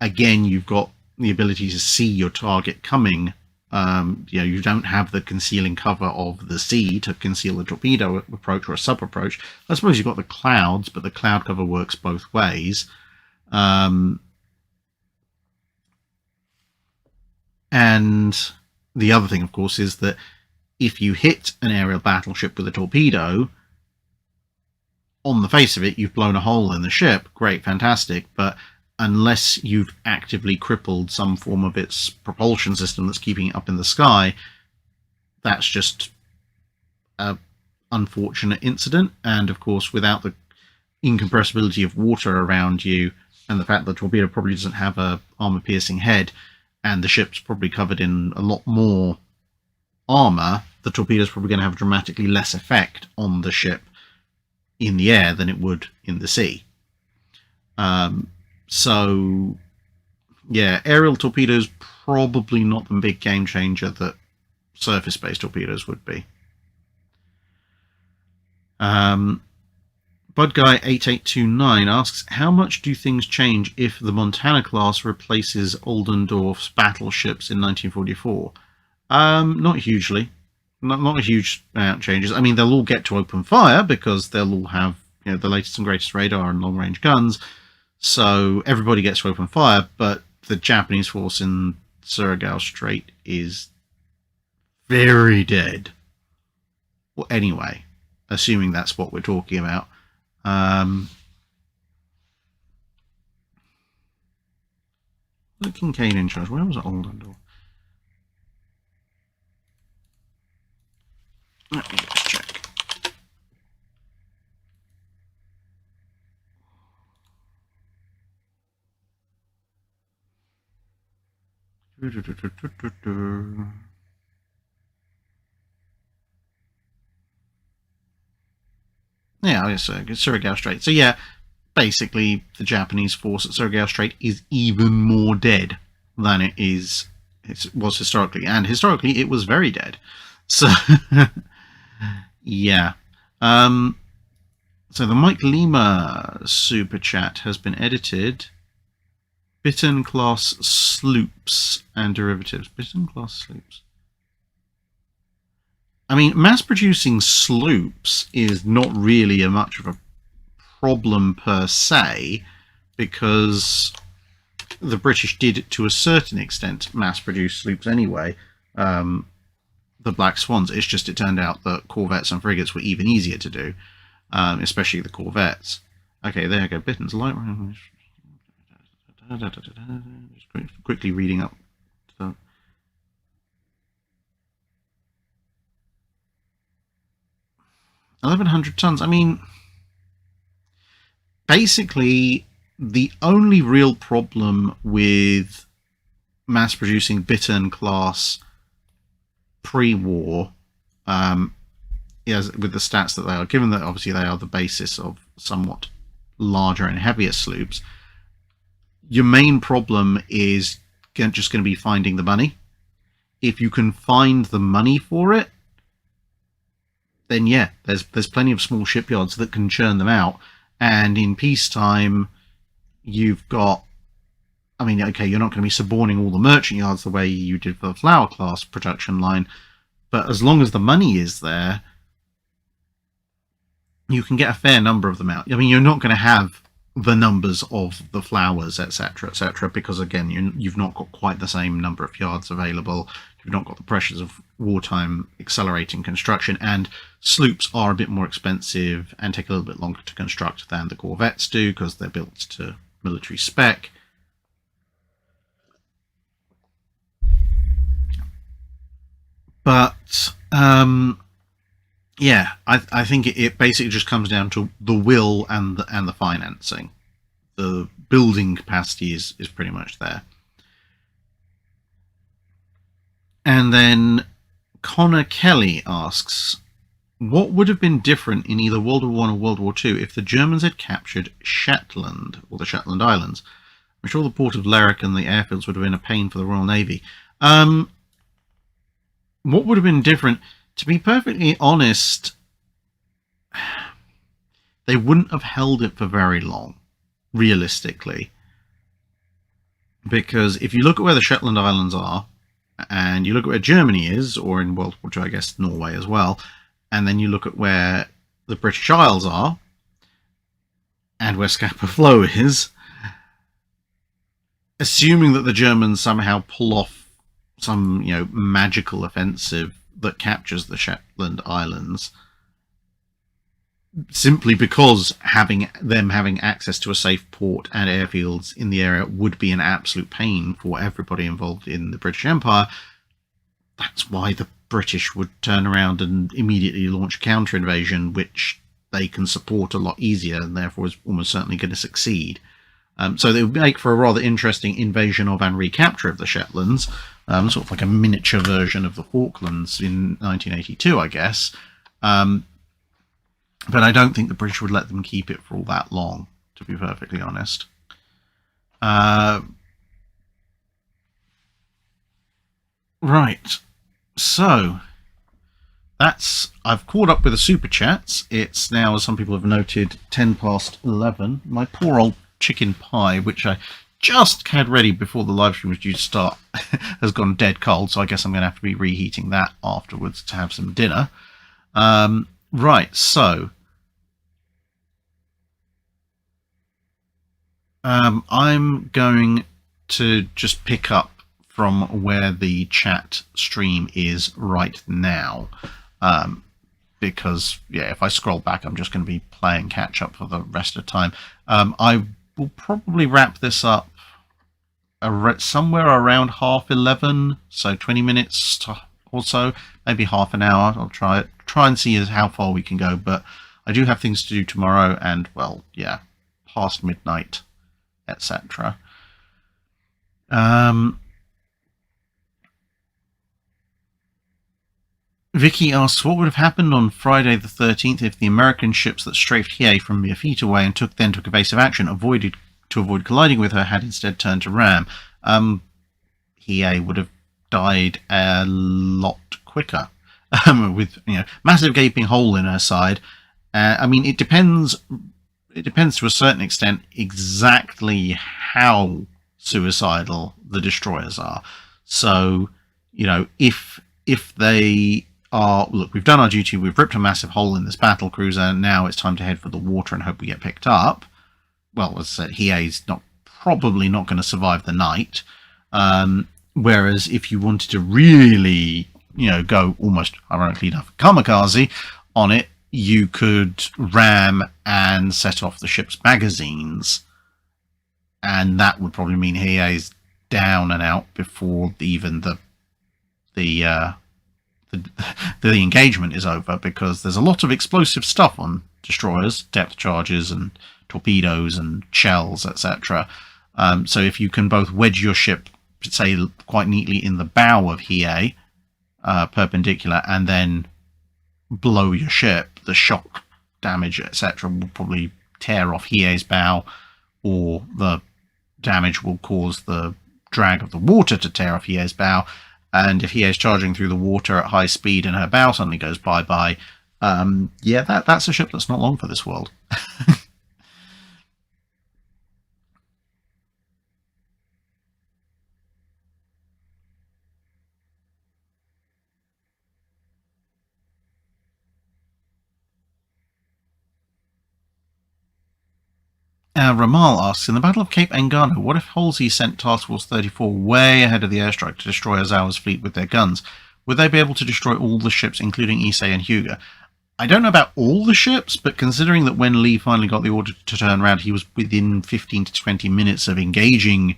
Again, you've got the ability to see your target coming. You don't have the concealing cover of the sea to conceal a torpedo approach or a sub approach. I suppose you've got the clouds, but the cloud cover works both ways. And the other thing, of course, is that if you hit an aerial battleship with a torpedo, on the face of it, you've blown a hole in the ship. Great, fantastic. But unless you've actively crippled some form of its propulsion system that's keeping it up in the sky, that's just an unfortunate incident. And of course, without the incompressibility of water around you, and the fact that the torpedo probably doesn't have a armor-piercing head, and the ship's probably covered in a lot more armor, the torpedo's probably going to have dramatically less effect on the ship in the air than it would in the sea. So, yeah, aerial torpedoes probably not the big game changer that surface-based torpedoes would be. Budguy8829 asks, how much do things change if the Montana class replaces Oldendorf's battleships in 1944? Not hugely. Not a huge amount of changes. I mean, they'll all get to open fire because they'll all have, you know, the latest and greatest radar and long-range guns. So everybody gets to open fire, but the Japanese force in Surigao Strait is very dead. Well, anyway, assuming that's what we're talking about. The Kincaid in charge. Where was it? Oldendorf. Let me just check. Yeah, it's Surigao Strait. So yeah, basically the Japanese force at Surigao Strait is even more dead than it was historically, and historically it was very dead. So yeah. So the Mike Lima super chat has been edited. Bittern class sloops and derivatives. Bittern class sloops. I mean, mass-producing sloops is not really much of a problem per se, because the British did, to a certain extent, mass-produce sloops anyway. The Black Swans. It's just it turned out that corvettes and frigates were even easier to do, especially the corvettes. Okay, there you go. Bitton's light. Just quickly reading up. 1,100 tons. I mean, basically, the only real problem with mass-producing Bittern class pre-war, is with the stats that they are, given that obviously they are the basis of somewhat larger and heavier sloops, your main problem is just going to be finding the money. If you can find the money for it, then yeah, there's plenty of small shipyards that can churn them out. And in peacetime, you've got, I mean, okay, you're not going to be suborning all the merchant yards the way you did for the Flower class production line, but as long as the money is there, you can get a fair number of them out. I mean, you're not going to have the numbers of the Flowers, etc., because again, you've not got quite the same number of yards available. You've not got the pressures of wartime accelerating construction, and sloops are a bit more expensive and take a little bit longer to construct than the corvettes do because they're built to military spec. But yeah, I think it basically just comes down to the will and the financing. The building capacity is pretty much there. And then Connor Kelly asks, what would have been different in either World War I or World War II if the Germans had captured Shetland, or the Shetland Islands? I'm sure the port of Lerwick and the airfields would have been a pain for the Royal Navy. What would have been different? To be perfectly honest, they wouldn't have held it for very long, realistically. Because if you look at where the Shetland Islands are, and you look at where Germany is, or in World War II, I guess Norway as well, and then you look at where the British Isles are, and where Scapa Flow is, assuming that the Germans somehow pull off some, you know, magical offensive that captures the Shetland Islands, simply because having access to a safe port and airfields in the area would be an absolute pain for everybody involved in the British Empire. That's why the British would turn around and immediately launch a counter invasion, which they can support a lot easier and therefore is almost certainly going to succeed. So they would make for a rather interesting invasion of and recapture of the Shetlands, sort of like a miniature version of the Falklands in 1982, I guess. But I don't think the British would let them keep it for all that long, to be perfectly honest. Right. So I've caught up with the super chats. It's now, as some people have noted, 11:10. My poor old chicken pie, which I just had ready before the live stream was due to start, has gone dead cold, so I guess I'm going to have to be reheating that afterwards to have some dinner. Right, so I'm going to just pick up from where the chat stream is right now. Because, yeah, if I scroll back, I'm just going to be playing catch up for the rest of the time. I will probably wrap this up somewhere around 11:30, so 20 minutes or so, maybe half an hour. I'll try and see how far we can go, but I do have things to do tomorrow, and, well, yeah, past midnight, etc. Vicky asks, what would have happened on Friday the 13th if the American ships that strafed Hiei from mere feet away and took evasive action to avoid colliding with her had instead turned to ram? Hiei would have died a lot quicker with massive gaping hole in her side. I mean, it depends to a certain extent exactly how suicidal the destroyers are. So, if they are, look, we've done our duty, we've ripped a massive hole in this battle cruiser, now it's time to head for the water and hope we get picked up. Well, as I said, Hiei's probably not going to survive the night. Whereas if you wanted to really, go almost, ironically enough, kamikaze on it, you could ram and set off the ship's magazines. And that would probably mean Hiei's down and out before even the engagement is over, because there's a lot of explosive stuff on destroyers, depth charges and torpedoes and shells, etc. So if you can both wedge your ship, say, quite neatly in the bow of Hiei, perpendicular, and then blow your ship, the shock damage, etc., will probably tear off Hiei's bow, or the damage will cause the drag of the water to tear off Hiei's bow. And if Hiei's charging through the water at high speed and her bow suddenly goes bye-bye, yeah, that's a ship that's not long for this world. Ramal asks, in the Battle of Cape Engano, what if Halsey sent Task Force 34 way ahead of the airstrike to destroy Ozawa's fleet with their guns? Would they be able to destroy all the ships, including Issei and Hyuga? I don't know about all the ships, but considering that when Lee finally got the order to turn around, he was within 15 to 20 minutes of engaging,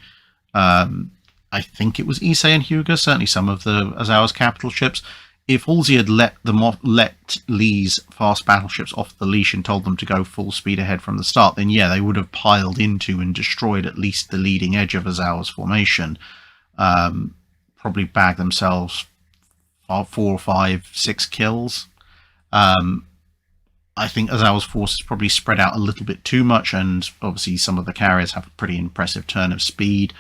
I think it was Issei and Hyuga, certainly some of the Ozawa's capital ships. If Halsey had let Lee's fast battleships off the leash and told them to go full speed ahead from the start, then yeah, they would have piled into and destroyed at least the leading edge of Ozawa's formation. Probably bagged themselves 4, 5, 6 kills. I think Ozawa's force is probably spread out a little bit too much, and obviously some of the carriers have a pretty impressive turn of speed.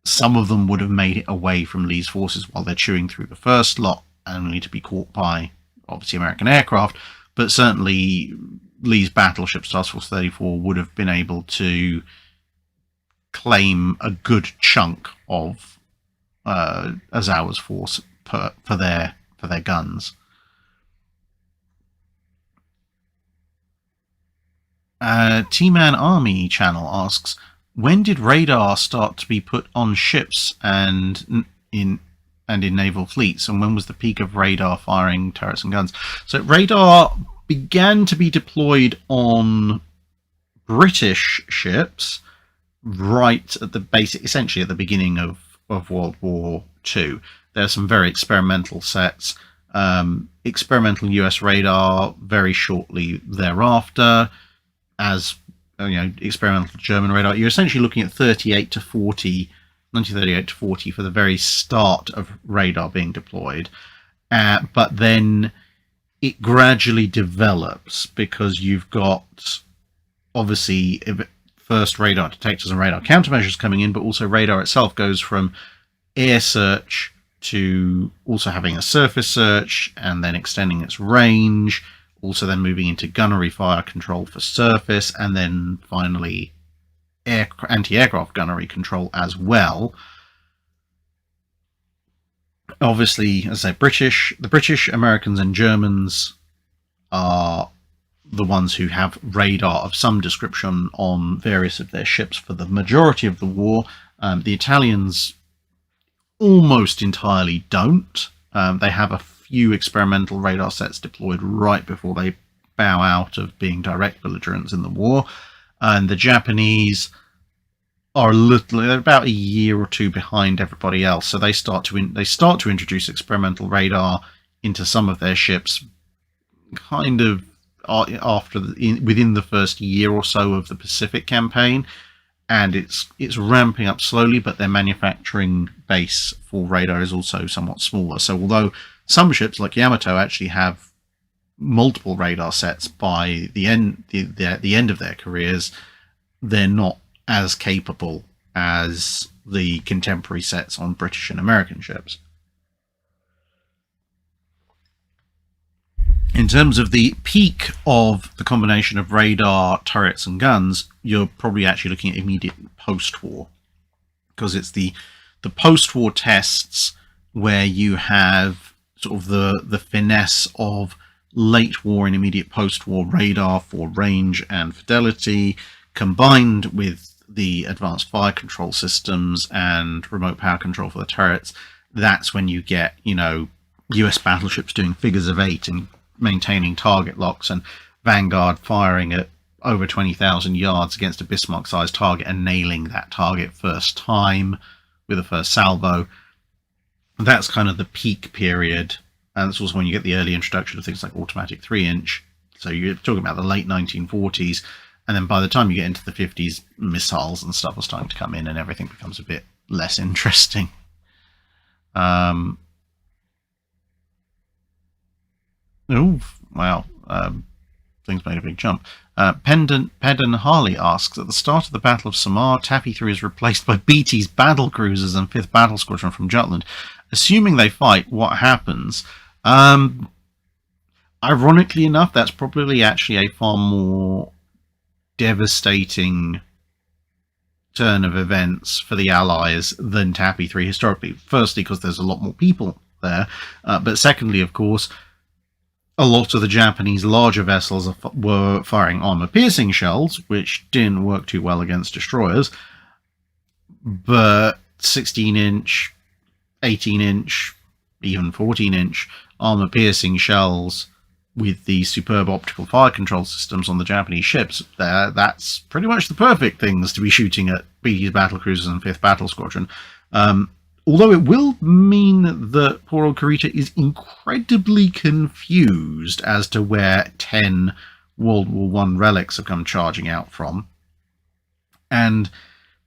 Some of them would have made it away from Lee's forces while they're chewing through the first lot, only to be caught by, obviously, American aircraft. But certainly Lee's battleships, Task Force 34, would have been able to claim a good chunk of Ozawa's force for their guns. T-Man Army channel asks, when did radar start to be put on ships and in naval fleets, and when was the peak of radar firing turrets and guns? So radar began to be deployed on British ships right at essentially at the beginning of World War II. There are some very experimental sets. Experimental US radar very shortly thereafter, as experimental German radar, you're essentially looking at 1938 to 40 for the very start of radar being deployed. But then it gradually develops because you've got, obviously, first radar detectors and radar countermeasures coming in, but also radar itself goes from air search to also having a surface search and then extending its range, also then moving into gunnery fire control for surface, and then finally anti-aircraft gunnery control as well. Obviously, as I say, the British, Americans, and Germans are the ones who have radar of some description on various of their ships for the majority of the war. The Italians almost entirely don't. They have a few experimental radar sets deployed right before they bow out of being direct belligerents in the war. And the Japanese are they're about a year or two behind everybody else, so they start to introduce experimental radar into some of their ships kind of within the first year or so of the Pacific campaign, and it's ramping up slowly, but their manufacturing base for radar is also somewhat smaller. So although some ships like Yamato actually have multiple radar sets by the end of their careers, they're not as capable as the contemporary sets on British and American ships. In terms of the peak of the combination of radar, turrets, and guns, you're probably actually looking at immediate post-war, because it's the post-war tests where you have sort of the finesse of late war and immediate post-war radar for range and fidelity, combined with the advanced fire control systems and remote power control for the turrets. That's when you get, US battleships doing figures of 8 and maintaining target locks, and Vanguard firing at over 20,000 yards against a Bismarck-sized target and nailing that target first time with the first salvo. That's kind of the peak period, and that's also when you get the early introduction of things like automatic 3-inch. So you're talking about the late 1940s, and then by the time you get into the 50s, missiles and stuff are starting to come in, and everything becomes a bit less interesting. Oh, wow. Things made a big jump. Pendon Harley asks, at the start of the Battle of Samar, Taffy 3 is replaced by BT's battle cruisers and 5th Battle Squadron from Jutland. Assuming they fight, what happens? Ironically enough, that's probably actually a far more devastating turn of events for the Allies than Taffy 3 historically. Firstly, because there's a lot more people there, but secondly, of course, a lot of the Japanese larger vessels were firing armor-piercing shells, which didn't work too well against destroyers, but 16-inch, 18-inch, even 14-inch armor-piercing shells with the superb optical fire control systems on the Japanese ships, that's pretty much the perfect things to be shooting at BT's battlecruisers and 5th Battle Squadron. Although it will mean that poor old Kurita is incredibly confused as to where 10 World War I relics have come charging out from. And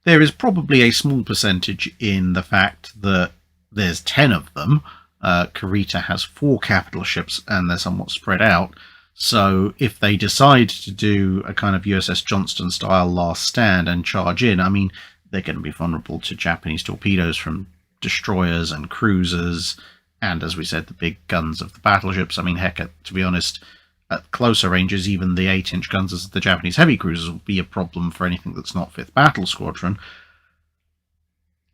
there is probably a small percentage in the fact that there's 10 of them. Kurita has 4 capital ships and they're somewhat spread out. So if they decide to do a kind of USS Johnston style last stand and charge in, I mean, they're going to be vulnerable to Japanese torpedoes from destroyers and cruisers, and as we said, the big guns of the battleships. I mean, heck, to be honest, at closer ranges, even the 8-inch guns of the Japanese heavy cruisers will be a problem for anything that's not 5th Battle Squadron,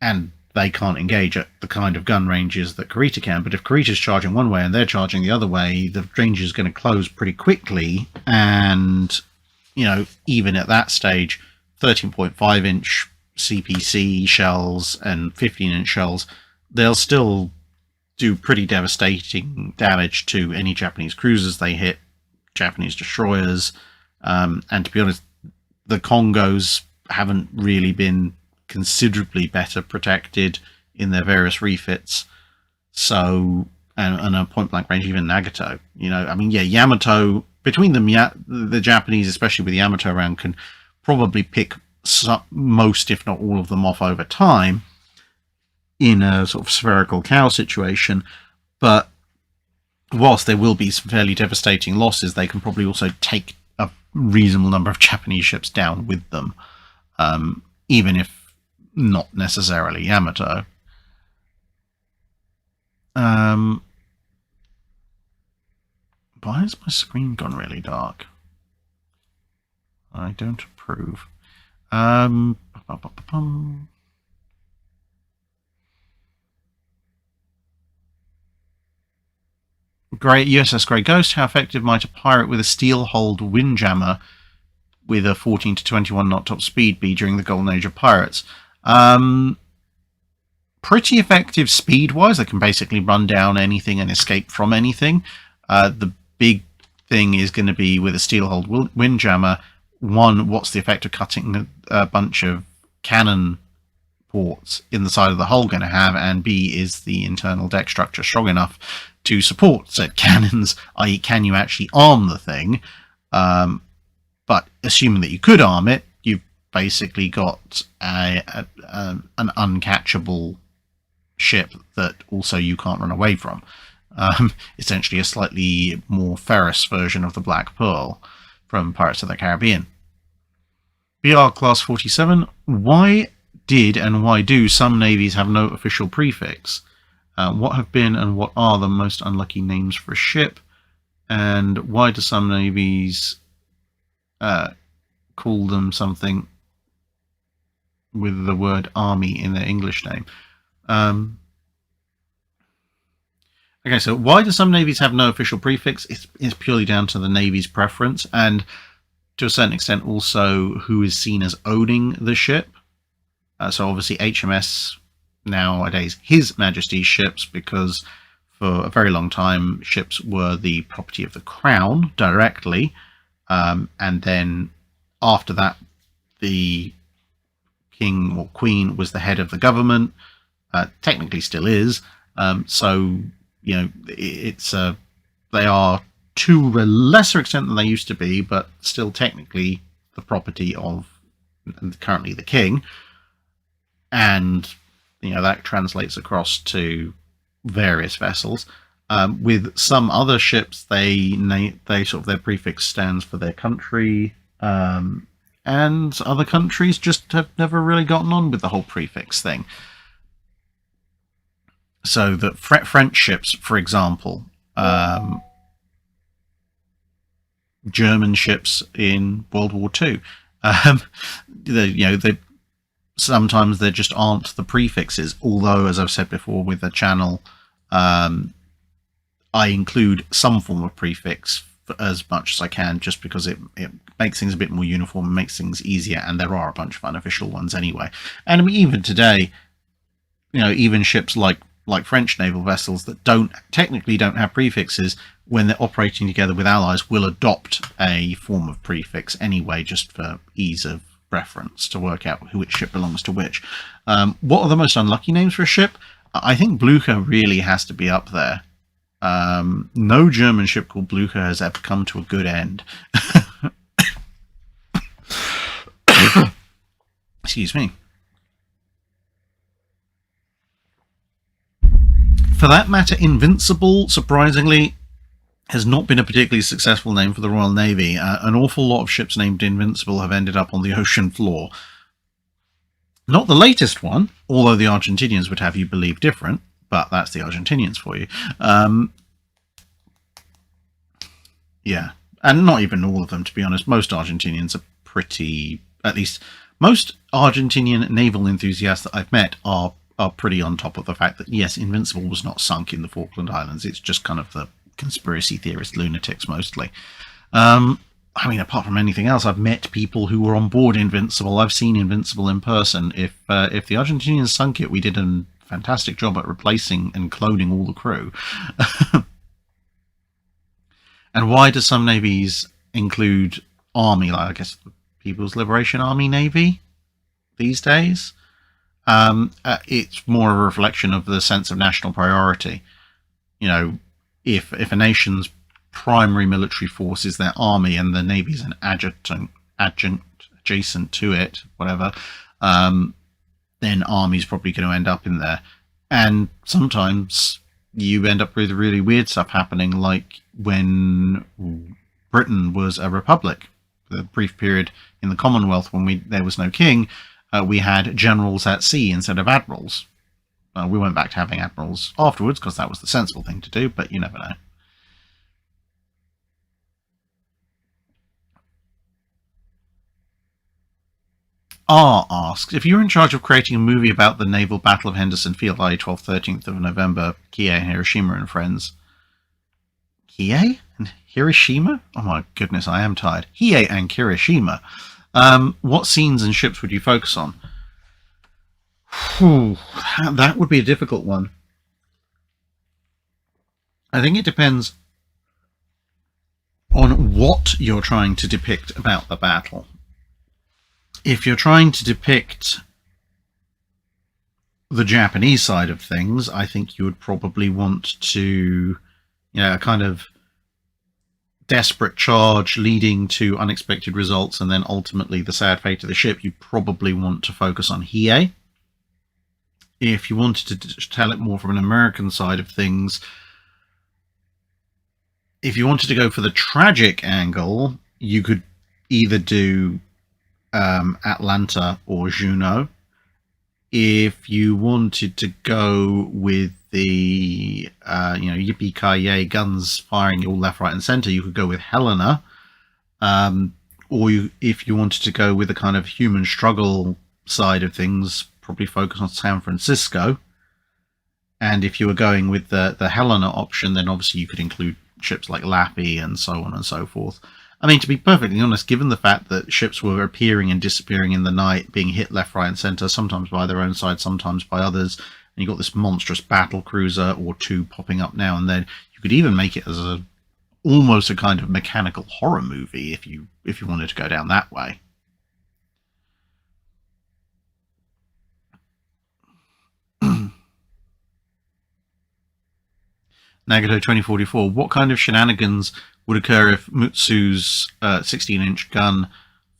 and they can't engage at the kind of gun ranges that Kurita can. But if Kurita's charging one way and they're charging the other way, the range is going to close pretty quickly, and even at that stage, 13.5-inch CPC shells and 15-inch shells, they'll still do pretty devastating damage to any Japanese cruisers they hit, Japanese destroyers, and to be honest, the Congos haven't really been considerably better protected in their various refits. So, and a point-blank range, even Nagato, I mean, yeah, Yamato, between them, the Japanese, especially with the Yamato round, can probably pick most, if not all of them off over time in a sort of spherical cow situation. But whilst there will be some fairly devastating losses, they can probably also take a reasonable number of Japanese ships down with them, even if not necessarily Yamato. Why has my screen gone really dark? I don't approve. Great USS Grey Ghost. How effective might a pirate with a steel-hulled windjammer with a 14 to 21 knot top speed be during the golden age of pirates? Pretty effective speed-wise. They can basically run down anything and escape from anything. The big thing is going to be with a steel-hulled windjammer. One, what's the effect of cutting a bunch of cannon ports in the side of the hull going to have? And B, is the internal deck structure strong enough to support said cannons, i.e. can you actually arm the thing? But assuming that you could arm it, you've basically got an uncatchable ship that also you can't run away from. Essentially a slightly more ferrous version of the Black Pearl from Pirates of the Caribbean. BR Class 47, why did and why do some navies have no official prefix? What have been and what are the most unlucky names for a ship? And why do some navies call them something with the word army in their English name? Okay, so why do some navies have no official prefix? It's purely down to the navy's preference, and to a certain extent also who is seen as owning the ship. So obviously HMS nowadays His Majesty's ships, because for a very long time ships were the property of the Crown directly, and then after that the King or Queen was the head of the government, technically still is, so you know it's they are to a lesser extent than they used to be, but still technically the property of currently the King. And you know that translates across to various vessels. With some other ships, they sort of their prefix stands for their country, and other countries just have never really gotten on with the whole prefix thing. So that French ships, for example, German ships in World War II, they sometimes there just aren't the prefixes. Although, as I've said before with the channel, I include some form of prefix for as much as I can, just because it makes things a bit more uniform and makes things easier. And there are a bunch of unofficial ones anyway. And I mean, even today, you know, even ships like French naval vessels that technically don't have prefixes, when they're operating together with allies, will adopt a form of prefix anyway, just for ease of reference to work out which ship belongs to which. What are the most unlucky names for a ship? I think Blucher really has to be up there. No German ship called Blucher has ever come to a good end. Excuse me. For that matter, Invincible, surprisingly, has not been a particularly successful name for the Royal Navy. An awful lot of ships named Invincible have ended up on the ocean floor. Not the latest one, although the Argentinians would have you believe different, but that's the Argentinians for you. Yeah, and not even all of them, to be honest. Most Argentinians are pretty, at least most Argentinian naval enthusiasts that I've met are pretty on top of the fact that, yes, Invincible was not sunk in the Falkland Islands. It's just kind of the conspiracy theorist lunatics mostly. I mean, apart from anything else, I've met people who were on board Invincible. I've seen Invincible in person. If the Argentinians sunk it, we did a fantastic job at replacing and cloning all the crew. And why do some navies include army, like I guess the People's Liberation Army Navy these days? It's more a reflection of the sense of national priority. You know, if a nation's primary military force is their army and the Navy's an adjunct adjacent to it, whatever, then army's probably going to end up in there. And sometimes you end up with really weird stuff happening, like when Britain was a republic. The brief period in the Commonwealth when there was no king, we had generals at sea instead of admirals. We went back to having admirals afterwards because that was the sensible thing to do, but you never know. R asks, if you were in charge of creating a movie about the naval battle of Henderson Field, i.e. 12th, 13th of November, Kie, Hiroshima and friends. Kie and Hiroshima? Oh my goodness, I am tired. Hiei and Hiroshima. What scenes and ships would you focus on? Whew, that would be a difficult one. I think it depends on what you're trying to depict about the battle. If you're trying to depict the Japanese side of things, I think you would probably want to, a kind of desperate charge leading to unexpected results and then ultimately the sad fate of the ship. You probably want to focus on Hiei. If you wanted to tell it more from an American side of things, if you wanted to go for the tragic angle, you could either do Atlanta or Juneau. If you wanted to go with the yippee-ki-yay guns firing all left, right and center, you could go with Helena. If you wanted to go with the kind of human struggle side of things, probably focus on San Francisco. And if you were going with the Helena option, then obviously you could include ships like Lappy and so on and so forth. I mean, to be perfectly honest, given the fact that ships were appearing and disappearing in the night, being hit left, right and centre, sometimes by their own side, sometimes by others, and you've got this monstrous battle cruiser or two popping up now and then, you could even make it as almost a kind of mechanical horror movie if you wanted to go down that way. Nagato 2044, what kind of shenanigans would occur if Mutsu's 16-inch gun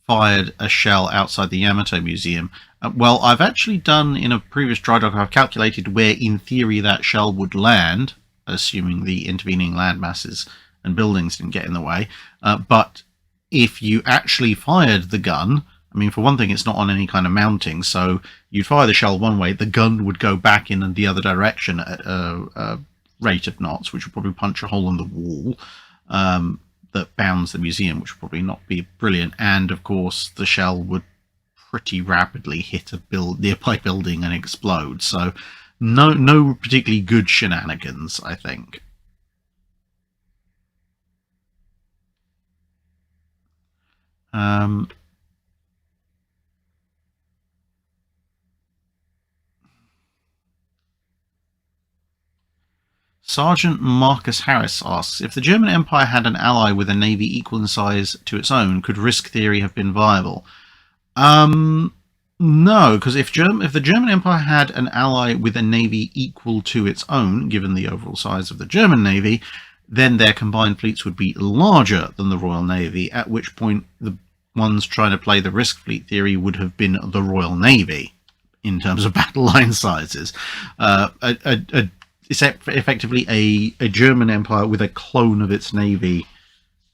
fired a shell outside the Yamato Museum? Well, I've actually done, in a previous Drydock, I've calculated where, in theory, that shell would land, assuming the intervening land masses and buildings didn't get in the way. But if you actually fired the gun, I mean, for one thing, it's not on any kind of mounting, so you'd fire the shell one way, the gun would go back in the other direction at a rate of knots, which would probably punch a hole in the wall that bounds the museum, which would probably not be brilliant. And of course, the shell would pretty rapidly hit a nearby building and explode. So, no particularly good shenanigans, I think. Sergeant Marcus Harris asks, if the German Empire had an ally with a navy equal in size to its own, could risk theory have been viable? No, because if the German Empire had an ally with a navy equal to its own, given the overall size of the German navy, then their combined fleets would be larger than the Royal Navy, at which point the ones trying to play the risk fleet theory would have been the Royal Navy in terms of battle line sizes. It's effectively a German empire with a clone of its navy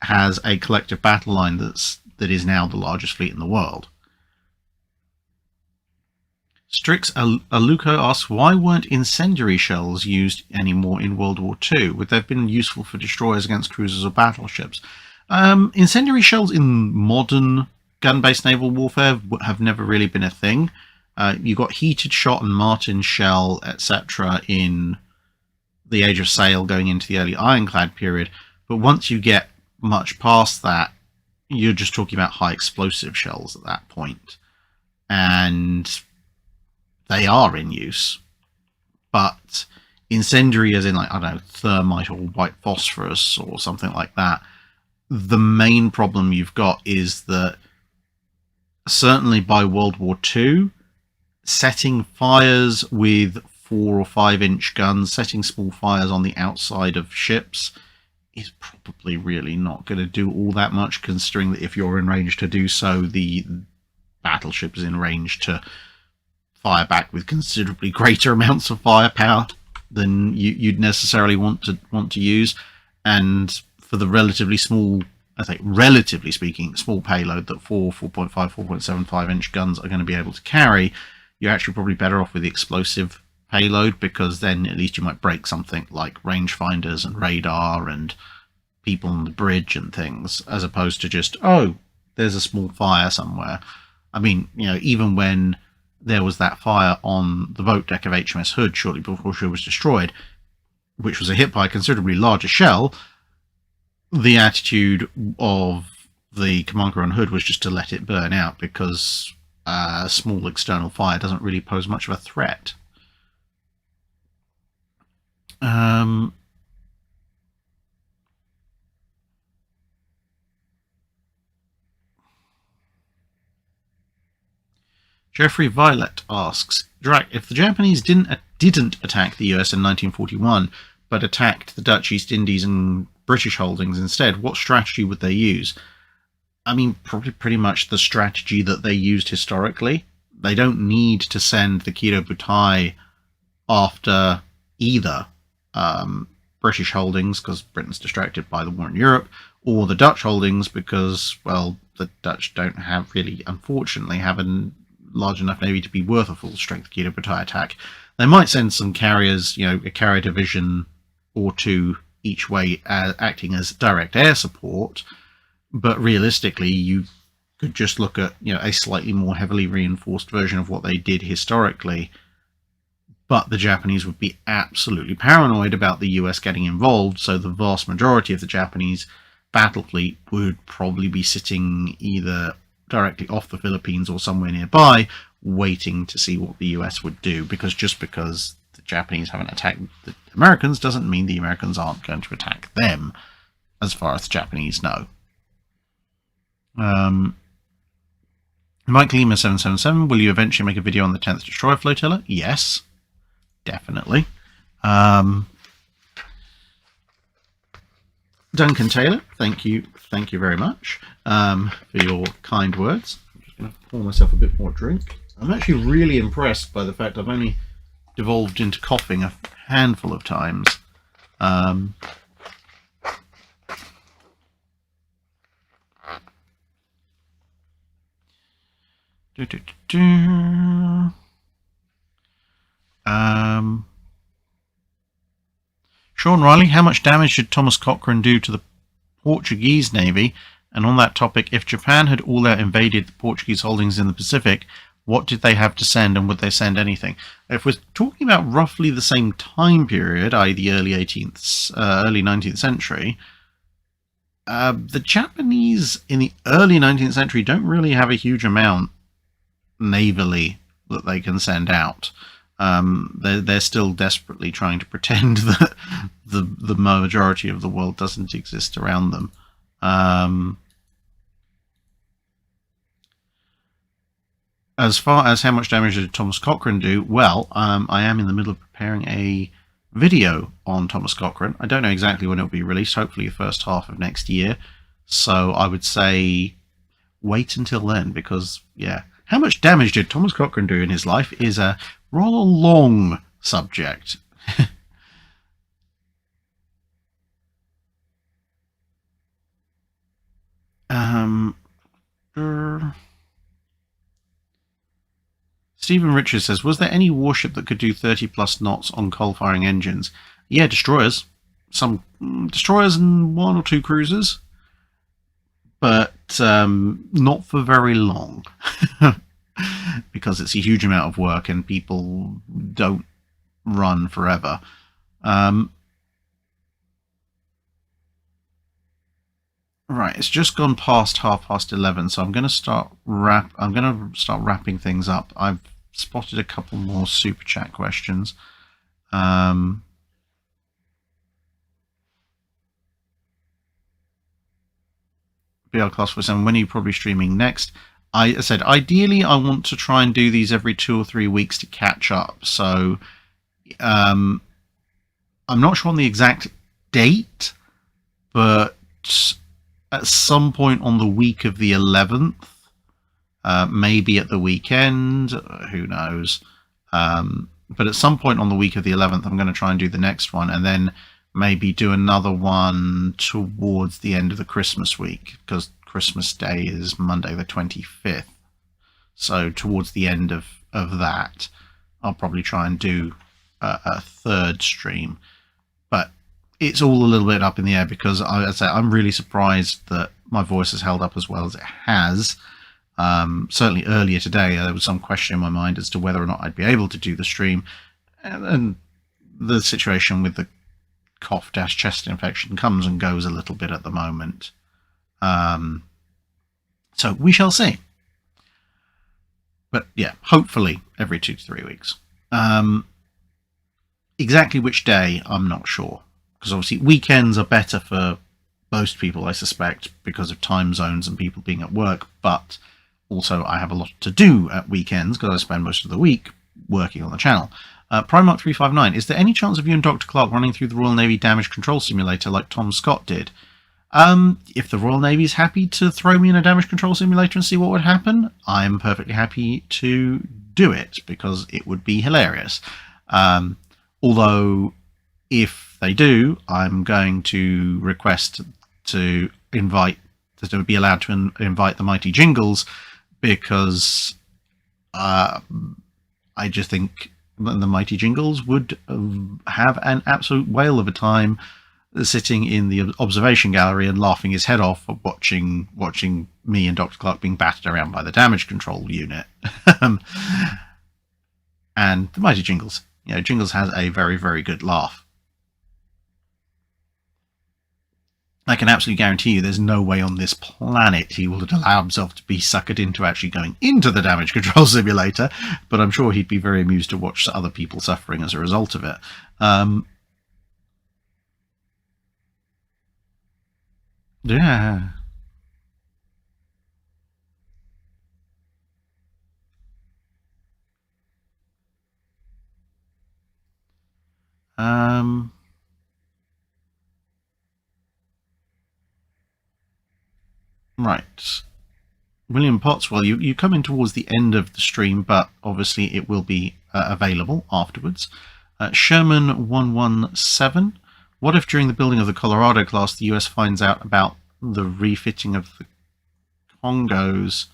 has a collective battle line that is now the largest fleet in the world. Strix Aluko asks, why weren't incendiary shells used anymore in World War II? Would they have been useful for destroyers against cruisers or battleships? Incendiary shells in modern gun-based naval warfare have never really been a thing. You got heated shot and martin shell, etc. in the Age of Sail going into the early Ironclad period, but once you get much past that, you're just talking about high explosive shells at that point, and they are in use. But incendiary, as in, like, I don't know, thermite or white phosphorus or something like that, the main problem you've got is that certainly by World War II, setting fires with 4 or 5 inch guns, setting small fires on the outside of ships is probably really not going to do all that much, considering that if you're in range to do so, the battleships in range to fire back with considerably greater amounts of firepower than you'd necessarily want to use. And for the relatively small, I think relatively speaking, small payload that 4.5, 4.75 inch guns are going to be able to carry, you're actually probably better off with the explosive payload, because then at least you might break something like rangefinders and radar and people on the bridge and things, as opposed to just, oh, there's a small fire somewhere. I mean, even when there was that fire on the boat deck of HMS Hood shortly before she was destroyed, which was a hit by a considerably larger shell, the attitude of the commander on Hood was just to let it burn out, because a small external fire doesn't really pose much of a threat. Jeffrey Violet asks, Drac, if the Japanese didn't attack the US in 1941, but attacked the Dutch East Indies and British holdings instead, what strategy would they use? I mean, probably pretty much the strategy that they used historically. They don't need to send the Kido Butai after either British holdings, because Britain's distracted by the war in Europe, or the Dutch holdings, because, well, the Dutch don't unfortunately have a large enough navy to be worth a full strength Kido Butai attack. They might send some carriers, a carrier division or two each way, acting as direct air support, but realistically you could just look at a slightly more heavily reinforced version of what they did historically. But the Japanese would be absolutely paranoid about the US getting involved, so the vast majority of the Japanese battle fleet would probably be sitting either directly off the Philippines or somewhere nearby, waiting to see what the US would do, because just because the Japanese haven't attacked the Americans doesn't mean the Americans aren't going to attack them, as far as the Japanese know. Mike Lima 777, will you eventually make a video on the 10th Destroyer Flotilla? Yes, definitely. Duncan Taylor, thank you very much for your kind words. I'm just going to pour myself a bit more drink. I'm actually really impressed by the fact I've only devolved into coughing a handful of times. Sean Riley, how much damage did Thomas Cochrane do to the Portuguese Navy? And on that topic, if Japan had all out invaded the Portuguese holdings in the Pacific, what did they have to send, and would they send anything? If we're talking about roughly the same time period, i.e. the early 19th century, the Japanese in the early 19th century don't really have a huge amount navally that they can send out. They're still desperately trying to pretend that the majority of the world doesn't exist around them. As far as how much damage did Thomas Cochrane do, well, I am in the middle of preparing a video on Thomas Cochrane. I don't know exactly when it'll be released, hopefully the first half of next year. So I would say wait until then, because, yeah, how much damage did Thomas Cochrane do in his life is a rather long subject. Stephen Richards says, was there any warship that could do 30 plus knots on coal-firing engines? Yeah, destroyers. Some destroyers and one or two cruisers. But not for very long. Because it's a huge amount of work and people don't run forever. Right, it's just gone past 11:30, so I'm going to start wrapping things up. I've spotted a couple more super chat questions. BL Class 47, when are you probably streaming next? I said ideally I want to try and do these every 2 or 3 weeks to catch up. So I'm not sure on the exact date, but at some point on the week of the 11th, maybe at the weekend, who knows. But at some point on the week of the 11th, I'm going to try and do the next one, and then maybe do another one towards the end of the Christmas week, because Christmas Day is Monday the 25th. So towards the end of that, I'll probably try and do a third stream. But it's all a little bit up in the air, because I'm really surprised that my voice has held up as well as it has. Certainly earlier today, there was some question in my mind as to whether or not I'd be able to do the stream. And the situation with the cough-chest infection comes and goes a little bit at the moment. So we shall see. But yeah, hopefully every 2 to 3 weeks. Exactly which day, I'm not sure. Because obviously weekends are better for most people, I suspect, because of time zones and people being at work. But also I have a lot to do at weekends because I spend most of the week working on the channel. Primark359, is there any chance of you and Dr. Clark running through the Royal Navy Damage Control Simulator like Tom Scott did? If the Royal Navy is happy to throw me in a damage control simulator and see what would happen, I'm perfectly happy to do it, because it would be hilarious. Although, if they do, I'm going to request to be allowed to invite the Mighty Jingles, because I just think the Mighty Jingles would have an absolute whale of a time sitting in the observation gallery and laughing his head off watching me and Dr. Clark being battered around by the damage control unit. And the Mighty Jingles, Jingles has a very, very good laugh. I can absolutely guarantee you there's no way on this planet he would allow himself to be suckered into actually going into the damage control simulator, but I'm sure he'd be very amused to watch other people suffering as a result of it. Yeah. Right. William Potts, well, you come in towards the end of the stream, but obviously it will be available afterwards. Sherman117, what if during the building of the Colorado class the US finds out about the refitting of the Congos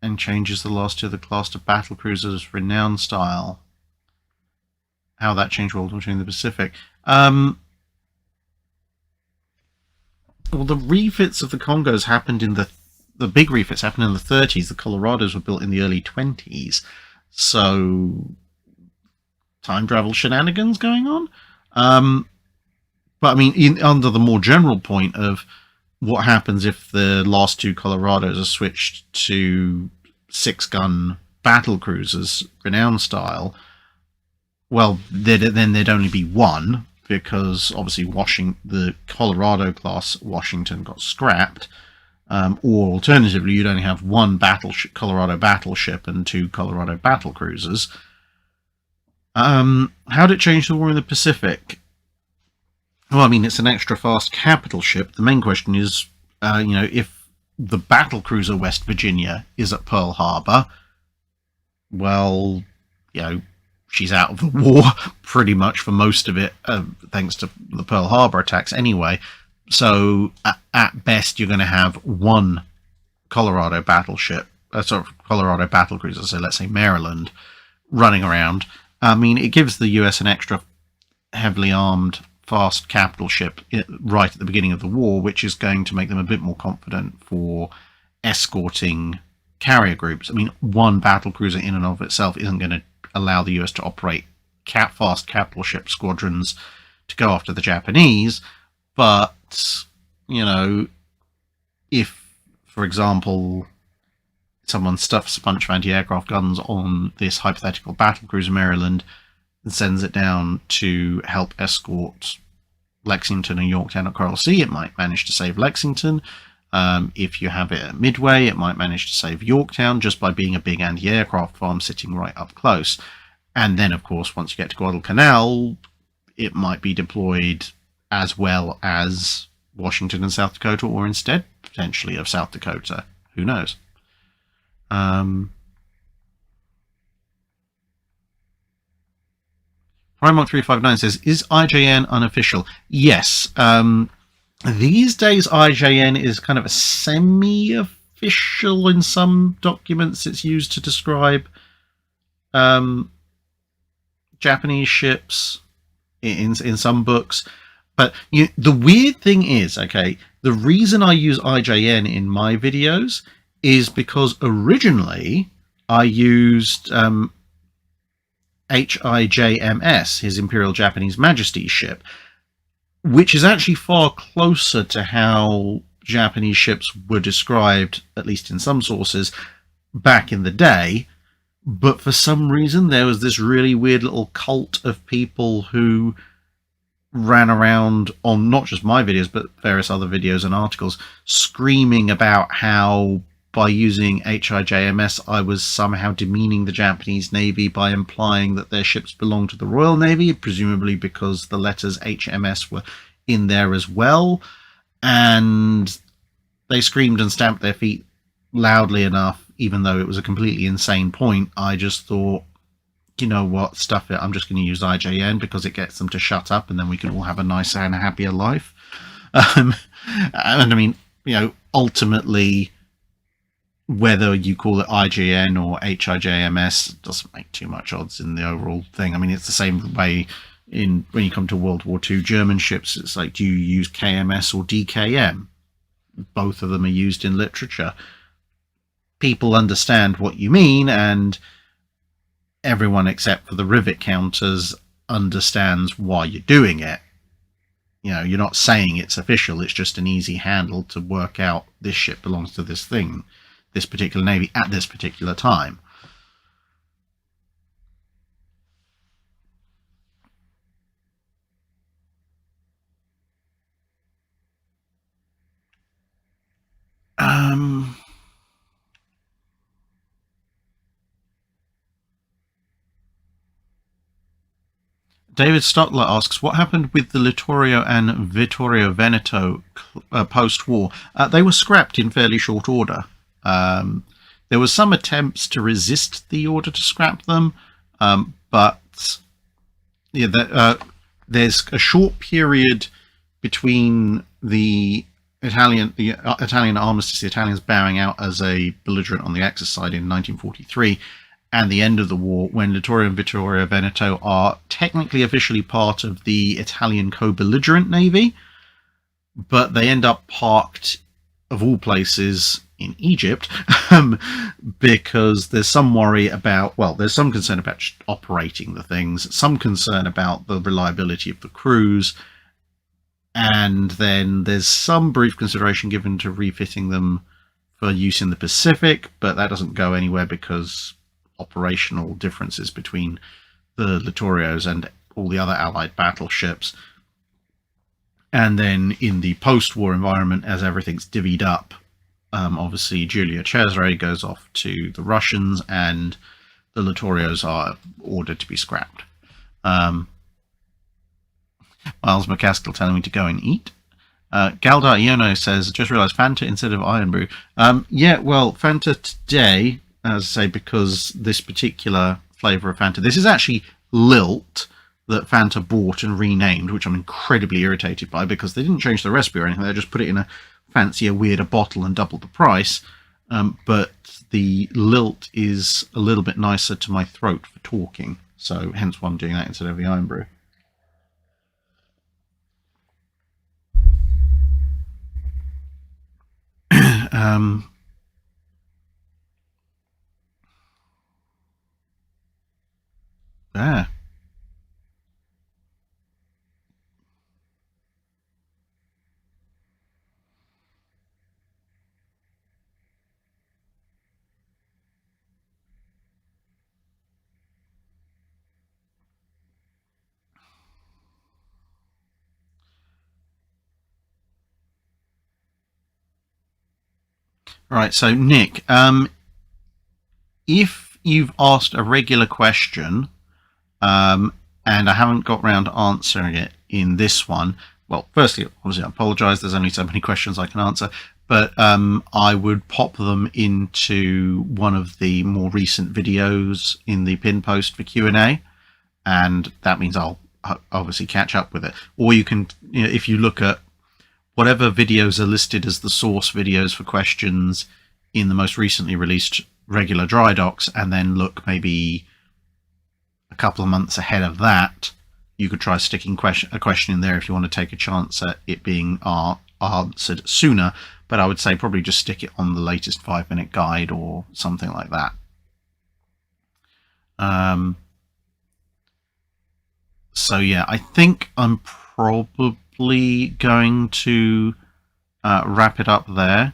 and changes the last two of the class to battle cruisers renowned style? How that changed World War II in the Pacific. Well, the refits of the Congos happened in the big refits happened in the 30s. The Colorados were built in the early 20s. So, time travel shenanigans going on. But I mean, under the more general point of what happens if the last two Colorados are switched to 6-gun battle cruisers, renowned style, well, then there'd only be one, because obviously the Colorado class Washington got scrapped, or alternatively you'd only have one Colorado battleship and 2 Colorado battle cruisers. How did it change the war in the Pacific? Well, I mean, it's an extra fast capital ship. The main question is, if the battle cruiser West Virginia is at Pearl Harbor, well, she's out of the war pretty much for most of it, thanks to the Pearl Harbor attacks anyway. So at best, you're going to have one Colorado battleship, Colorado battle cruiser, so let's say Maryland, running around. I mean, it gives the US an extra heavily armed, fast capital ship right at the beginning of the war, which is going to make them a bit more confident for escorting carrier groups. I mean, one battle cruiser in and of itself isn't going to allow the US to operate fast capital ship squadrons to go after the Japanese, but if, for example, someone stuffs a bunch of anti-aircraft guns on this hypothetical battle cruiser Maryland and sends it down to help escort Lexington and Yorktown at Coral Sea, it might manage to save Lexington. If you have it at Midway, it might manage to save Yorktown just by being a big anti-aircraft farm sitting right up close. And then, of course, once you get to Guadalcanal, it might be deployed as well as Washington and South Dakota, or instead potentially of South Dakota. Who knows? Primark359 says, is IJN unofficial? Yes. These days, IJN is kind of a semi-official. In some documents, it's used to describe Japanese ships in some books. But the weird thing is, okay, the reason I use IJN in my videos is because originally I used HIJMS, His Imperial Japanese Majesty's ship, which is actually far closer to how Japanese ships were described, at least in some sources, back in the day. But for some reason, there was this really weird little cult of people who ran around on not just my videos, but various other videos and articles, screaming about how by using HIJMS, I was somehow demeaning the Japanese Navy by implying that their ships belonged to the Royal Navy, presumably because the letters HMS were in there as well. And they screamed and stamped their feet loudly enough, even though it was a completely insane point. I just thought, you know what, stuff it, I'm just going to use IJN because it gets them to shut up, and then we can all have a nicer and happier life. And I mean, ultimately, whether you call it IJN or HIJMS doesn't make too much odds in the overall thing. I mean, it's the same way when you come to World War II German ships. It's like, do you use KMS or DKM? Both of them are used in literature. People understand what you mean, and everyone except for the rivet counters understands why you're doing it. You're not saying it's official, it's just an easy handle to work out this ship belongs to this thing, this particular navy at this particular time. David Stotler asks, what happened with the Littorio and Vittorio Veneto post-war? They were scrapped in fairly short order. There were some attempts to resist the order to scrap them, but there's a short period between the Italian armistice, the Italians bowing out as a belligerent on the Axis side in 1943, and the end of the war, when Littorio and Vittorio Veneto are technically officially part of the Italian co-belligerent navy, but they end up parked, of all places, in Egypt, because there's some worry about, there's some concern about operating the things, some concern about the reliability of the crews, and then there's some brief consideration given to refitting them for use in the Pacific, but that doesn't go anywhere because operational differences between the Littorios and all the other Allied battleships. And then in the post-war environment, as everything's divvied up, obviously Giulio Cesare goes off to the Russians, and the Littorios are ordered to be scrapped. Miles McCaskill telling me to go and eat. Galdar Iono says, just realised Fanta instead of Iron Brew. Yeah, well, Fanta today, as I say, because this particular flavour of Fanta, this is actually Lilt that Fanta bought and renamed, which I'm incredibly irritated by, because they didn't change the recipe or anything, they just put it in a fancier, weirder bottle and doubled the price. But the Lilt is a little bit nicer to my throat for talking, so hence why I'm doing that instead of the Iron Brew. There. Right, so Nick, if you've asked a regular question and I haven't got round to answering it in this one, well, firstly, obviously, I apologise. There's only so many questions I can answer, but I would pop them into one of the more recent videos in the pin post for Q&A, and that means I'll obviously catch up with it. Or you can, if you look at whatever videos are listed as the source videos for questions in the most recently released regular Drydocks, and then look maybe a couple of months ahead of that, you could try sticking a question in there if you want to take a chance at it being answered sooner. But I would say probably just stick it on the latest 5-minute guide or something like that. So yeah, I think I'm probably going to wrap it up there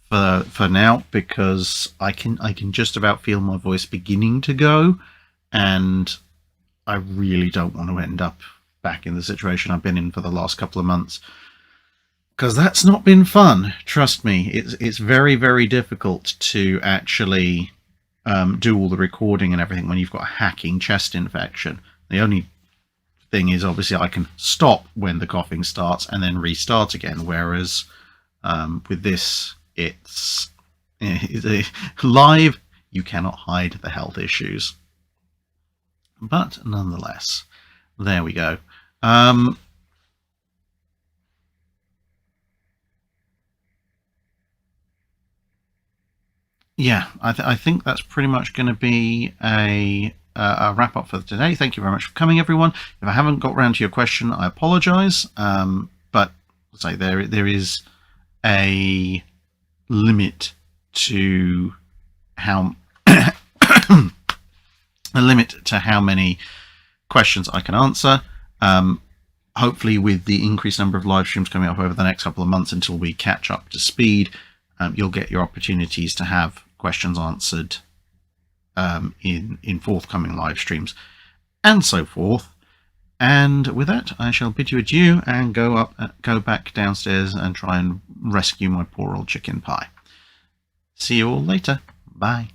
for now, because I can just about feel my voice beginning to go, and I really don't want to end up back in the situation I've been in for the last couple of months, because that's not been fun. Trust me, it's very, very difficult to actually do all the recording and everything when you've got a hacking chest infection. The only thing is, obviously, I can stop when the coughing starts and then restart again, whereas with this, it's live. You cannot hide the health issues. But nonetheless, there we go. Yeah, I think that's pretty much going to be a wrap up for today. Thank you very much for coming, everyone. If I haven't got round to your question, I apologise. But let's say there is a limit to how how many questions I can answer. Hopefully, with the increased number of live streams coming up over the next couple of months until we catch up to speed, you'll get your opportunities to have questions answered in forthcoming live streams and so forth. And with that, I shall bid you adieu and go back downstairs and try and rescue my poor old chicken pie. See you all later. Bye.